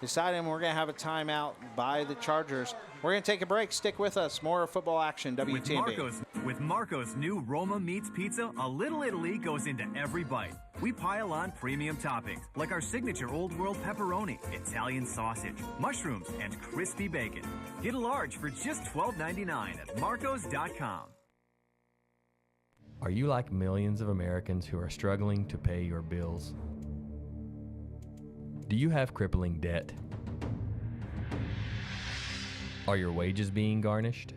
Deciding we're going to have a timeout by the Chargers. We're going to take a break. Stick with us. More football action, WTNB. With Marco's new Roma Meats Pizza, a little Italy goes into every bite. We pile on premium toppings, like our signature Old World pepperoni, Italian sausage, mushrooms, and crispy bacon. Get a large for just $12.99 at marcos.com. Are you like millions of Americans who are struggling to pay your bills? Do you have crippling debt? Are your wages being garnished?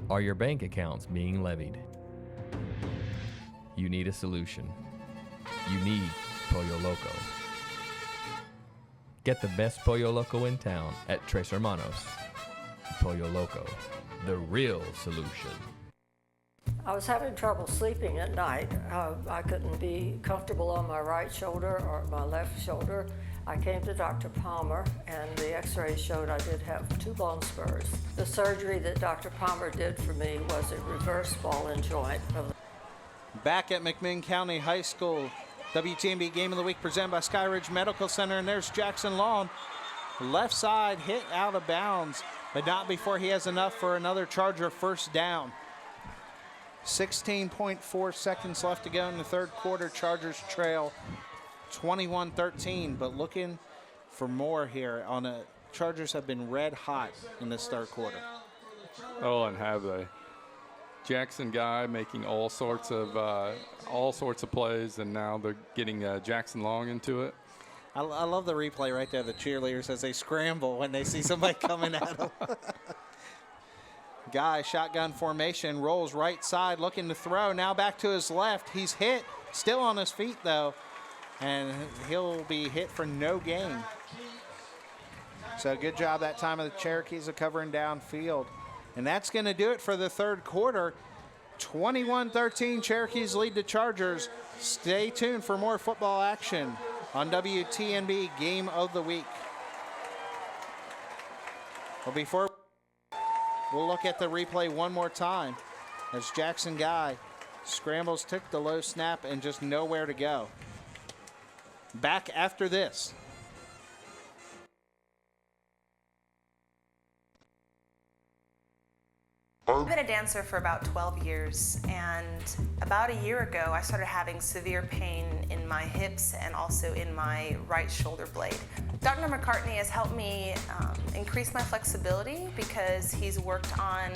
Are your bank accounts being levied? You need a solution. You need Pollo Loco. Get the best Pollo Loco in town at Tres Hermanos. Pollo Loco, the real solution. I was having trouble sleeping at night. I couldn't be comfortable on my right shoulder or my left shoulder. I came to Dr. Palmer, and the x-rays showed I did have 2 bone spurs. The surgery that Dr. Palmer did for me was a reverse ball and joint. Back at McMinn County High School, WTNB Game of the Week presented by Skyridge Medical Center, and there's Jackson Long. Left side hit out of bounds, but not before he has enough for another Charger first down. 16.4 seconds left to go in the third quarter. Chargers trail 21-13, but looking for more here. Chargers have been red hot in this third quarter. Oh, and have they? Jackson Guy making all sorts of plays, and now they're getting Jackson Long into it. I love the replay right there. The cheerleaders as they scramble when they see somebody coming at them. Guy, shotgun formation, rolls right side, looking to throw. Now back to his left. He's hit, still on his feet though, and he'll be hit for no gain. So good job that time of the Cherokees of covering downfield. And that's going to do it for the third quarter. 21-13, Cherokees lead the Chargers. Stay tuned for more football action on WTNB Game of the Week. Well, before we'll look at the replay one more time as Jackson Guy scrambles, took the low snap, and just nowhere to go. Back after this. I've been a dancer for about 12 years, and about a year ago I started having severe pain in my hips and also in my right shoulder blade. Dr. McCartney has helped me increase my flexibility because he's worked on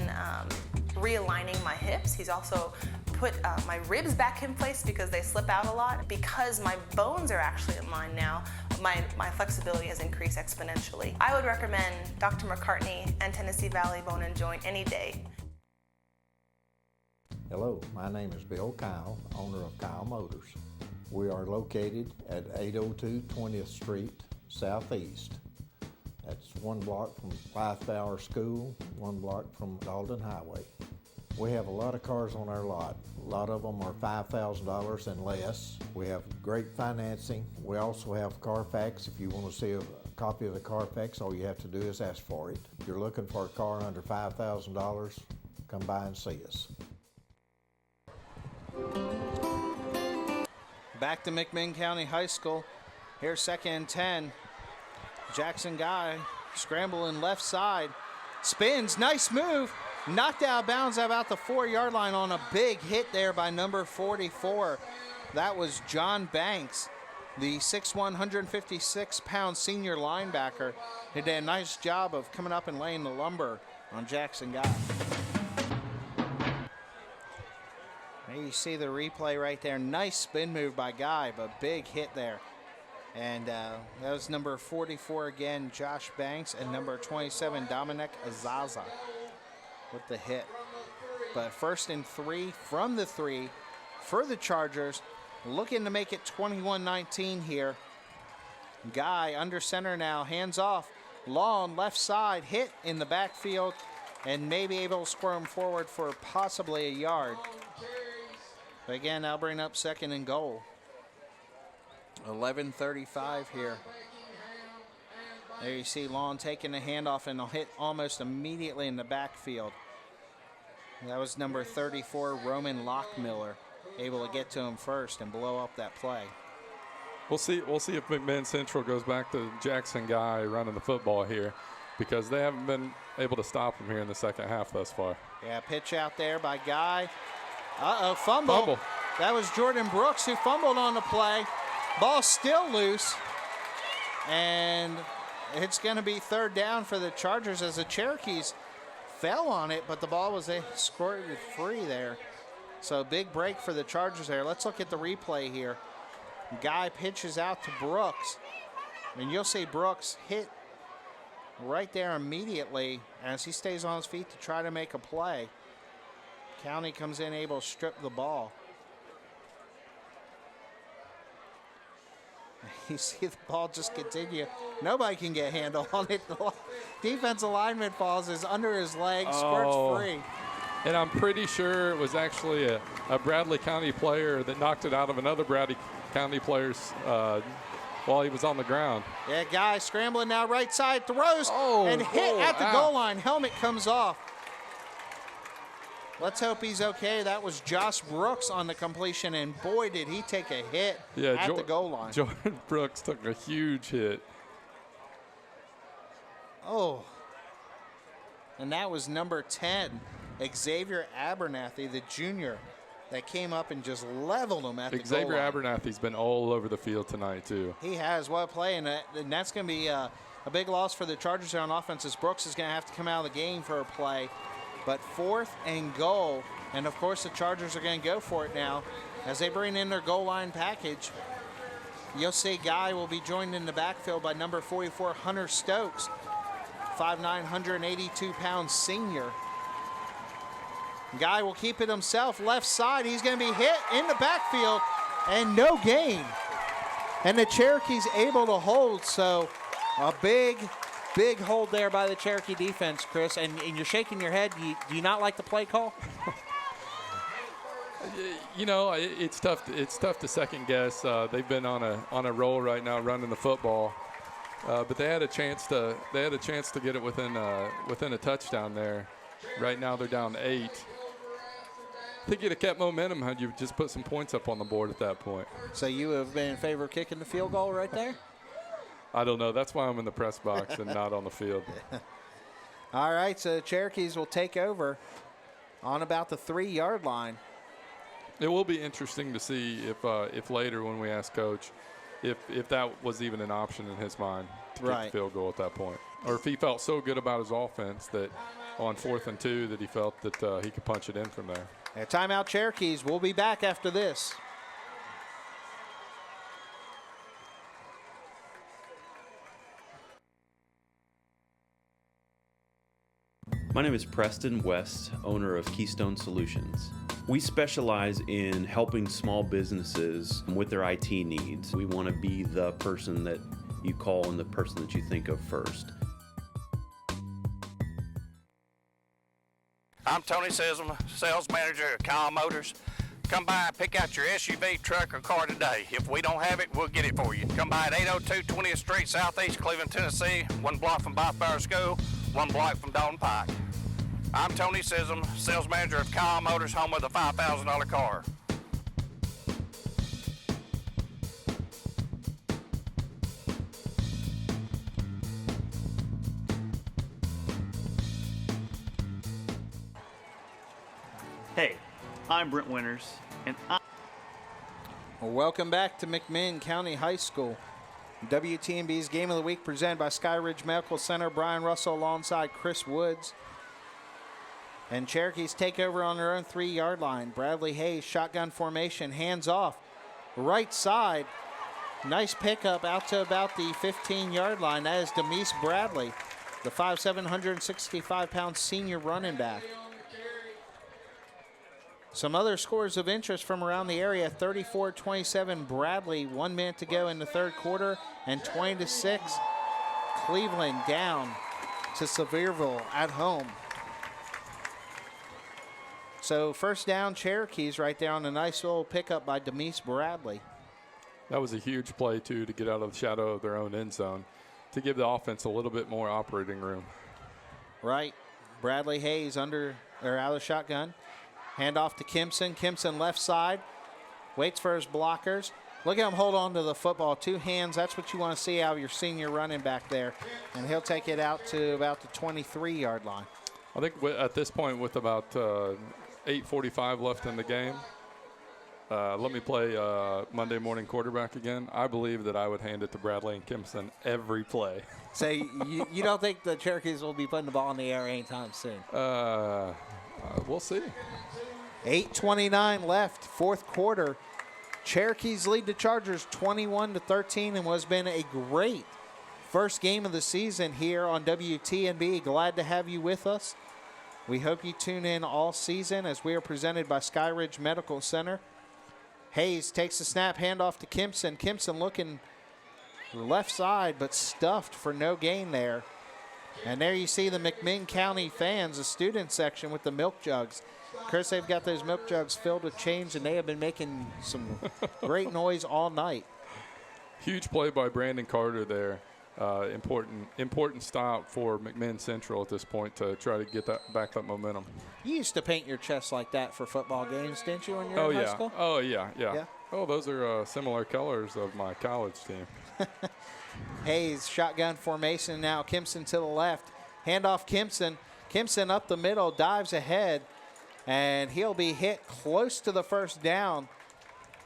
realigning my hips. He's also put my ribs back in place because they slip out a lot. Because my bones are actually in line now, my flexibility has increased exponentially. I would recommend Dr. McCartney and Tennessee Valley Bone and Joint any day. Hello, my name is Bill Kyle, owner of Kyle Motors. We are located at 802 20th Street Southeast. That's 1 block from Blythebauer School, 1 block from Dalton Highway. We have a lot of cars on our lot. A lot of them are $5,000 and less. We have great financing. We also have Carfax. If you want to see a copy of the Carfax, all you have to do is ask for it. If you're looking for a car under $5,000, come by and see us. Back to McMinn County High School. Here's 2nd and 10. Jackson Guy scrambling left side. Spins, nice move. Knocked out of bounds at about the 4-yard line on a big hit there by number 44. That was John Banks, the 6'1", 156-pound senior linebacker. He did a nice job of coming up and laying the lumber on Jackson Guy. There you see the replay right there. Nice spin move by Guy, but big hit there. And that was number 44 again, Josh Banks, and number 27, Dominic Azaza with the hit. But 1st and 3 from the 3 for the Chargers, looking to make it 21-19 here. Guy under center now, hands off. Law on left side, hit in the backfield, and maybe able to squirm forward for possibly a yard. But again, that'll bring up 2nd and goal. 11:35 here. There you see Long taking the handoff, and they'll hit almost immediately in the backfield. That was number 34, Roman Lockmiller, able to get to him first and blow up that play. We'll see if McMinn Central goes back to Jackson Guy running the football here, because they haven't been able to stop him here in the second half thus far. Yeah, pitch out there by Guy. Fumble. That was Jordan Brooks who fumbled on the play. Ball still loose, and it's going to be 3rd down for the Chargers as the Cherokees fell on it, but the ball was squirted free there. So big break for the Chargers there. Let's look at the replay here. Guy pitches out to Brooks, and you'll see Brooks hit right there immediately as he stays on his feet to try to make a play. County comes in able to strip the ball. You see the ball just continue. Nobody can get a handle on it. The defensive lineman falls, is under his leg, squirts free. And I'm pretty sure it was actually a Bradley County player that knocked it out of another Bradley County player's while he was on the ground. Yeah, Guy scrambling now, right side, throws, and hit at the goal line. Helmet comes off. Let's hope he's okay. That was Josh Brooks on the completion, and boy, did he take a hit at the goal line. Jordan Brooks took a huge hit. Oh. And that was number 10, Xavier Abernathy, the junior, that came up and just leveled him at the goal line. Xavier Abernathy's been all over the field tonight, too. He has. What a play, and that's going to be a big loss for the Chargers on offense, as Brooks is going to have to come out of the game for a play. But 4th and goal, and of course the Chargers are going to go for it now as they bring in their goal line package. You'll see Guy will be joined in the backfield by number 44, Hunter Stokes, 5'9", 182-pound senior. Guy will keep it himself, left side. He's going to be hit in the backfield, and no gain. And the Cherokees able to hold, so a big hold there by the Cherokee defense, Chris. And you're shaking your head. Do you not like the play call? You know, it's tough to second guess. They've been on a roll right now, running the football, but they had a chance to get it within a touchdown there. Right now they're down 8. I think you'd have kept momentum had you just put some points up on the board at that point. So you have been in favor of kicking the field goal right there? I don't know. That's why I'm in the press box and not on the field. All right, so the Cherokees will take over on about the 3-yard line. It will be interesting to see if later when we ask Coach if that was even an option in his mind to kick the field goal at that point. Or if he felt so good about his offense that on 4th and 2 that he felt that he could punch it in from there. Timeout Cherokees. We'll be back after this. My name is Preston West, owner of Keystone Solutions. We specialize in helping small businesses with their IT needs. We want to be the person that you call and the person that you think of first. I'm Tony Sism, sales manager at Kyle Motors. Come by and pick out your SUV, truck, or car today. If we don't have it, we'll get it for you. Come by at 802 20th Street, Southeast Cleveland, Tennessee, 1 block from Byfire School, 1 block from Dalton Pike. I'm Tony Sism, sales manager of Kyle Motors, home of the $5,000 car. Hey, I'm Brent Winters, and Welcome back to McMinn County High School. WTNB's Game of the Week presented by Skyridge Medical Center. Brian Russell alongside Chris Woods. And Cherokees take over on their own 3-yard line. Bradley Hayes, shotgun formation, hands off. Right side. Nice pickup out to about the 15-yard line. That is Demise Bradley, the 5'7", 165-pound senior running back. Some other scores of interest from around the area. 34-27 Bradley, 1 minute to go in the third quarter, and 20-6 Cleveland down to Sevierville at home. So first down Cherokees right there on a nice little pickup by Demise Bradley. That was a huge play, too, to get out of the shadow of their own end zone, to give the offense a little bit more operating room. Right. Bradley Hayes out of the shotgun. Hand off to Kimson. Kimson left side. Waits for his blockers. Look at him hold on to the football. 2 hands. That's what you want to see out of your senior running back there. And he'll take it out to about the 23-yard line. I think at this point, with about 8:45 left in the game, let me play Monday morning quarterback again. I believe that I would hand it to Bradley and Kimson every play. So you don't think the Cherokees will be putting the ball in the air anytime soon? We'll see. 8:29 left, fourth quarter. Cherokees lead the Chargers 21-13 and has been a great first game of the season here on WTNB. Glad to have you with us. We hope you tune in all season as we are presented by Skyridge Medical Center. Hayes takes the snap, handoff to Kimson. Kimson looking left side, but stuffed for no gain there. And there you see the McMinn County fans, the student section with the milk jugs. Chris, they've got those milk jugs filled with change, and they have been making some great noise all night. Huge play by Brandon Carter there. Important stop for McMinn Central at this point to try to get that back up momentum. You used to paint your chest like that for football games, didn't you, when you were in high school? Oh, yeah. Oh, those are similar colors of my college team. Hayes, shotgun formation now. Kimson to the left. Handoff Kimson. Kimson up the middle, dives ahead, and he'll be hit close to the first down.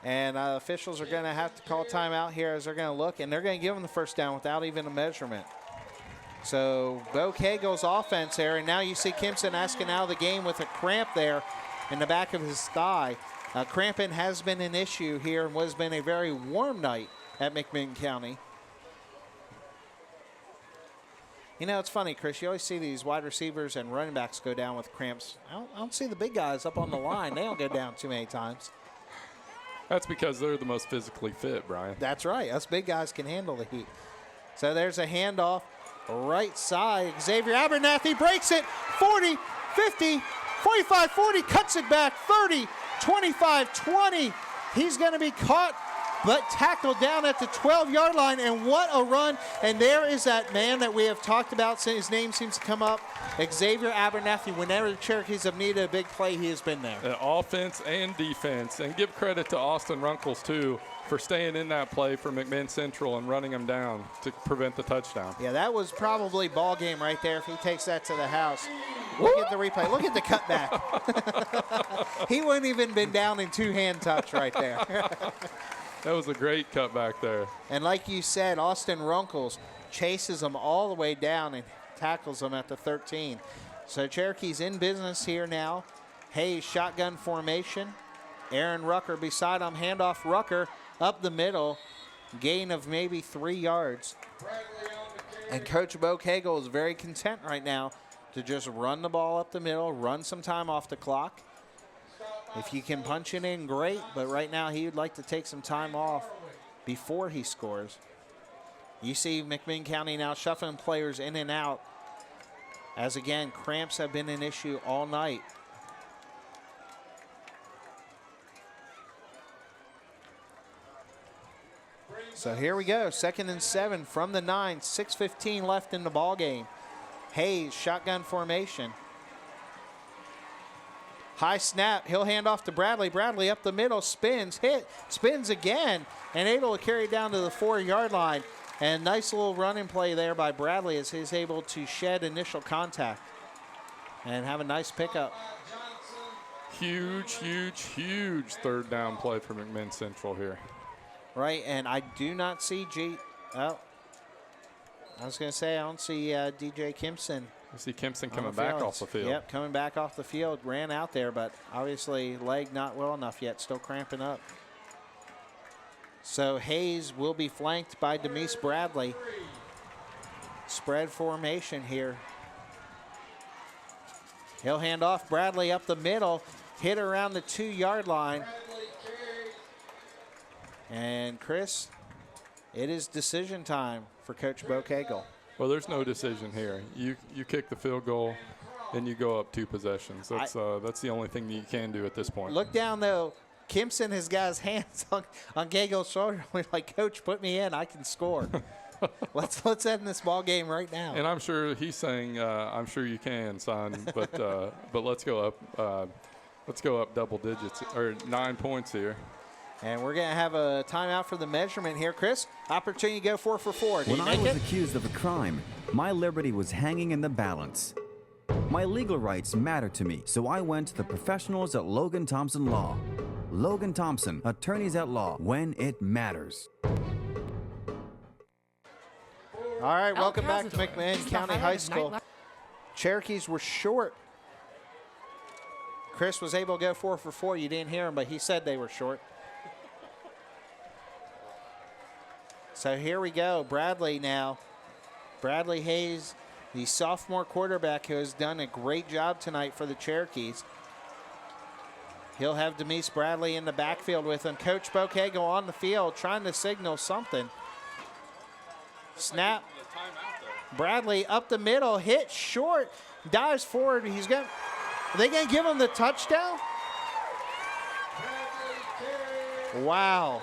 And officials are going to have to call timeout here as they're going to look, and they're going to give him the first down without even a measurement. So Bo Cagle's offense there, and now you see Kimson asking out of the game with a cramp there in the back of his thigh. Cramping has been an issue here and has been a very warm night at McMinn County. You know, it's funny, Chris, you always see these wide receivers and running backs go down with cramps. I don't see the big guys up on the line. They don't go down too many times. That's because they're the most physically fit, Brian. That's right. Us big guys can handle the heat. So there's a handoff. Right side. Xavier Abernathy breaks it. 40, 50, 45, 40. Cuts it back. 30, 25, 20. He's going to be caught, but tackled down at the 12-yard line. And what a run. And there is that man that we have talked about. His name seems to come up. Xavier Abernathy. Whenever the Cherokees have needed a big play, he has been there. Offense and defense. And give credit to Austin Runkles, too, for staying in that play for McMinn Central and running him down to prevent the touchdown. Yeah, that was probably ball game right there if he takes that to the house. Look at the replay. Look at the cutback. He wouldn't even been down in two-hand touch right there. That was a great cutback there. And like you said, Austin Runkles chases him all the way down and tackles him at the 13. So Cherokees in business here now. Hayes, shotgun formation. Aaron Rucker beside him. Handoff Rucker up the middle. Gain of maybe 3 yards. And Coach Bo Cagle is very content right now to just run the ball up the middle, run some time off the clock. If you can punch it in, great, but right now he would like to take some time off before he scores. You see McMinn County now shuffling players in and out as, again, cramps have been an issue all night. So here we go, 2nd and 7 from the 9, 6:15 left in the ball game. Hayes, shotgun formation. High snap, he'll hand off to Bradley. Bradley up the middle, spins, hit, spins again, and able to carry it down to the 4-yard line. And nice little running play there by Bradley as he's able to shed initial contact and have a nice pickup. Huge, huge, huge third down play for McMinn Central here. Right, and I do not see I was going to say I don't see DJ Kimson You see Kempson coming back off the field. Yep, coming back off the field. Ran out there, but obviously leg not well enough yet. Still cramping up. So Hayes will be flanked by Demise Bradley. Spread formation here. He'll hand off. Bradley up the middle. Hit around the 2-yard line. And Chris, it is decision time for Coach Bo Cagle. Well, there's no decision here. You kick the field goal, then you go up 2 possessions. That's the only thing that you can do at this point. Look down, though. Kempson has got his hands on Cagle's shoulder. We're like, Coach, put me in. I can score. let's end this ball game right now. And I'm sure he's saying, I'm sure you can, son, but let's go up. Let's go up double digits, or 9 points here. And we're going to have a timeout for the measurement here. Chris, opportunity to go 4 for 4. When I was accused of a crime, my liberty was hanging in the balance. My legal rights matter to me, so I went to the professionals at Logan Thompson Law. Logan Thompson, attorneys at law, when it matters. All right, welcome back to McMinn County High School. Cherokees were short. Chris was able to go 4 for 4. You didn't hear him, but he said they were short. So here we go. Bradley now. Bradley Hayes, the sophomore quarterback who has done a great job tonight for the Cherokees. He'll have Demise Bradley in the backfield with him. Coach Bo Cagle on the field trying to signal something. Snap. Bradley up the middle, hit short, dives forward. Are they going to give him the touchdown? Wow.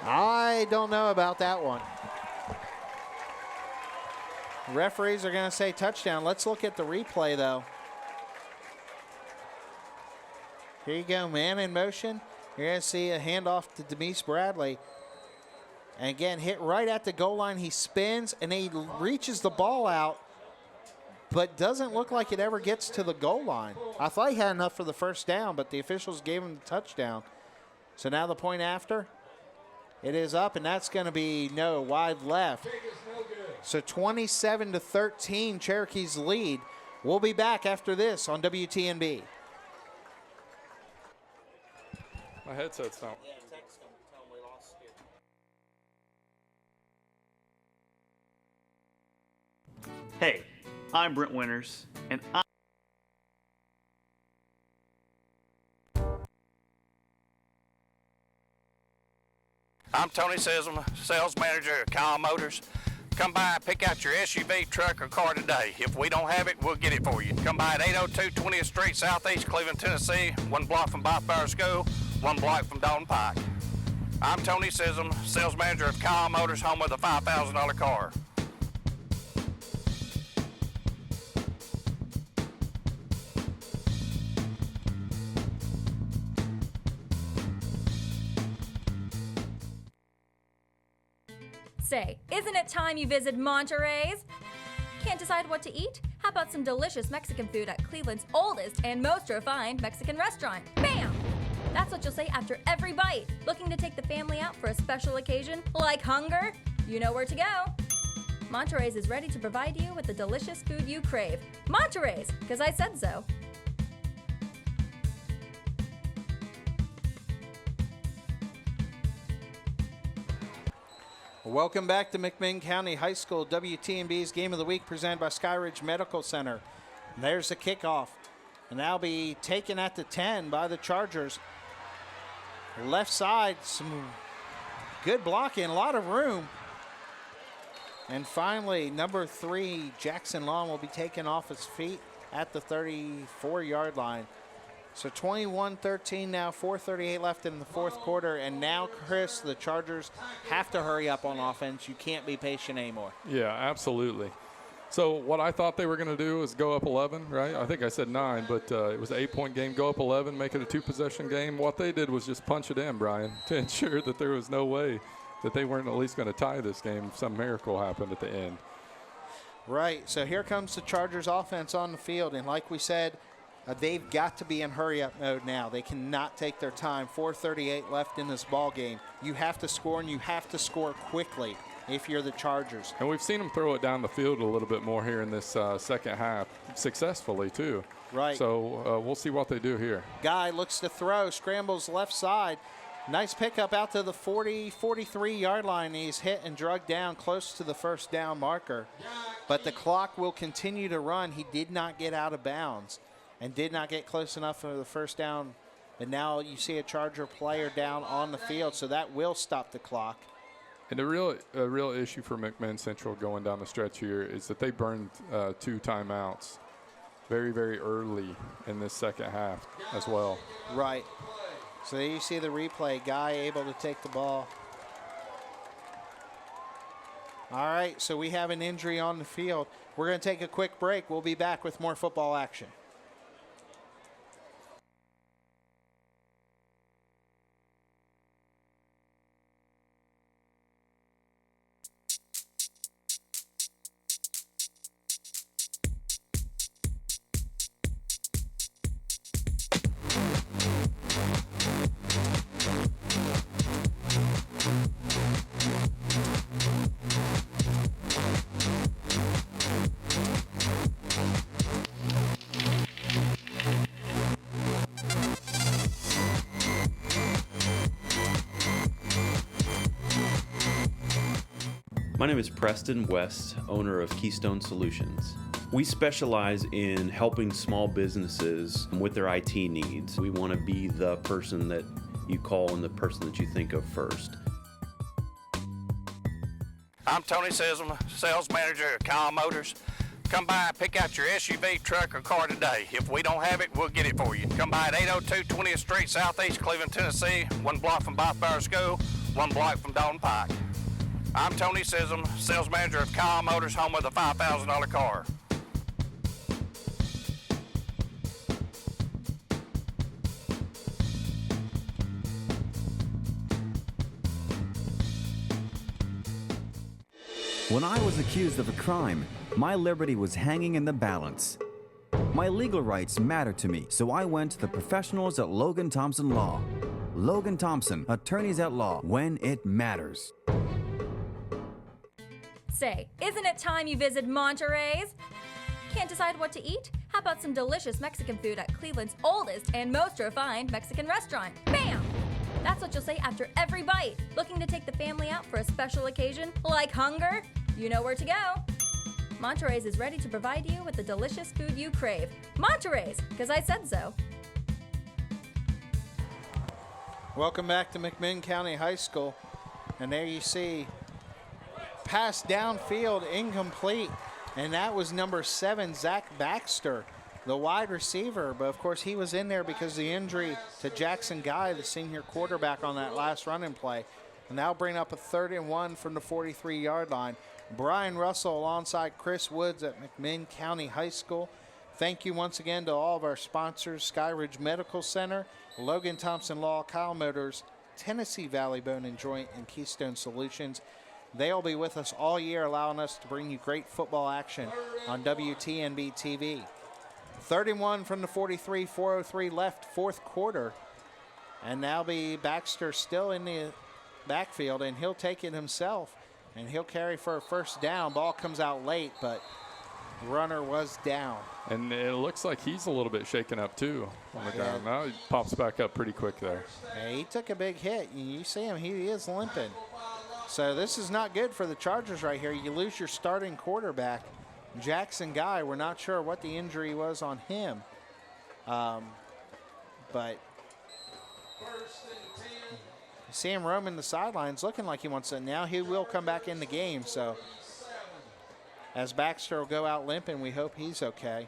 I don't know about that one. Referees are going to say touchdown. Let's look at the replay, though. Here you go, man in motion. You're going to see a handoff to Demise Bradley. And again, hit right at the goal line. He spins, and he reaches the ball out, but doesn't look like it ever gets to the goal line. I thought he had enough for the first down, but the officials gave him the touchdown. So now the point after, it is up, and that's going to be no, wide left. So 27-13, Cherokees lead. We'll be back after this on WTNB. My headset's not. Hey, I'm Brent Winters, and I'm Tony Sism, sales manager at Kyle Motors. Come by and pick out your SUV, truck, or car today. If we don't have it, we'll get it for you. Come by at 802 20th Street, Southeast Cleveland, Tennessee, 1 block from Bob Power School, 1 block from Dalton Pike. I'm Tony Sism, sales manager of Kyle Motors, home of the $5,000 car. Say, isn't it time you visit Monterey's? Can't decide what to eat? How about some delicious Mexican food at Cleveland's oldest and most refined Mexican restaurant? Bam! That's what you'll say after every bite. Looking to take the family out for a special occasion, like hunger? You know where to go. Monterey's is ready to provide you with the delicious food you crave. Monterey's, because I said so. Welcome back to McMinn County High School. WTNB's Game of the Week presented by Skyridge Medical Center. And there's the kickoff. And that'll be taken at the 10 by the Chargers. Left side, some good blocking, a lot of room. And finally, number 3, Jackson Long, will be taken off his feet at the 34-yard line. So 21-13 now, 4:38 left in the fourth quarter. And now, Chris, the Chargers have to hurry up on offense. You can't be patient anymore. Yeah, absolutely. So what I thought they were going to do is go up 11, right? I think I said 9, but it was an 8-point game. Go up 11, make it a 2-possession game. What they did was just punch it in, Brian, to ensure that there was no way that they weren't at least going to tie this game if some miracle happened at the end. Right, so here comes the Chargers offense on the field. And like we said, they've got to be in hurry-up mode now. They cannot take their time. 4:38 left in this ball game. You have to score, and you have to score quickly. if you're the Chargers. And we've seen them throw it down the field a little bit more here in this second half, successfully too. Right. So we'll see what they do here. Guy looks to throw, scrambles left side. Nice pickup out to the 40, 43-yard line. He's hit and drugged down close to the first down marker. But the clock will continue to run. He did not get out of bounds and did not get close enough for the first down. And now you see a Charger player down on the field, so that will stop the clock. And the real issue for McMinn Central going down the stretch here is that they burned 2 timeouts very, very early in this second half as well. Right. So there you see the replay. Guy able to take the ball. All right, so we have an injury on the field. We're going to take a quick break. We'll be back with more football action. My name is Preston West, owner of Keystone Solutions. We specialize in helping small businesses with their IT needs. We want to be the person that you call and the person that you think of first. I'm Tony Sism, sales manager at Kyle Motors. Come by and pick out your SUV, truck, or car today. If we don't have it, we'll get it for you. Come by at 802 20th Street, Southeast Cleveland, Tennessee, 1 block from Bothbauer School, 1 block from Dalton Pike. I'm Tony Sism, sales manager of Kyle Motors, home of the $5,000 car. When I was accused of a crime, my liberty was hanging in the balance. My legal rights mattered to me, so I went to the professionals at Logan Thompson Law. Logan Thompson, attorneys at law when it matters. Say, isn't it time you visit Monterey's? Can't decide what to eat? How about some delicious Mexican food at Cleveland's oldest and most refined Mexican restaurant? Bam! That's what you'll say after every bite. Looking to take the family out for a special occasion, like hunger? You know where to go. Monterey's is ready to provide you with the delicious food you crave. Monterey's, because I said so. Welcome back to McMinn County High School. And there you see pass downfield, incomplete. And that was number 7, Zach Baxter, the wide receiver. But, of course, he was in there because of the injury to Jackson Guy, the senior quarterback, on that last running play. And that'll bring up a 3rd and 1 from the 43-yard line. Brian Russell alongside Chris Woods at McMinn County High School. Thank you once again to all of our sponsors, Skyridge Medical Center, Logan Thompson Law, Kyle Motors, Tennessee Valley Bone and Joint, and Keystone Solutions. They'll be with us all year, allowing us to bring you great football action on WTNB TV. 31 from the 43, 4:03 left, 4th quarter. And now be Baxter still in the backfield, and he'll take it himself. And he'll carry for a first down. Ball comes out late, but the runner was down. And it looks like he's a little bit shaken up, too, on the ground. Now he pops back up pretty quick there. Yeah, he took a big hit. You see him, he is limping. So this is not good for the Chargers right here. You lose your starting quarterback, Jackson Guy. We're not sure what the injury was on him. But you see him roaming the sidelines, looking like he wants it. Now he will come back in the game. So as Baxter will go out limping, we hope he's okay.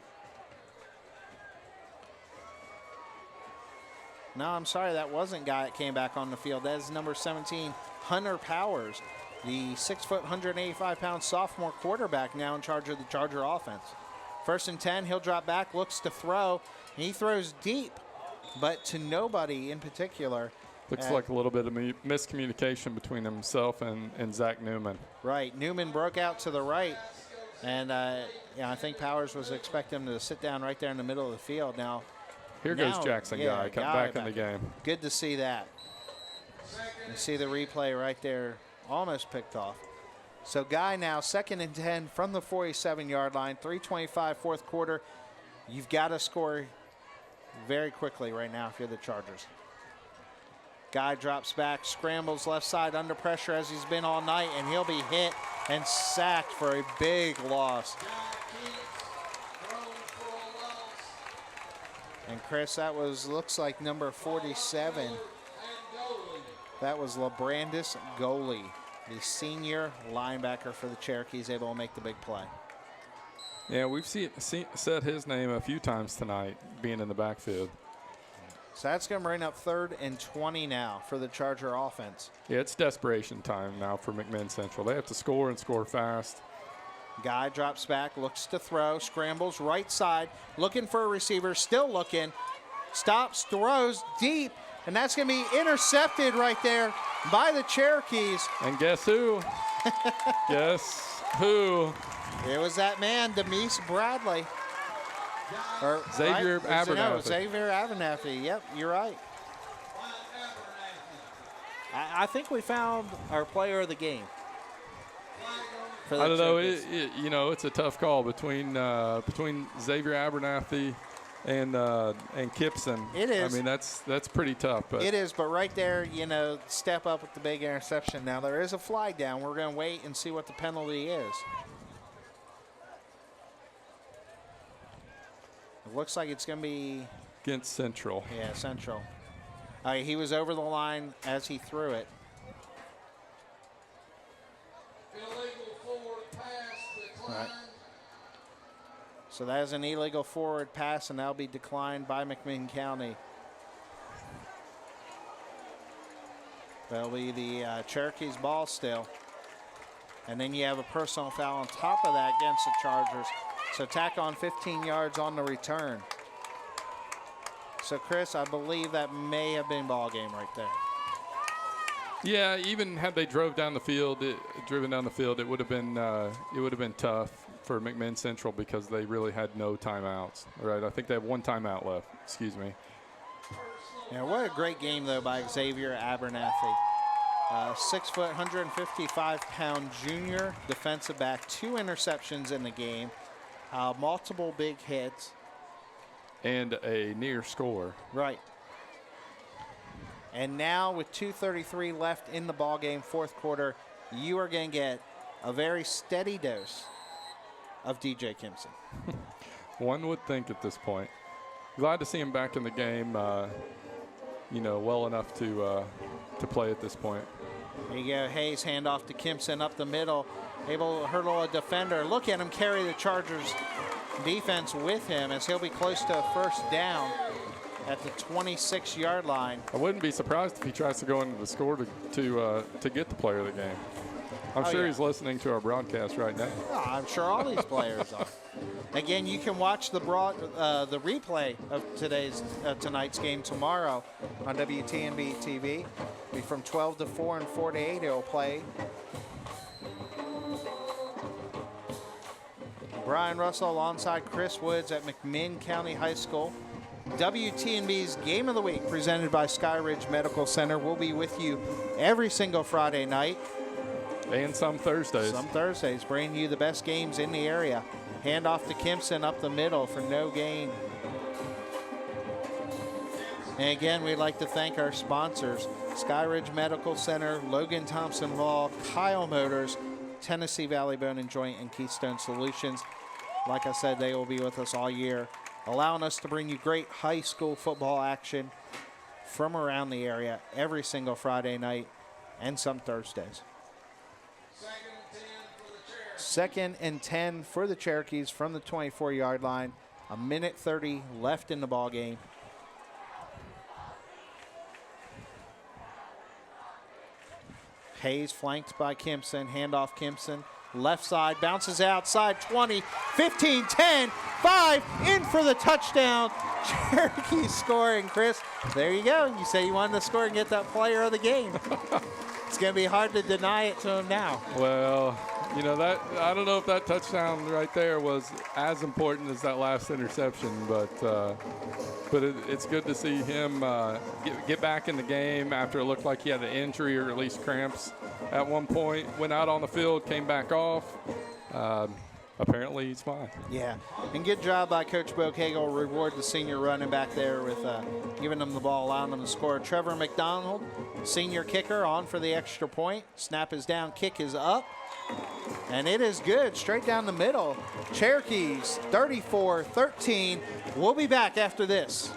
No, I'm sorry, that wasn't Guy that came back on the field. That is number 17, Hunter Powers, the 6', 185-pound sophomore quarterback now in charge of the Charger offense. 1st and 10, he'll drop back, looks to throw. He throws deep, but to nobody in particular. Looks like a little bit of miscommunication between himself and Zach Newman. Right, Newman broke out to the right, and I think Powers was expecting him to sit down right there in the middle of the field. Now, Here goes Jackson Guy, come back in the game. Good to see that. You see the replay right there, almost picked off. So Guy now 2nd and 10 from the 47-yard line, 3:25 fourth quarter. You've got to score very quickly right now if you're the Chargers. Guy drops back, scrambles left side under pressure as he's been all night, and he'll be hit and sacked for a big loss. And Chris, that looks like number 47. That was LeBrandis Goley, the senior linebacker for the Cherokees, able to make the big play. Yeah, we've said his name a few times tonight, being in the backfield. So that's going to bring up 3rd and 20 now for the Charger offense. Yeah, it's desperation time now for McMinn Central. They have to score and score fast. Guy drops back, looks to throw, scrambles right side, looking for a receiver, still looking, stops, throws deep, and that's going to be intercepted right there by the Cherokees. And guess who? Guess who? It was that man, Demise Bradley. Or, Xavier right? Abernathy. No, Xavier Abernathy. Yep, you're right. I think we found our player of the game. I don't know. It's a tough call between Xavier Abernathy and Kipson. It is. I mean, that's pretty tough. But It is, but right there, step up with the big interception. Now, there is a flag down. We're going to wait and see what the penalty is. It looks like it's going to be against Central. Yeah, Central. He was over the line as he threw it. Right. So that is an illegal forward pass, and that'll be declined by McMinn County. That'll be the Cherokees ball still. And then you have a personal foul on top of that against the Chargers. So tack on 15 yards on the return. So, Chris, I believe that may have been ball game right there. Yeah, even had they driven down the field, it would have been tough for McMinn Central because they really had no timeouts. Right? I think they have one timeout left. Excuse me. Yeah, what a great game though by Xavier Abernathy. 6 foot, 155-pound junior defensive back, 2 interceptions in the game, multiple big hits, and a near score. Right. And now with 2:33 left in the ball game, fourth quarter, you are going to get a very steady dose of DJ Kimson. One would think at this point. Glad to see him back in the game, well enough to play at this point. There you go. Hayes handoff to Kimson up the middle, able to hurdle a defender. Look at him carry the Chargers defense with him as he'll be close to a first down at the 26-yard line. I wouldn't be surprised if he tries to go into the score to get the player of the game. I'm sure he's listening to our broadcast right now. Oh, I'm sure all these players are. Again, you can watch the replay of tonight's game tomorrow on WTNB TV. It'll be from 12 to 4 and 4 to 8 it'll play. Brian Russell alongside Chris Woods at McMinn County High School. WTNB's Game of the Week presented by Skyridge Medical Center will be with you every single Friday night. And some Thursdays. Some Thursdays, bringing you the best games in the area. Handoff to Kimson up the middle for no gain. And again, we'd like to thank our sponsors, Skyridge Medical Center, Logan Thompson Law, Kyle Motors, Tennessee Valley Bone and Joint, and Keystone Solutions. Like I said, they will be with us all year, allowing us to bring you great high school football action from around the area every single Friday night and some Thursdays. 2nd and 10 for the Cherokees from the 24-yard line. 1:30 left in the ball game. Hayes flanked by Kimson. Handoff Kimson. Left side, bounces outside, 20, 15, 10, 5, in for the touchdown. Cherokees scoring, Chris. There you go. You say you wanted to score and get that player of the game. It's going to be hard to deny it to him now. Well, you know, that I don't know if that touchdown right there was as important as that last interception, but it's good to see him get back in the game after it looked like he had an injury or at least cramps at one point. Went out on the field, came back off. Apparently he's fine. Yeah, and good job by Coach Bo Cagle. Reward the senior running back there with giving them the ball, allowing them to score. Trevor McDonald, senior kicker, on for the extra point. Snap is down, kick is up, and it is good, straight down the middle. Cherokees 34-13. We'll be back after this.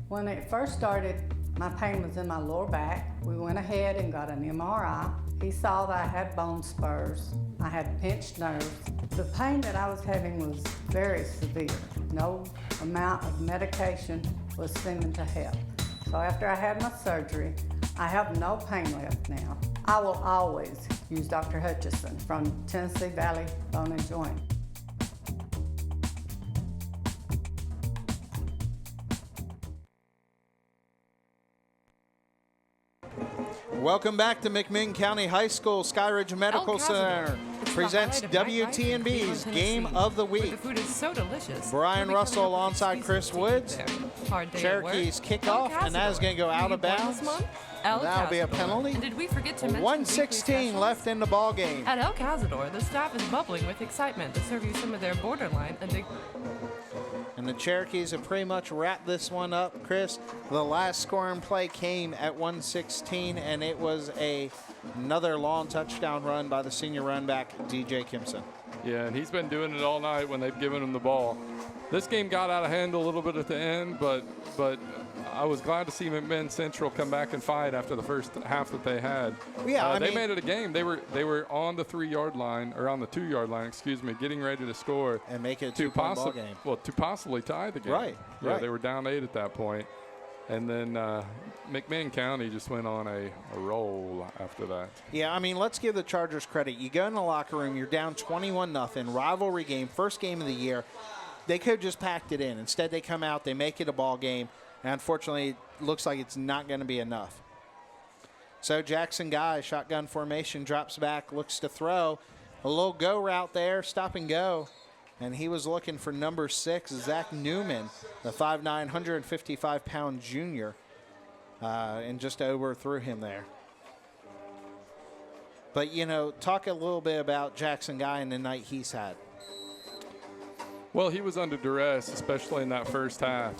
When it first started, my pain was in my lower back. We went ahead and got an MRI. He saw that I had bone spurs. I had pinched nerves. The pain that I was having was very severe. No amount of medication was seeming to help. So after I had my surgery, I have no pain left now. I will always use Dr. Hutchison from Tennessee Valley Bone and Joint. Welcome back to McMinn County High School. Skyridge Medical Center presents WTNB's Game of the Week. The food is so delicious. Brian Russell alongside Chris Woods. Cherokees kickoff, and that is going to go out of bounds. That'll be a penalty. And did we forget to mention 1:16 left in the ball game. At El Cazador, the staff is bubbling with excitement to serve you some of their borderline and And the Cherokees have pretty much wrapped this one up, Chris. The last scoring play came at 1:16, and it was another long touchdown run by the senior run back, DJ Kimson. Yeah, and he's been doing it all night when they've given him the ball. This game got out of hand a little bit at the end, but I was glad to see McMinn Central come back and fight after the first half that they had. Yeah, they made it a game. They were on the 3-yard line, or on the 2-yard line, excuse me, getting ready to score and make it a 2-point ball game. Well, to possibly tie the game. Right. Yeah, right. They were down 8 at that point. And then McMinn County just went on a roll after that. Yeah, I mean, let's give the Chargers credit. You go in the locker room, you're down 21-0, rivalry game, first game of the year. They could have just packed it in. Instead, they come out, they make it a ball game, and unfortunately, it looks like it's not going to be enough. So Jackson Guy, shotgun formation, drops back, looks to throw. A little go route there, stop and go. And he was looking for number 6, Zach Newman, the 5'9", 155-pound junior, and just overthrew him there. But, you know, talk a little bit about Jackson Guy and the night he's had. Well, he was under duress, especially in that first half.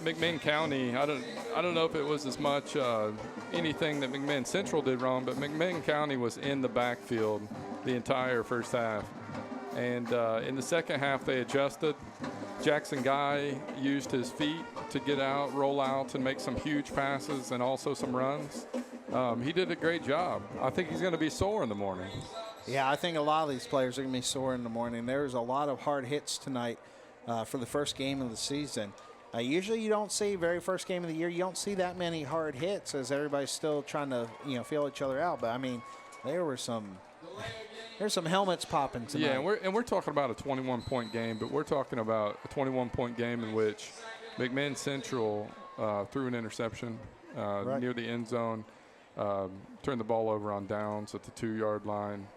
McMinn County, I don't know if it was as much anything that McMinn Central did wrong, but McMinn County was in the backfield the entire first half. And in the second half, they adjusted. Jackson Guy used his feet to get out, roll out, and make some huge passes and also some runs. He did a great job. I think he's going to be sore in the morning. Yeah, I think a lot of these players are going to be sore in the morning. There's a lot of hard hits tonight for the first game of the season. Usually you don't see, very first game of the year, you don't see that many hard hits as everybody's still trying to, feel each other out. But, I mean, there's some helmets popping tonight. Yeah, and we're talking about a 21-point game, but we're talking about a 21-point game in which McMinn Central threw an interception near the end zone, turned the ball over on downs at the 2-yard line.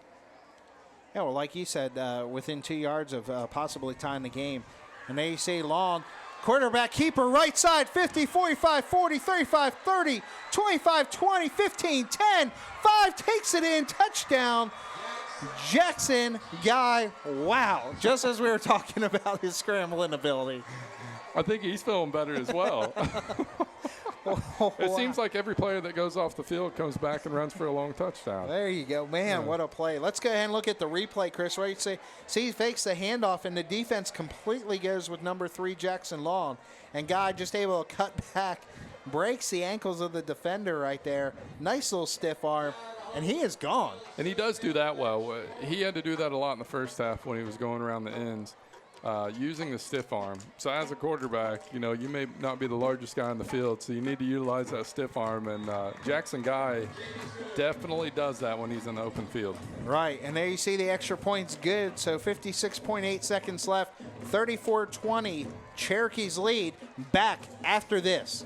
Yeah, well, like you said, within 2 yards of possibly tying the game. And there you see Long, quarterback keeper, right side, 50, 45, 40, 35, 30, 25, 20, 15, 10, 5, takes it in, touchdown. Jackson Guy, wow, just as we were talking about his scrambling ability. I think he's feeling better as well. It seems like every player that goes off the field comes back and runs for a long touchdown. There you go. Man, what a play. Let's go ahead and look at the replay, Chris. What do you say? See, he fakes the handoff, and the defense completely goes with number 3, Jackson Long. And Guy just able to cut back, breaks the ankles of the defender right there. Nice little stiff arm, and he is gone. And he does do that well. He had to do that a lot in the first half when he was going around the ends. Using the stiff arm. So as a quarterback, you may not be the largest guy on the field, so you need to utilize that stiff arm. And Jackson Guy definitely does that when he's in the open field. Right, and there you see the extra points good. So 56.8 seconds left, 34-20, Cherokees lead. Back after this.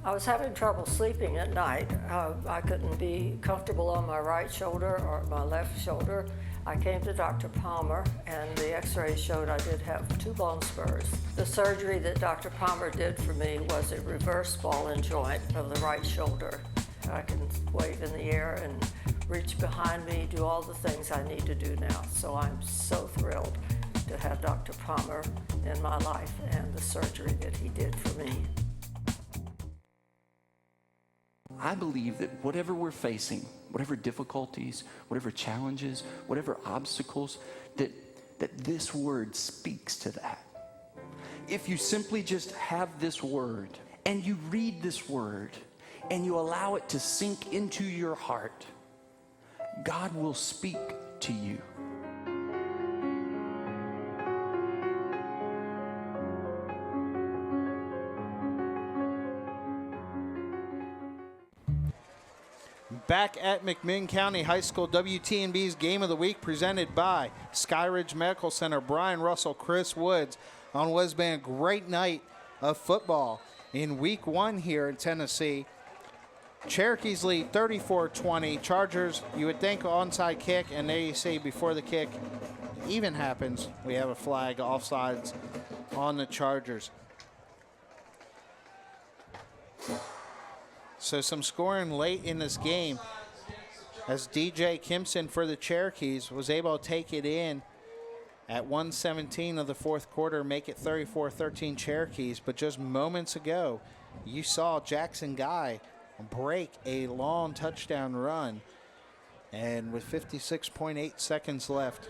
I was having trouble sleeping at night. I couldn't be comfortable on my right shoulder or my left shoulder. I came to Dr. Palmer, and the x-ray showed I did have 2 bone spurs. The surgery that Dr. Palmer did for me was a reverse ball and joint of the right shoulder. I can wave in the air and reach behind me, do all the things I need to do now. So I'm so thrilled to have Dr. Palmer in my life and the surgery that he did for me. I believe that whatever we're facing, whatever difficulties, whatever challenges, whatever obstacles, that this word speaks to that. If you simply just have this word and you read this word and you allow it to sink into your heart, God will speak to you. Back at McMinn County High School, WTNB's Game of the Week presented by Skyridge Medical Center. Brian Russell, Chris Woods on what has been a great night of football in Week 1 here in Tennessee. Cherokees lead 34-20. Chargers, you would think onside kick, and there you see before the kick even happens, we have a flag offsides on the Chargers. So some scoring late in this game as DJ Kimson for the Cherokees was able to take it in at 1:17 of the fourth quarter, make it 34-13 Cherokees. But just moments ago, you saw Jackson Guy break a long touchdown run. And with 56.8 seconds left,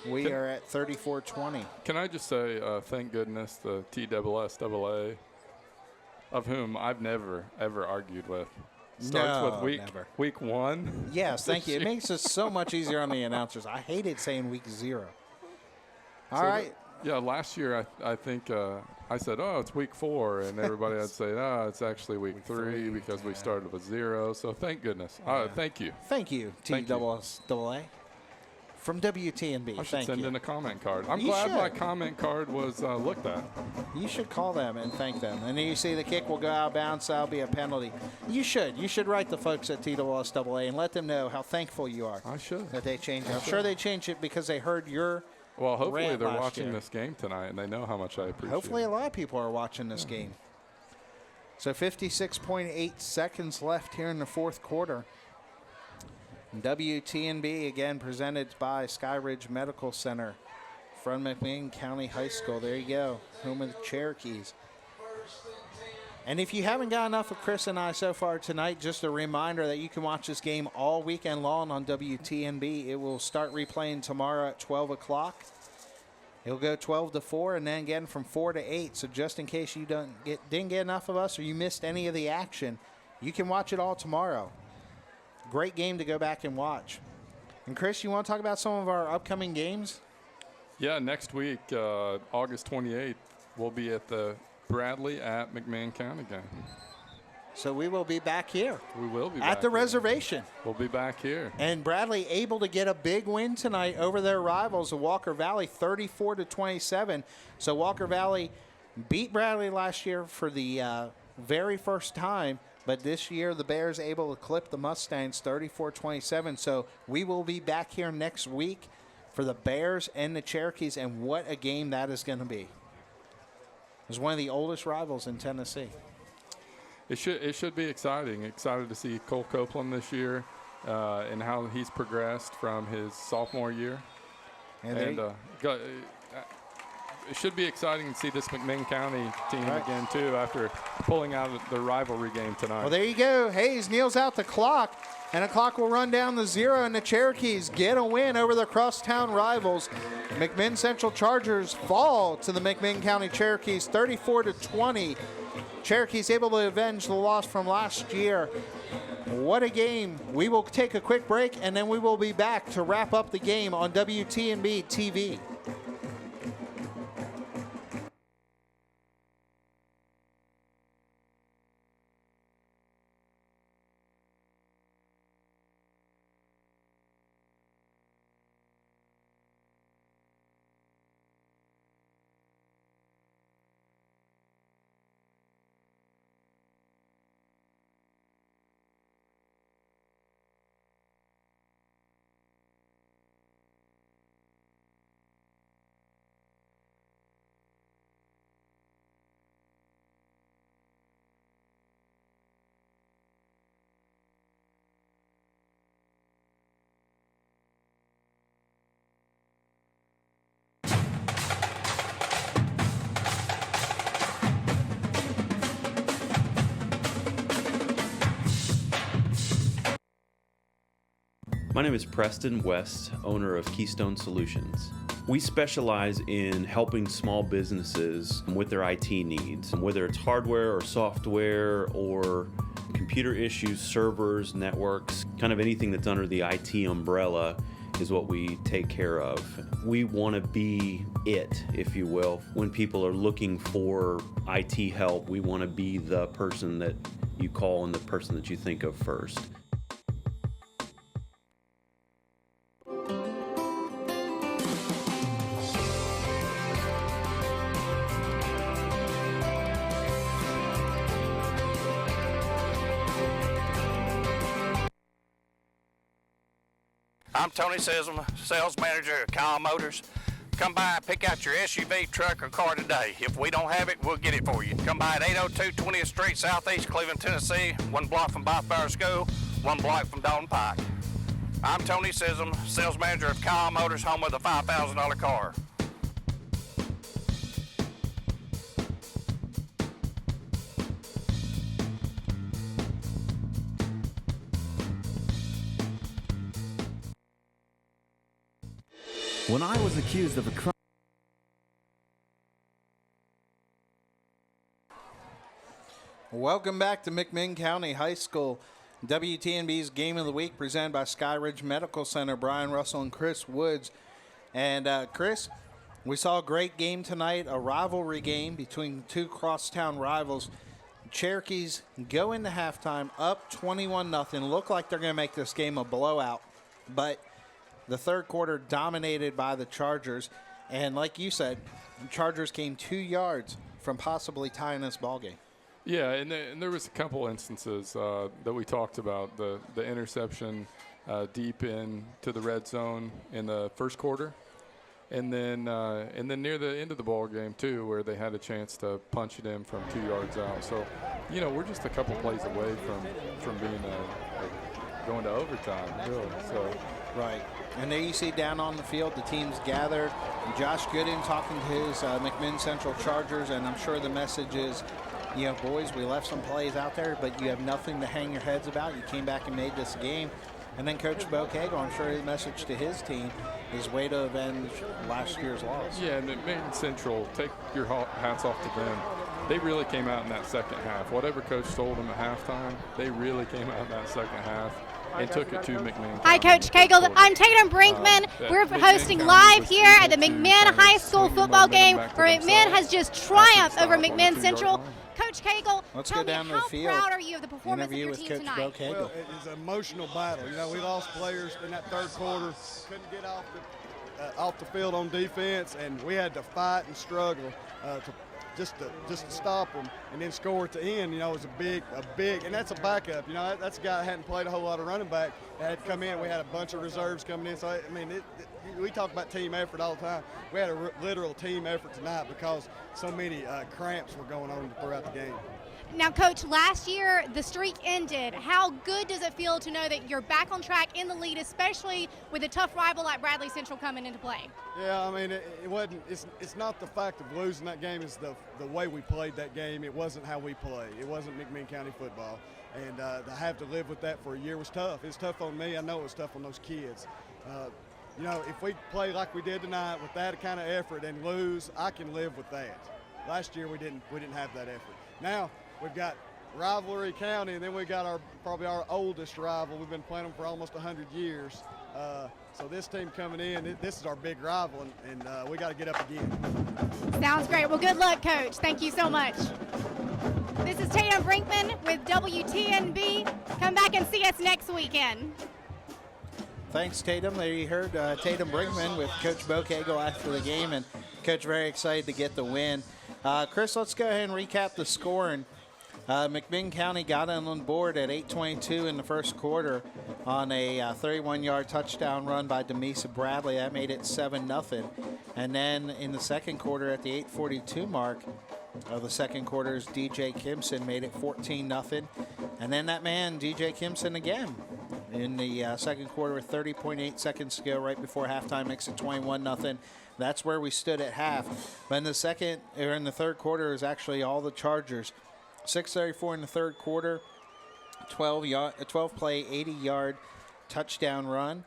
we are at 34-20. Can I just say thank goodness the TSSAA, of whom I've never, ever argued with. Starts with week 1. Yes, thank you. It makes it so much easier on the announcers. I hated saying week 0. All right. Last year I think I said, it's week 4, and everybody would say, it's actually week 3 because we started with 0. So thank goodness. Thank you. Thank you, TSSAA. From WTNB. I should send in a comment card. I'm glad my comment card was looked at. You should call them and thank them. And then you see the kick will go out of bounds. That'll be a penalty. You should. You should write the folks at TSSAA and let them know how thankful you are. I should. That they changed it. I'm sure they changed it because they heard your Well, hopefully rant they're last watching year. this game tonight and they know how much I appreciate Hopefully it. a lot of people are watching this game. So 56.8 seconds left here in the fourth quarter. WTNB again presented by Skyridge Medical Center from McMinn County High School. There you go, home of the Cherokees. And if you haven't got enough of Chris and I so far tonight, just a reminder that you can watch this game all weekend long on WTNB. It will start replaying tomorrow at 12 o'clock. It'll go 12 to 4 and then again from 4 to 8. So just in case you didn't get enough of us or you missed any of the action, you can watch it all tomorrow. Great game to go back and watch. And Chris, you want to talk about some of our upcoming games? Yeah, next week, August 28th, we'll be at the Bradley at McMinn County game. So we will be back here. We will be at the reservation. We'll be back here. And Bradley able to get a big win tonight over their rivals, the Walker Valley, 34-27. So Walker Valley beat Bradley last year for the very first time. But this year, the Bears able to clip the Mustangs 34-27. So we will be back here next week for the Bears and the Cherokees. And what a game that is going to be. It's one of the oldest rivals in Tennessee. It should be exciting. Excited to see Cole Copeland this year. and how he's progressed from his sophomore year. And it should be exciting to see this McMinn County team again, too, after pulling out the rivalry game tonight. Well, there you go. Hayes kneels out the clock, and the clock will run down to 0, and the Cherokees get a win over their crosstown rivals. McMinn Central Chargers fall to the McMinn County Cherokees 34-20. Cherokees able to avenge the loss from last year. What a game. We will take a quick break, and then we will be back to wrap up the game on WTNB TV. My name is Preston West, owner of Keystone Solutions. We specialize in helping small businesses with their IT needs, whether it's hardware or software or computer issues, servers, networks, kind of anything that's under the IT umbrella is what we take care of. We want to be it, if you will. When people are looking for IT help, we want to be the person that you call and the person that you think of first. I'm Tony Sism, sales manager at Kyle Motors. Come by and pick out your SUV, truck, or car today. If we don't have it, we'll get it for you. Come by at 802 20th Street, Southeast Cleveland, Tennessee, 1 block from Bothbauer School, 1 block from Dalton Pike. I'm Tony Sism, sales manager of Kyle Motors, home of the $5,000 car. When I was accused of a crime. Welcome back to McMinn County High School. WTNB's Game of the Week presented by Skyridge Medical Center. Brian Russell and Chris Woods. And Chris, we saw a great game tonight, a rivalry game between two crosstown rivals. Cherokees go into halftime up 21-0. Look like they're going to make this game a blowout. But the third quarter dominated by the Chargers. And like you said, the Chargers came 2 yards from possibly tying this ballgame. Yeah, and there was a couple instances that we talked about. The interception deep into the red zone in the first quarter. And then near the end of the ball game, too, where they had a chance to punch it in from 2 yards out. So, you know, we're just a couple plays away from being going to overtime, really. So. Right. And there you see down on the field, the teams gathered. Josh Gooden talking to his McMinn Central Chargers, and I'm sure the message is, you know, boys, we left some plays out there, but you have nothing to hang your heads about. You came back and made this game. And then Coach Bo Cagle, I'm sure his message to his team is way to avenge last year's loss. Yeah, and McMinn Central, take your hats off to them. They really came out in that second half. Whatever Coach told them at halftime, they really came out in that second half and took it to McMinn. Hi, Coach Cagle. I'm Tatum Brinkman. We're hosting live here at the McMinn High School football game where McMinn has just triumphed over McMinn Central. Coach Cagle, tell me, how proud are you of the performance of your team tonight? Well, it was an emotional battle. You know, we lost players in that third quarter, couldn't get off the field on defense, and we had to fight and struggle to stop them, and then score at the end. You know, it was a big, and that's a backup. You know, that's a guy that hadn't played a whole lot of running back that had come in. We had a bunch of reserves coming in, so I mean, we talk about team effort all the time. We had a literal team effort tonight because so many cramps were going on throughout the game. Now, Coach, last year the streak ended. How good does it feel to know that you're back on track in the lead, especially with a tough rival like Bradley Central coming into play? Yeah, I mean, it wasn't. It's not the fact of losing that game. It's the way we played that game. It wasn't how we play. It wasn't McMinn County football, and to have to live with that for a year was tough. It's tough on me. I know it was tough on those kids. You know, if we play like we did tonight with that kind of effort and lose, I can live with that. Last year we didn't have that effort. Now we've got rivalry county, and then we got probably our oldest rival. We've been playing them for almost 100 years. So this team coming in, this is our big rival, and we got to get up again. Sounds great. Well, good luck, Coach. Thank you so much. This is Tatum Brinkman with WTNB. Come back and see us next weekend. Thanks, Tatum. There you heard Tatum Brinkman with Coach Bo Cagle after the game, and Coach very excited to get the win. Chris, let's go ahead and recap the score. And McMinn County got on the board at 8:22 in the first quarter on a 31-yard touchdown run by Demisa Bradley. That made it 7-0. And then in the second quarter at the 8:42 mark of the second quarter, DJ Kimson made it 14-0. And then that man, DJ Kimson, again in the second quarter with 30.8 seconds to go right before halftime, makes it 21-0. That's where we stood at half. But in the third quarter is actually all the Chargers. 6:34 in the third quarter, 12-play, 80-yard touchdown run.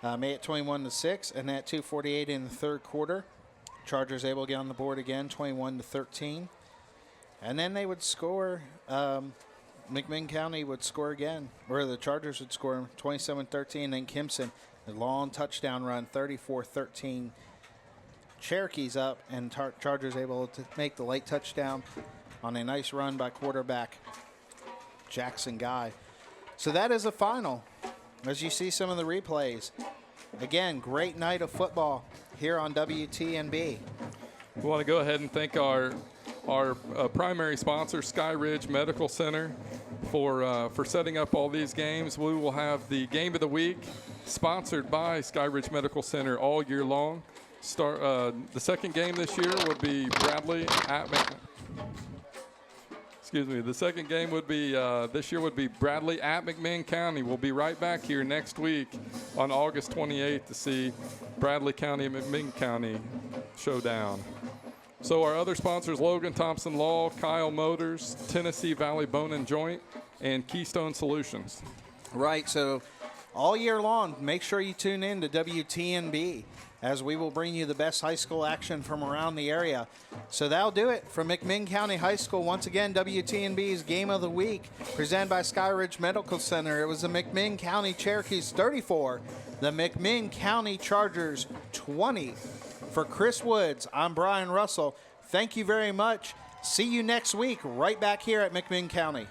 Made it 21-6, and at 2:48 in the third quarter, Chargers able to get on the board again, 21-13. And then they would score, McMinn County would score again, or the Chargers would score 27-13, then Kimson, a long touchdown run, 34-13. Cherokees up, and Chargers able to make the late touchdown on a nice run by quarterback Jackson Guy. So that is the final. As you see some of the replays, again, great night of football here on WTNB. We want to go ahead and thank our primary sponsor, Sky Ridge Medical Center, for setting up all these games. We will have the game of the week sponsored by Sky Ridge Medical Center all year long. The second game this year would be Bradley at The second game would be this year would be Bradley at McMinn County. We'll be right back here next week on August 28th to see Bradley County and McMinn County showdown. So our other sponsors, Logan Thompson Law, Kyle Motors, Tennessee Valley Bone and Joint, and Keystone Solutions. Right, so all year long, make sure you tune in to WTNB as we will bring you the best high school action from around the area. So that'll do it from McMinn County High School. Once again, WTNB's Game of the Week, presented by Sky Ridge Medical Center. It was the McMinn County Cherokees 34, the McMinn County Chargers 20. For Chris Woods, I'm Brian Russell. Thank you very much. See you next week right back here at McMinn County.